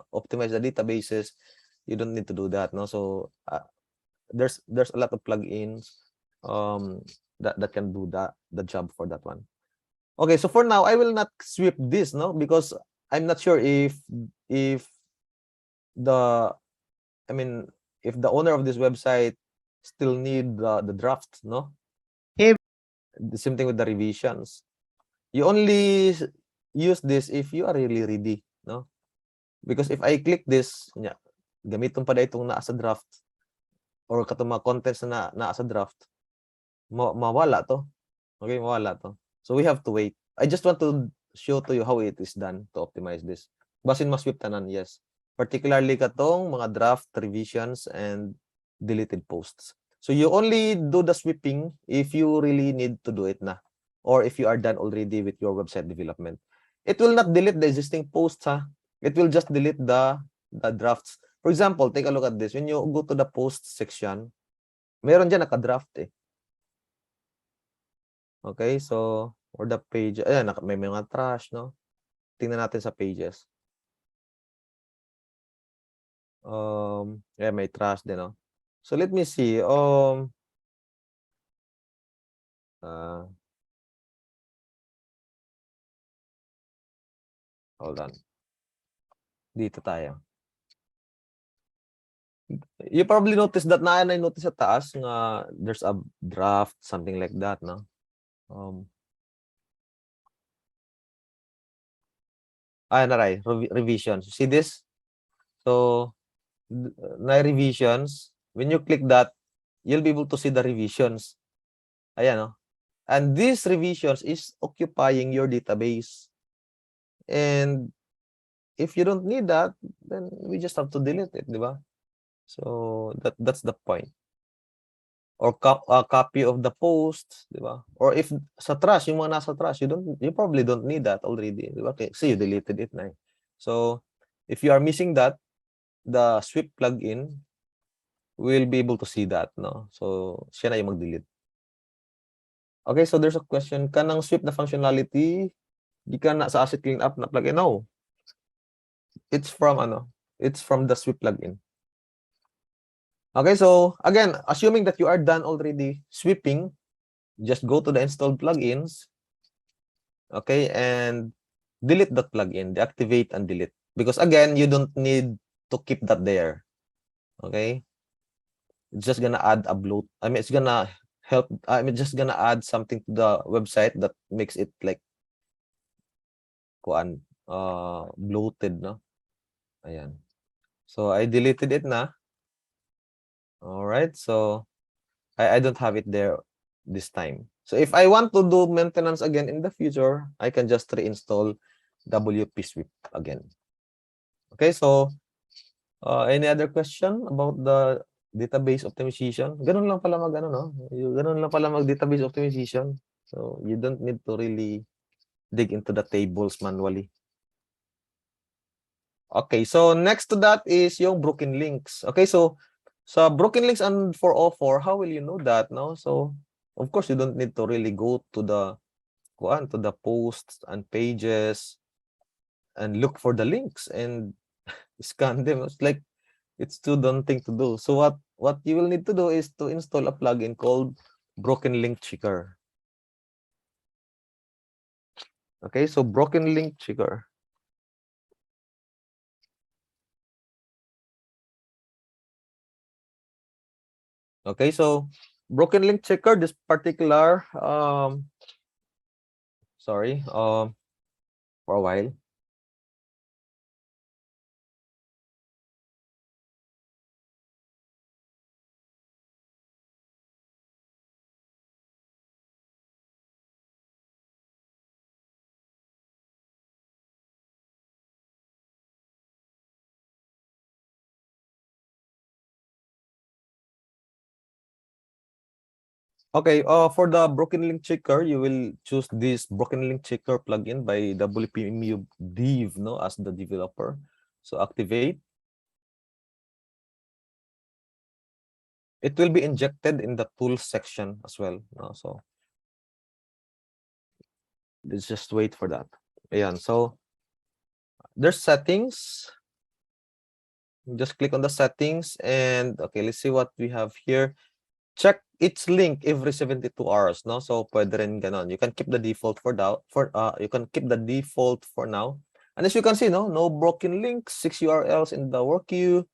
optimize the databases. You don't need to do that, no? So, there's a lot of plugins that can do the job for that one. Okay, so for now I will not sweep this, no, because I'm not sure if the if the owner of this website still need the draft, no. The same thing with the revisions. You only use this if you are really ready, no, because if I click this, gamiton pa da itong naa sa draft or katong mga contents na naa sa draft, mawala to. Okay, mawala to. So we have to wait. I just want to show to you how it is done to optimize this. Basin mas sweep tanan, yes. Particularly katong mga draft, revisions, and deleted posts. So you only do the sweeping if you really need to do it na, or if you are done already with your website development. It will not delete the existing posts, ha. It will just delete the drafts. For example, take a look at this. When you go to the post section, meron dyan naka-draft eh. Okay, so or the page, ayan, may mga trash, no? Tingnan natin sa pages. Yeah, may trash din, no? So let me see. Hold on. Dito tayo. You probably noticed that na notice sa taas nga there's a draft, something like that, no? Naray, revisions. See this? So, na revisions. When you click that, you'll be able to see the revisions. Ayan, no? And these revisions is occupying your database. And if you don't need that, then we just have to delete it, di ba? So, that's the point. Or a copy of the post, di ba? Or if sa trash, yung mga nasa trash, you probably don't need that already, di ba? Okay, so you deleted it na. So, if you are missing that, the sweep plugin will be able to see that, no? So, siya na yung mag-delete. Okay, so there's a question, kanang sweep na functionality, di ka na sa asset cleanup na plugin? No. It's from the sweep plugin. Okay, so again, assuming that you are done already sweeping, just go to the installed plugins, okay, and delete that plugin, deactivate and delete. Because again, you don't need to keep that there. Okay? It's just gonna add a bloat. It's gonna help. Just gonna add something to the website that makes it like bloated, no? Ayan. So I deleted it na. All right, so I don't have it there this time. So if I want to do maintenance again in the future, I can just reinstall WP Sweep again. Okay, so any other question about the database optimization? Ganun lang pala no? Ganun lang pala database optimization. So you don't need to really dig into the tables manually. Okay, so next to that is yung broken links. Okay, so broken links and 404, how will you know that? No, so of course you don't need to really go to the posts and pages and look for the links and scan them. It's like it's too daunting to do. So what you will need to do is to install a plugin called Broken Link Checker. Okay, so Broken Link Checker. Okay, so Broken Link Checker, this particular sorry, for a while. Okay, for the Broken Link Checker, you will choose this Broken Link Checker plugin by WPMU Dev, no, as the developer. So activate. It will be injected in the tools section as well. No? So let's just wait for that. Ayan, so there's settings. Just click on the settings and okay, let's see what we have here. Check its link every 72 hours, no? So pwede rin ganon. You can keep the default for now. You can keep the default for now. And as you can see, no broken links, 6 URLs in the work queue,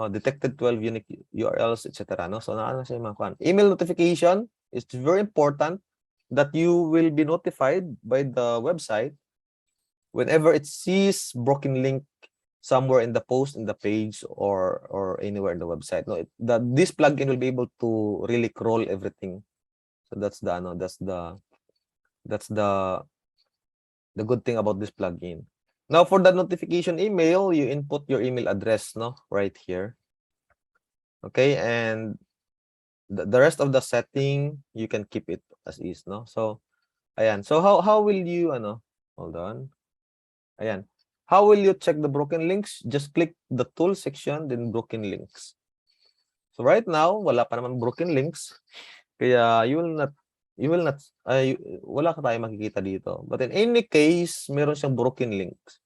detected 12 unique URLs, etc. No? So naano siya mga kwan. Email notification is very important that you will be notified by the website whenever it sees broken link somewhere in the post, in the page, or anywhere in the website. No, this plugin will be able to really crawl everything. So that's the good thing about this plugin. Now for the notification email, you input your email address, no, right here. Okay, and the rest of the setting you can keep it as is, no. So ayan. So how will you hold on. Ayan. How will you check the broken links? Just click the tool section, then broken links. So right now, wala pa naman broken links. Kaya wala ka tayong makikita dito. But in any case, meron siyang broken links.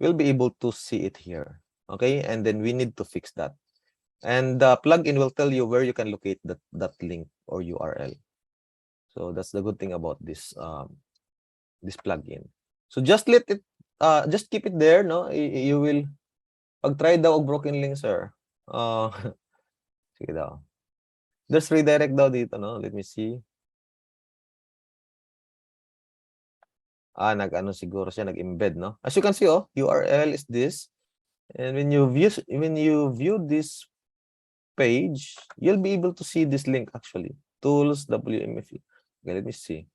We'll be able to see it here. Okay? And then we need to fix that. And the plugin will tell you where you can locate that link or URL. So that's the good thing about this plugin. So just just keep it there, no? You will pag try daw og broken link, sir. Sige daw. There's redirect daw dito, no? Let me see. Nag-ano siguro siya, nag-embed, no? As you can see, URL is this. And when you view this page, you'll be able to see this link actually. Tools WMF. Okay, let me see.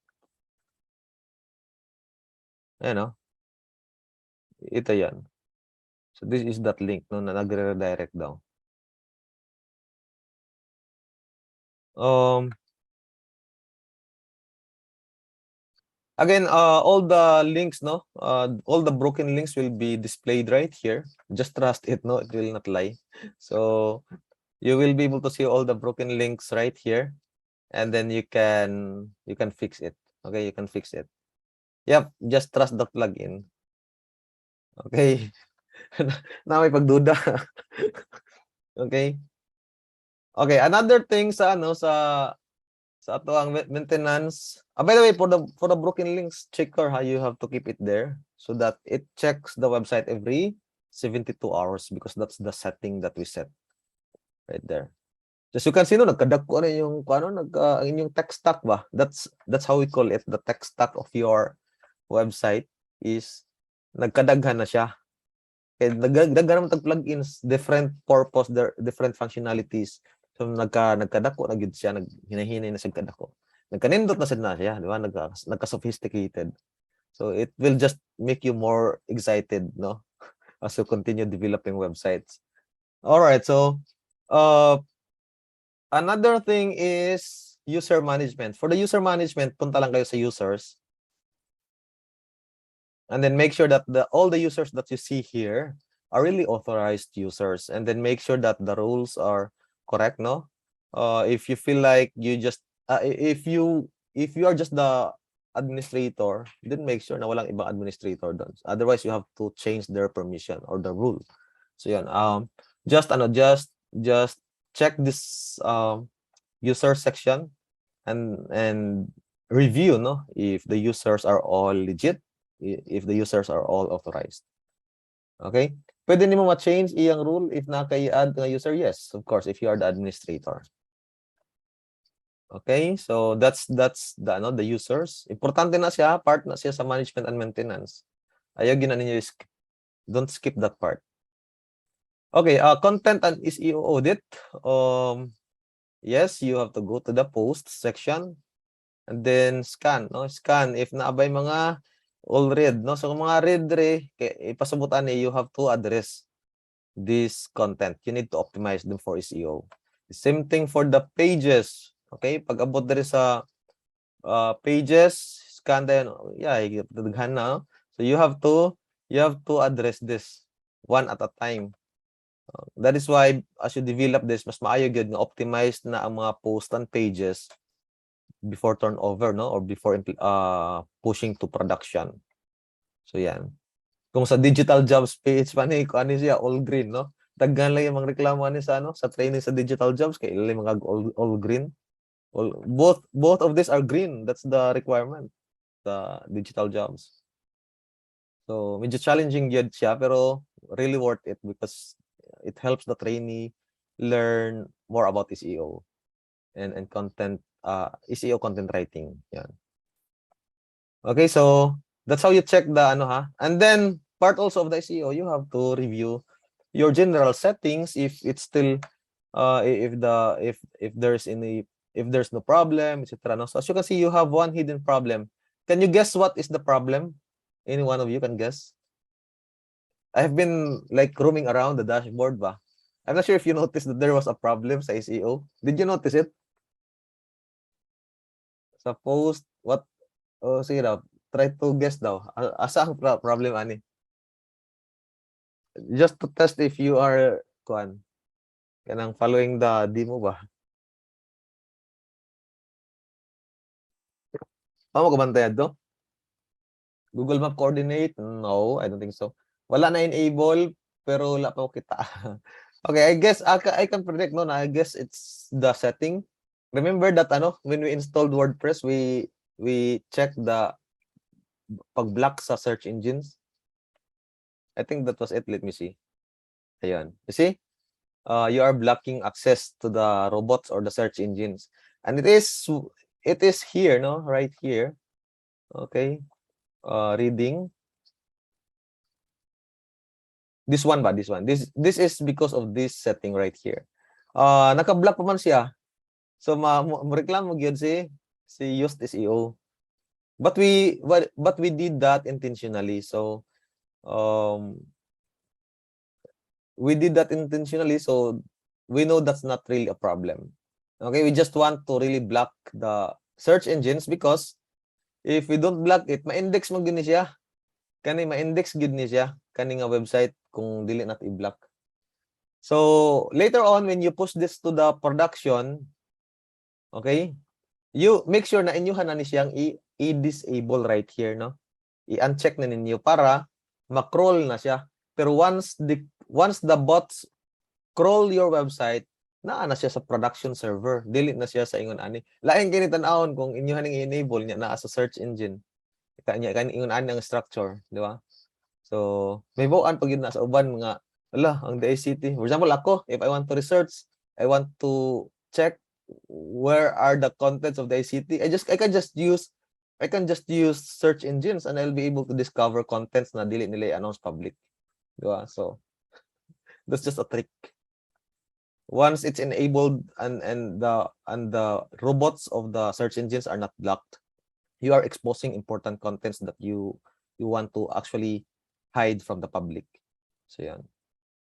Ayan, no? Ito yan. So this is that link, no, na nagre-redirect daw. Again, all the links, no, all the broken links will be displayed right here. Just trust it, no, it will not lie. So you will be able to see all the broken links right here, and then you can fix it. Okay, you can fix it. Yep, just trust the plugin. Okay. Na may pagduda. Okay. Okay, another thing sa ato ang maintenance. By the way, for the broken links checker, how you have to keep it there so that it checks the website every 72 hours because that's the setting that we set right there. As you can see, no, nagkadagko na yung inyong tech stack ba? That's how we call it. The tech stack of your website is nagkadaghan na siya. And nagdaghan naman tag plugins, different purpose, different functionalities. So nagkadako na gyud siya, hinahinay na siya kadako. Nagkanindot na sad na siya, di ba? Nagka-sophisticated. So it will just make you more excited, no? As you continue developing websites. All right, so another thing is user management. For the user management, punta lang kayo sa users. And then make sure that all the users that you see here are really authorized users. And then make sure that the rules are correct, no? If you feel like you just if you are just the administrator, then make sure na walang ibang administrator doon. Otherwise, you have to change their permission or the rule. So yun, just check this user section and review, no, if the users are all legit, if the users are all authorized. Okay? Pwede nimo ma-change iyang rule if naka-i-add nga user? Yes, of course, if you are the administrator. Okay? So that's the the users. Importante na siya, part na siya sa management and maintenance. Ayaw gina ninyo don't skip that part. Okay, content and SEO audit. Yes, you have to go to the post section and then scan, no? Scan if naabay mga all read, no? So kung mga read ipasabutan you have to address this content. You need to optimize them for SEO. The same thing for the pages. Okay, pag abot diri sa pages, scan din. Yeah, daghan na. So you have to address this one at a time. That is why as you develop this, mas maayo gyud nga optimized na ang mga post and pages before turnover, no, or before pushing to production. So yan. Kung sa digital jobs page pa ni ko ani siya all green, no, daghan lang yung mga reklamo ani sa sa training sa digital jobs kay ilay mga all green. Both of these are green. That's the requirement, the digital jobs. So medyo challenging yun siya pero really worth it because it helps the trainee learn more about SEO and content SEO content writing. Yan. Okay, so that's how you check the and then part also of the SEO, you have to review your general settings if it's still if there's no problem, etc. No? So as you can see, you have one hidden problem. Can you guess what is the problem? Any one of you can guess? I have been like roaming around the dashboard ba. I'm not sure if you noticed that there was a problem sa SEO. Did you notice it? Sa post, what? Oh, sige daw. Try to guess daw. Asa ang problem ani? Just to test if you are kanang following the demo ba? Mo ka bantay adto? Google Map coordinate? No, I don't think so. Wala na enable pero wala pa ko kita. Okay, I guess I can predict no na. I guess it's the setting. Remember that when we installed WordPress, we check the pag-block sa search engines. I think that was it. Let me see. Ayan. You see? You are blocking access to the robots or the search engines. And it is here, no? Right here. Okay. Reading. This one ba? This one. This is because of this setting right here. Naka-block pa man siya. So reklamo gyud si used SEO. But we did that intentionally. So we did that intentionally, so we know that's not really a problem. Okay, we just want to really block the search engines because if we don't block it, ma-index mo gyud ni siya. Kani ma-index gyud ni siya kani nga website kung dili nat i-block. So later on when you push this to the production, okay, you make sure na inyuhan na ni siyang i-disable right here, no? I-uncheck na ninyo para ma-crawl na siya. Pero once the bots crawl your website, naa na siya sa production server. Dili na siya sa ingon ani. Lain kini tan-awon kung inyuhan ning i-enable niya naa sa search engine. Kanya ingon ani ang structure, di ba? So, may buwan pag yun na sa uban mga ang DICT. For example, ako, if I want to research, I want to check where are the contents of the ICT. I can just use search engines and I'll be able to discover contents na dili nila i-announce public. Diba? So that's just a trick. once it's enabled and the robots of the search engines are not blocked, you are exposing important contents that you want to actually hide from the public. So yeah.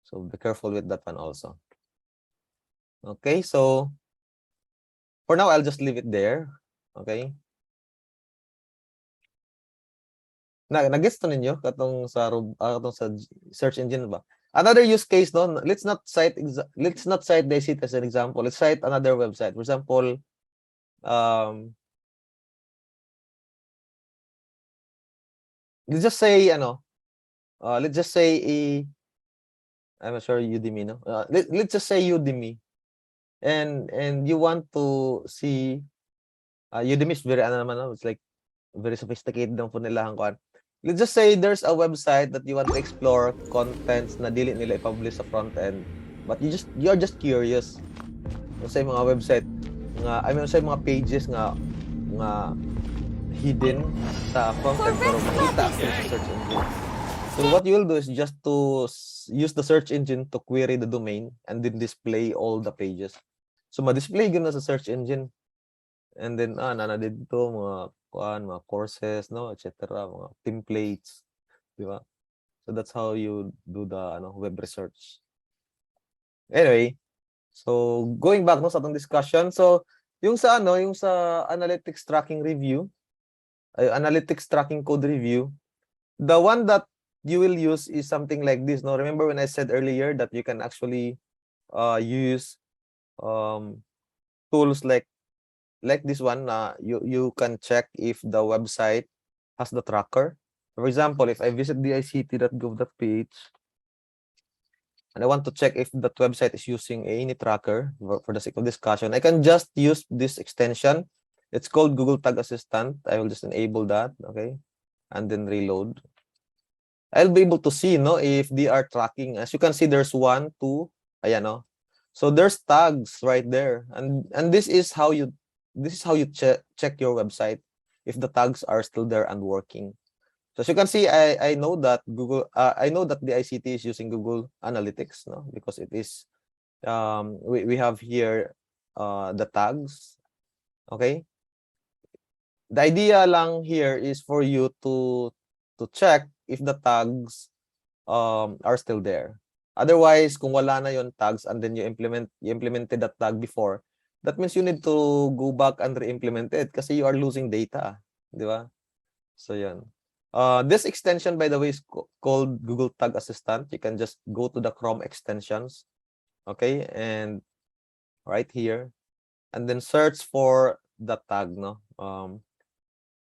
So be careful with that one also. Okay, so for now I'll just leave it there. Okay. Nag-gets to ninyo katong sa search engine ba? Another use case no, let's not cite the ICT as an example. Let's cite another website. For example, let's just say I'm not sure Udemy, no? Let's just say Udemy. And you want to see Udemy is very ano naman, no? It's like very sophisticated ang po nila kuan. Let's just say there's a website that you want to explore contents na dili nila i-publish sa front end, but you're just curious. Sa mga website nga, I mean sa mga pages nga hidden sa front end pero makita actually sa search engine. So what you will do is just to use the search engine to query the domain and then display all the pages. So ma-display yun na sa search engine. And then nana dito mga courses, no, etc., mga templates, di ba? So that's how you do the web research. Anyway, so going back no sa atong discussion, so yung sa analytics tracking review, analytics tracking code review, the one that you will use is something like this. No, remember when I said earlier that you can actually use tools like this one. You can check if the website has the tracker. For example, if I visit the ict.gov.ph and I want to check if that website is using any tracker for the sake of discussion, I can just use this extension. It's called Google Tag Assistant. I will just enable that, okay, and then reload. I'll be able to see if they are tracking. As you can see, there's 1, 2, ayan, no? So there's tags right there, and this is how you check your website if the tags are still there and working. So as you can see, I know that I know that the ICT is using Google Analytics, no, because it is we have here the tags. Okay, the idea lang here is for you to check if the tags are still there. Otherwise, kung wala na yon tags and then you implemented that tag before, that means you need to go back and re-implement it kasi you are losing data, di ba? So yan. This extension, by the way, is called Google Tag Assistant. You can just go to the Chrome extensions, okay, and right here, and then search for the tag, no?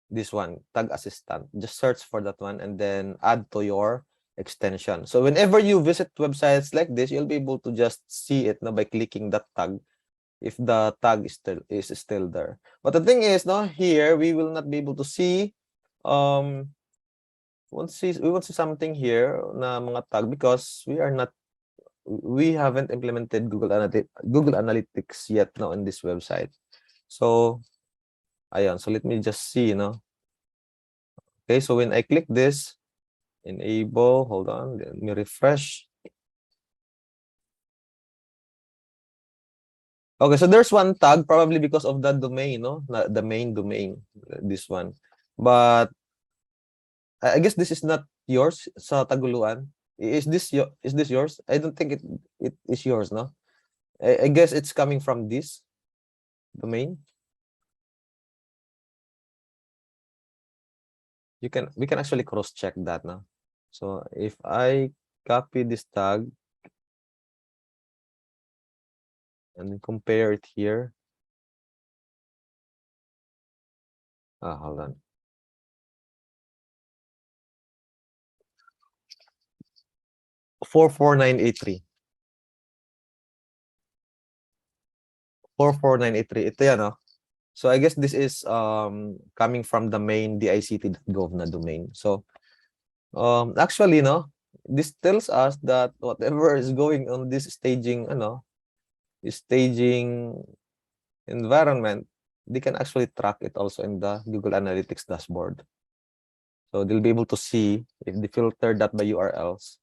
This one, Tag Assistant. Just search for that one and then add to your extension. So whenever you visit websites like this, you'll be able to just see it by clicking that tag if the tag is still there. But the thing is, here we will not be able to see we won't see something here na mga tag because we haven't implemented Google Analytics yet now in this website. So ayan, so let me just see, okay, so when I click this enable, hold on, let me refresh. Okay, so there's one tag probably because of the domain, the main domain, this one. But I guess this is not yours sa Taguluan. Is this yours? I don't think it is yours, no? I guess it's coming from this domain. We can actually cross check that now. So if I copy this tag and compare it here. Hold on. $44983. 44983. Ito yan, So I guess this is coming from the main dict.gov na domain. So actually, this tells us that whatever is going on this staging environment, they can actually track it also in the Google Analytics dashboard. So they'll be able to see if they filter that by URLs,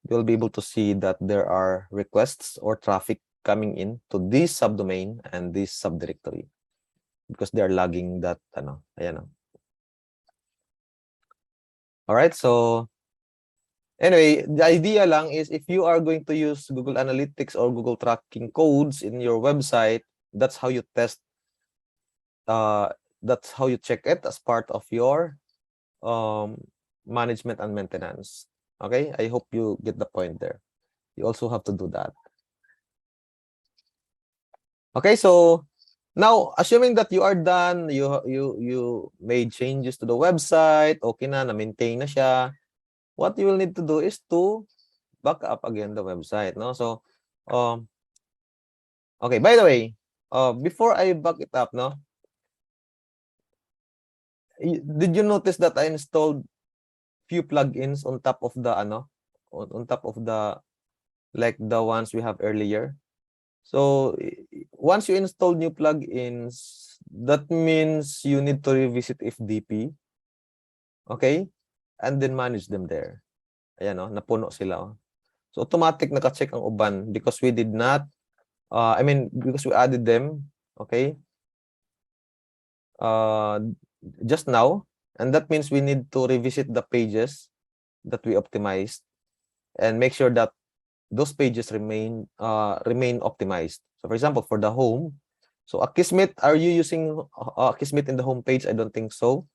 you'll be able to see that there are requests or traffic coming in to this subdomain and this subdirectory because they are logging that ayan. All right, so anyway, the idea lang is if you are going to use Google Analytics or Google tracking codes in your website, that's how you test, that's how you check it as part of your management and maintenance. Okay, I hope you get the point there. You also have to do that. Okay, so now assuming that you are done, you made changes to the website, okay na maintain na siya. What you will need to do is to back up again the website, no? So okay, by the way, before I back it up, no, did you notice that I installed few plugins on top of the on top of the like the ones we have earlier? So once you install new plugins, that means you need to revisit FDP, okay, and then manage them there. Ayan, no, napuno sila. So automatic naka-check ang uban because we did not because we added them, okay, just now, and that means we need to revisit the pages that we optimized and make sure that those pages remain optimized. So for example, for the home, so Akismet, are you using Akismet in the home page? I don't think so,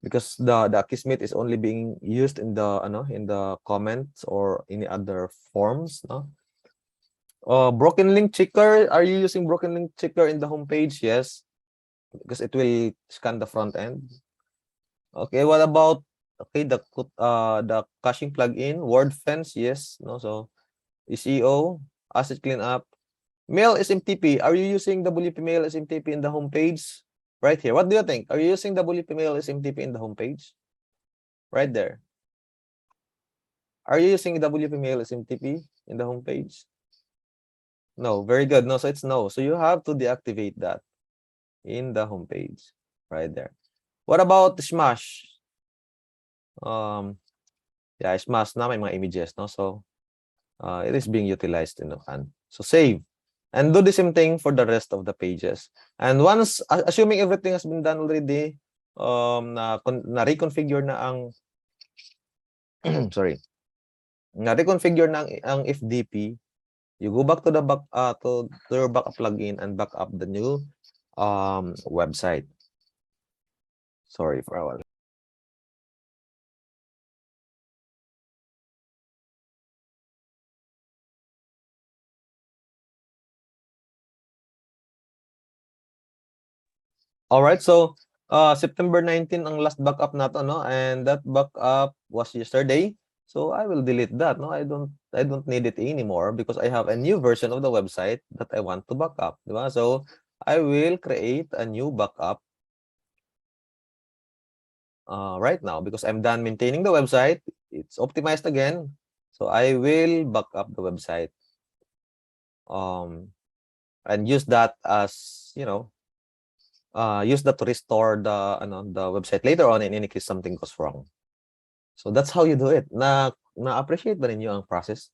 because the Akismet is only being used in the comments or any other forms, no? Broken link checker, are you using broken link checker in the home page? Yes, because it will scan the front end. Okay, what about the caching plugin, word fence? Yes, no, so SEO, asset cleanup, mail SMTP. Are you using WP mail SMTP in the home page? Right here. What do you think? Are you using WP mail SMTP in the home page? Right there. Are you using WP mail SMTP in the home page? No, very good. No, so it's no. So you have to deactivate that in the home page, right there. What about Smash? Yeah, Smash na may mga images, no? So it is being utilized in Nokan. So save and do the same thing for the rest of the pages. And once, assuming everything has been done already, na reconfigure na ang sorry, na reconfigure na ang FDP, you go back to the to your backup plugin and back up the new website. Sorry for a while. All right, so September 19 ang last backup nato, no, and that backup was yesterday. So I will delete that. No, I don't need it anymore because I have a new version of the website that I want to back up, diba? So I will create a new backup right now because I'm done maintaining the website. It's optimized again. So I will back up the website and use that as, use that to restore the website later on in any case something goes wrong. So that's how you do it. Na-appreciate ba ninyo ang process?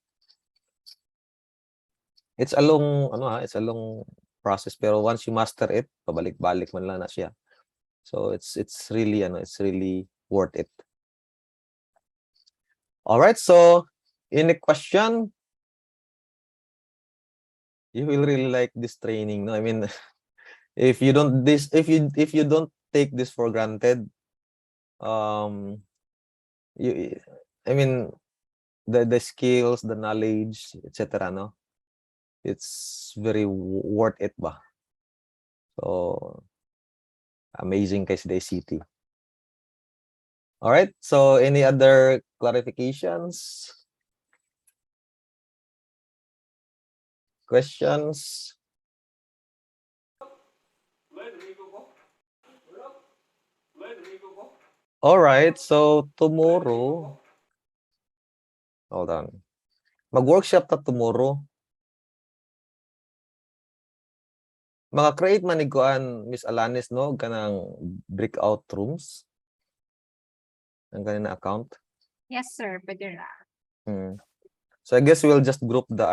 It's a long it's a long process pero once you master it, pabalik-balik man lang na siya. So it's really it's really worth it. All right, so any question? You will really like this training, no? I mean, if you don't take this for granted, I mean the skills, the knowledge, etc. No, it's very worth it ba? So amazing kay si City. All right. So any other clarifications? Questions? All right. So tomorrow, hold on. Mag-workshop ta tomorrow. Mga create maniguan Miss Alanis, no, kanang breakout rooms ang kanina account. Yes, sir. Pwede na. So I guess we'll just group the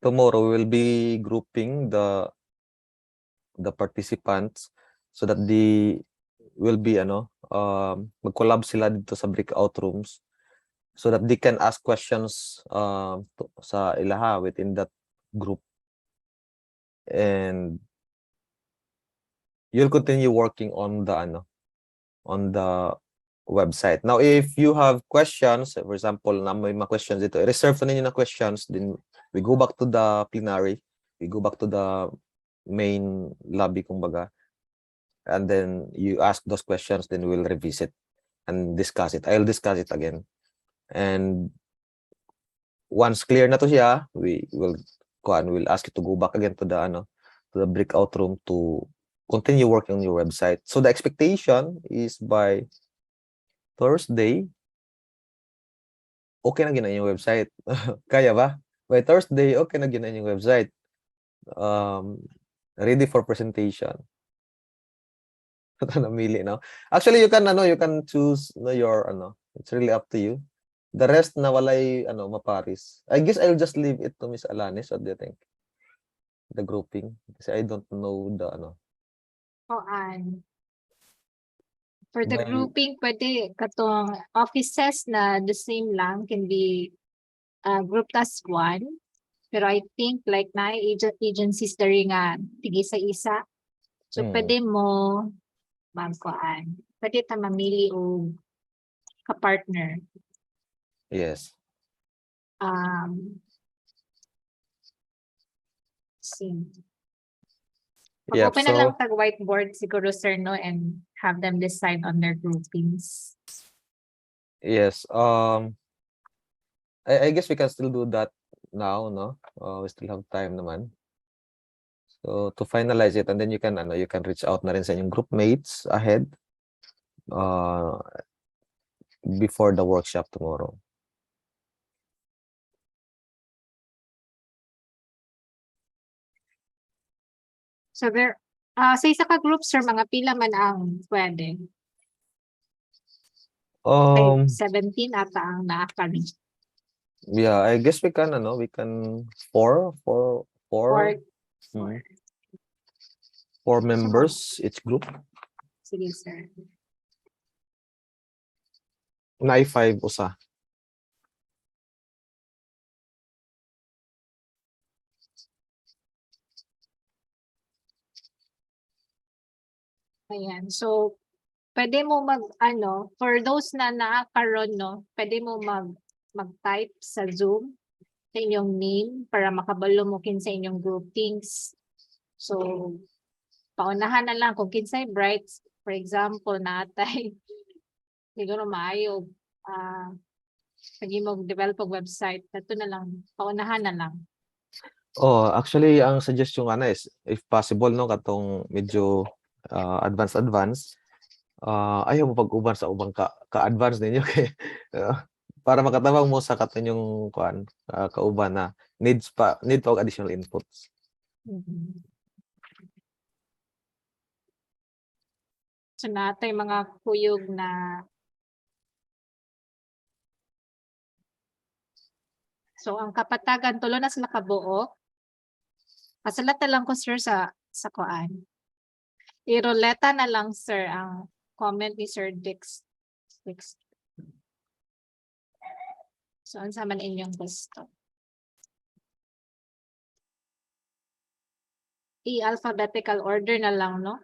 tomorrow we'll be grouping the participants so that they will be mag-collab sila dito sa breakout rooms so that they can ask questions sa ilaha within that group, and you'll continue working on the website. Now, if you have questions, for example, na may mga questions dito, reserve na ninyo na questions, then we go back to the plenary, we go back to the main lobby, kumbaga, and then you ask those questions, then we'll revisit and discuss it. I'll discuss it again. And once clear na to siya, we'll ask you to go back again to the breakout room to continue working on your website. So the expectation is by Thursday, okay na gina yung website. Kaya ba? By Thursday, okay na gina yung website. Ready for presentation. Namili, no? Actually, you can choose your it's really up to you. The rest na walay maparis. I guess I'll just leave it to Miss Alanis. What do you think? The grouping, kasi I don't know the Koan. For the By- grouping, pwede katong offices na the same lang can be grouped as one. Pero I think like na agencies dari nga tigi sa isa. So pwede mo magkuan. Pwede ta mamili og ka-partner. yes. See. Yep, Pag-open na lang so tag whiteboard siguro sir no and have them decide on their groupings. yes. I guess we can still do that now, no? We still have time naman. So to finalize it, and then you can reach out na rin sa inyong group mates ahead before the workshop tomorrow. So there sa isa ka group sir mga pila man ang pwede. Okay, 17 ata ang naakali. Yeah, I guess we can four Or four members each group. sige sir. Nai 5 usa. Ayan. So, pwede mo for those na nakakaroon, no, pwede mo mag-type sa Zoom sa inyong name para makabalo mo sa inyong groupings. So, paunahan na lang kung kinsay bright, for example, natay, siguro maayo, pag mo develop og website, ito na lang, paunahan na lang. Oh, actually, ang suggestion is, if possible, no, katong medyo advance, ayaw mo pag-uban sa ubang ka-advance ninyo kay para makatabang mo sa katunyong kauban na need pa og additional inputs. So natay mga kuyog na so ang kapatagan tulo na sila kabuo. Pasalat na lang ko sir sa kuan. Iroleta na lang sir ang comment ni Sir Dix. So unsa man inyong gusto. I-alphabetical order na lang, no?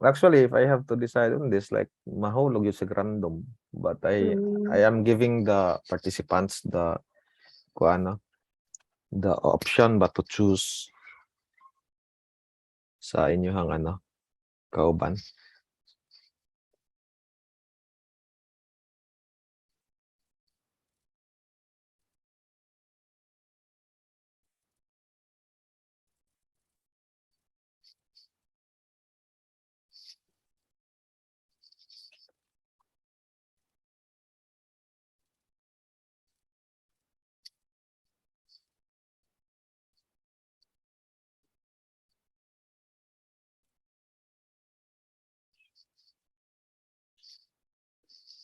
Actually, if I have to decide on this, like mahulog yung sa random, but I am giving the participants the option but to choose sa inyong kauban.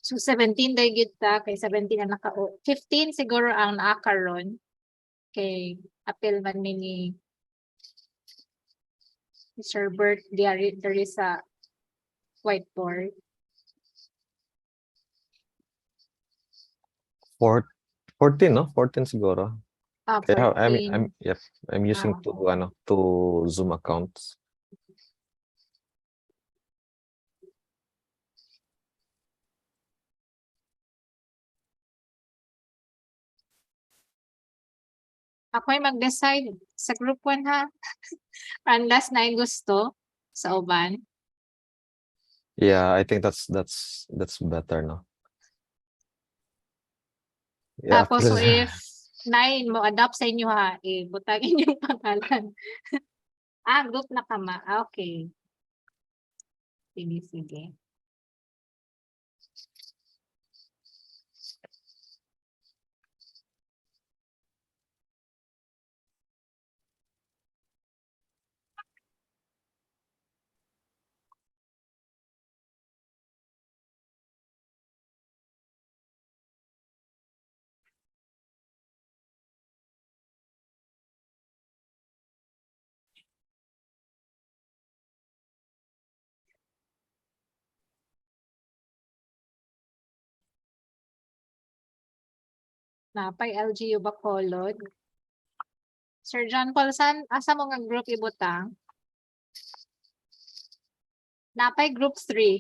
So 17 day gyud ta kay 17 ang 15 siguro ang naakaron kay apil man ni Sir Bert there is a whiteboard. 14, no? 14 siguro. Kaya 14. I'm using two Zoom accounts. Ako'y mag-decide sa group 1 ha. Unless na gusto sa uban. Yeah, I think that's better, no? Yeah, Tapos so please. if nine mo adapt sa inyo ha, butagin yung pangalan. Group na kama. Okay. Sige. Napay LGU Bacolod. Sir John Paul, asa mo nga group ibutang? Napay group 3.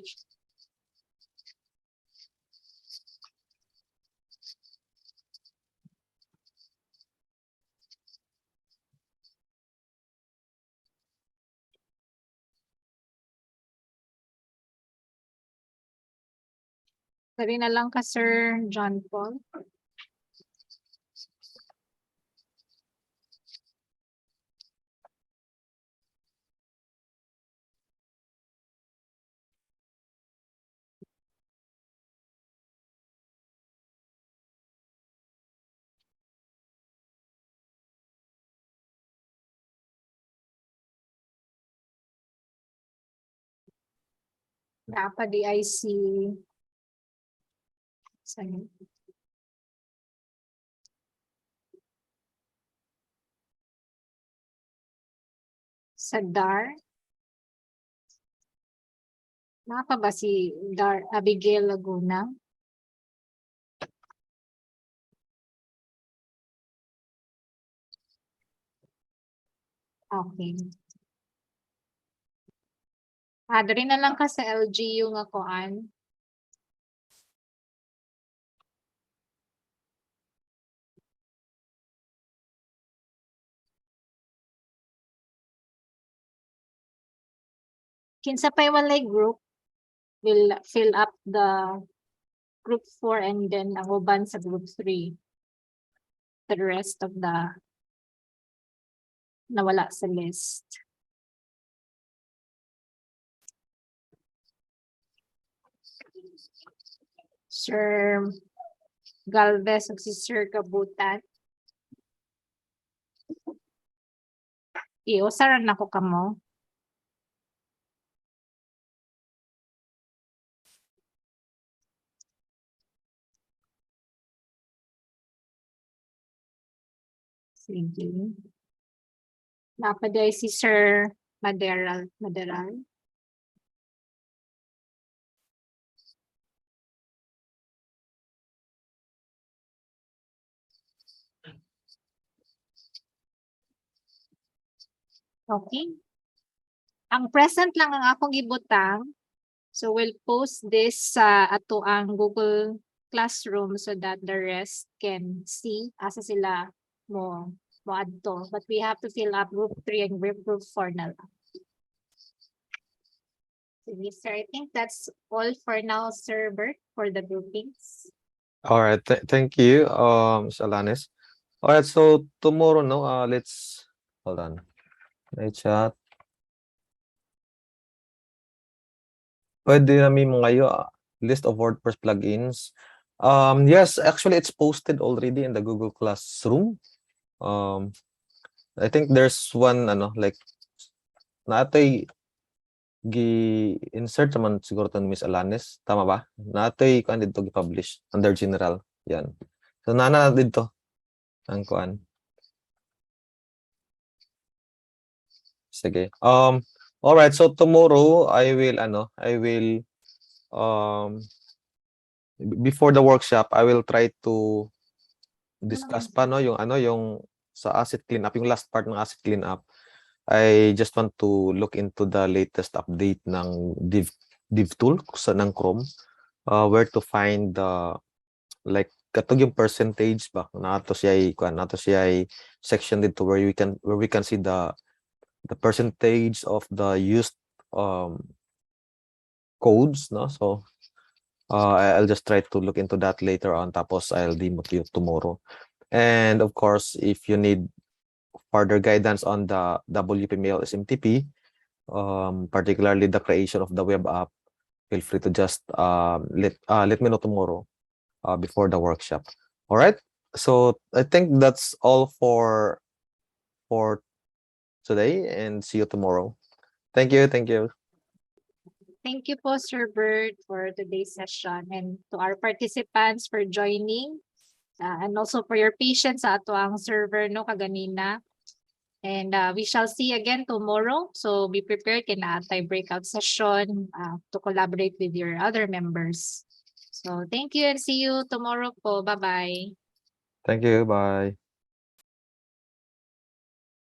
Sabi na lang ka Sir John Paul. Dapat DIC. Saan? Sa DAR. Napa ba si DAR Abigail Laguna? Okay. Dali na lang ka sa LGU nga kuan. Kinsa pay walay group will fill up the group 4 and then ang uban sa group 3. The rest of the nawala sa list. Sir Galvez ug si Sir Kabutan. Usaran na ko kamo. Sige. Napaday si Sir Maderal. Okay. Ang present lang ang akong gibutang. So we'll post this sa ato ang Google Classroom so that the rest can see asa sila mo adto. But we have to fill up group 3 and group 4 na lang. Sige, sir. I think that's all for now, Sir Bert, for the groupings. All right, thank you, Ms. Alanis. All right, so tomorrow, no, let's hold on. May chat. Pwede namin mo ngayon list of WordPress plugins. Yes, actually, it's posted already in the Google Classroom. I think there's one, like, natay gi-insert naman siguro to ni Miss Alanes, tama ba? Natoy kuan dito gi-publish under general. Yan. So nana dito ang kuan. Sige. All right, so tomorrow I will before the workshop, I will try to discuss pa no yung sa asset cleanup, yung last part ng asset cleanup. I just want to look into the latest update ng div tool sa ng Chrome, where to find the like katong yung percentage ba nato siya section dito where we can see the percentage of the used codes, no? So I'll just try to look into that later on, tapos I'll demo to you tomorrow. And of course, if you need further guidance on the WP Mail SMTP, particularly the creation of the web app, feel free to just let me know tomorrow before the workshop. All right. So I think that's all for today, and see you tomorrow. Thank you. Thank you. Thank you po, Sir Bert, for today's session, and to our participants for joining, and also for your patience sa ato ang server no kaganina. And we shall see again tomorrow. So be prepared kina atay breakout session to collaborate with your other members. So thank you and see you tomorrow po. Bye-bye. Thank you. Bye.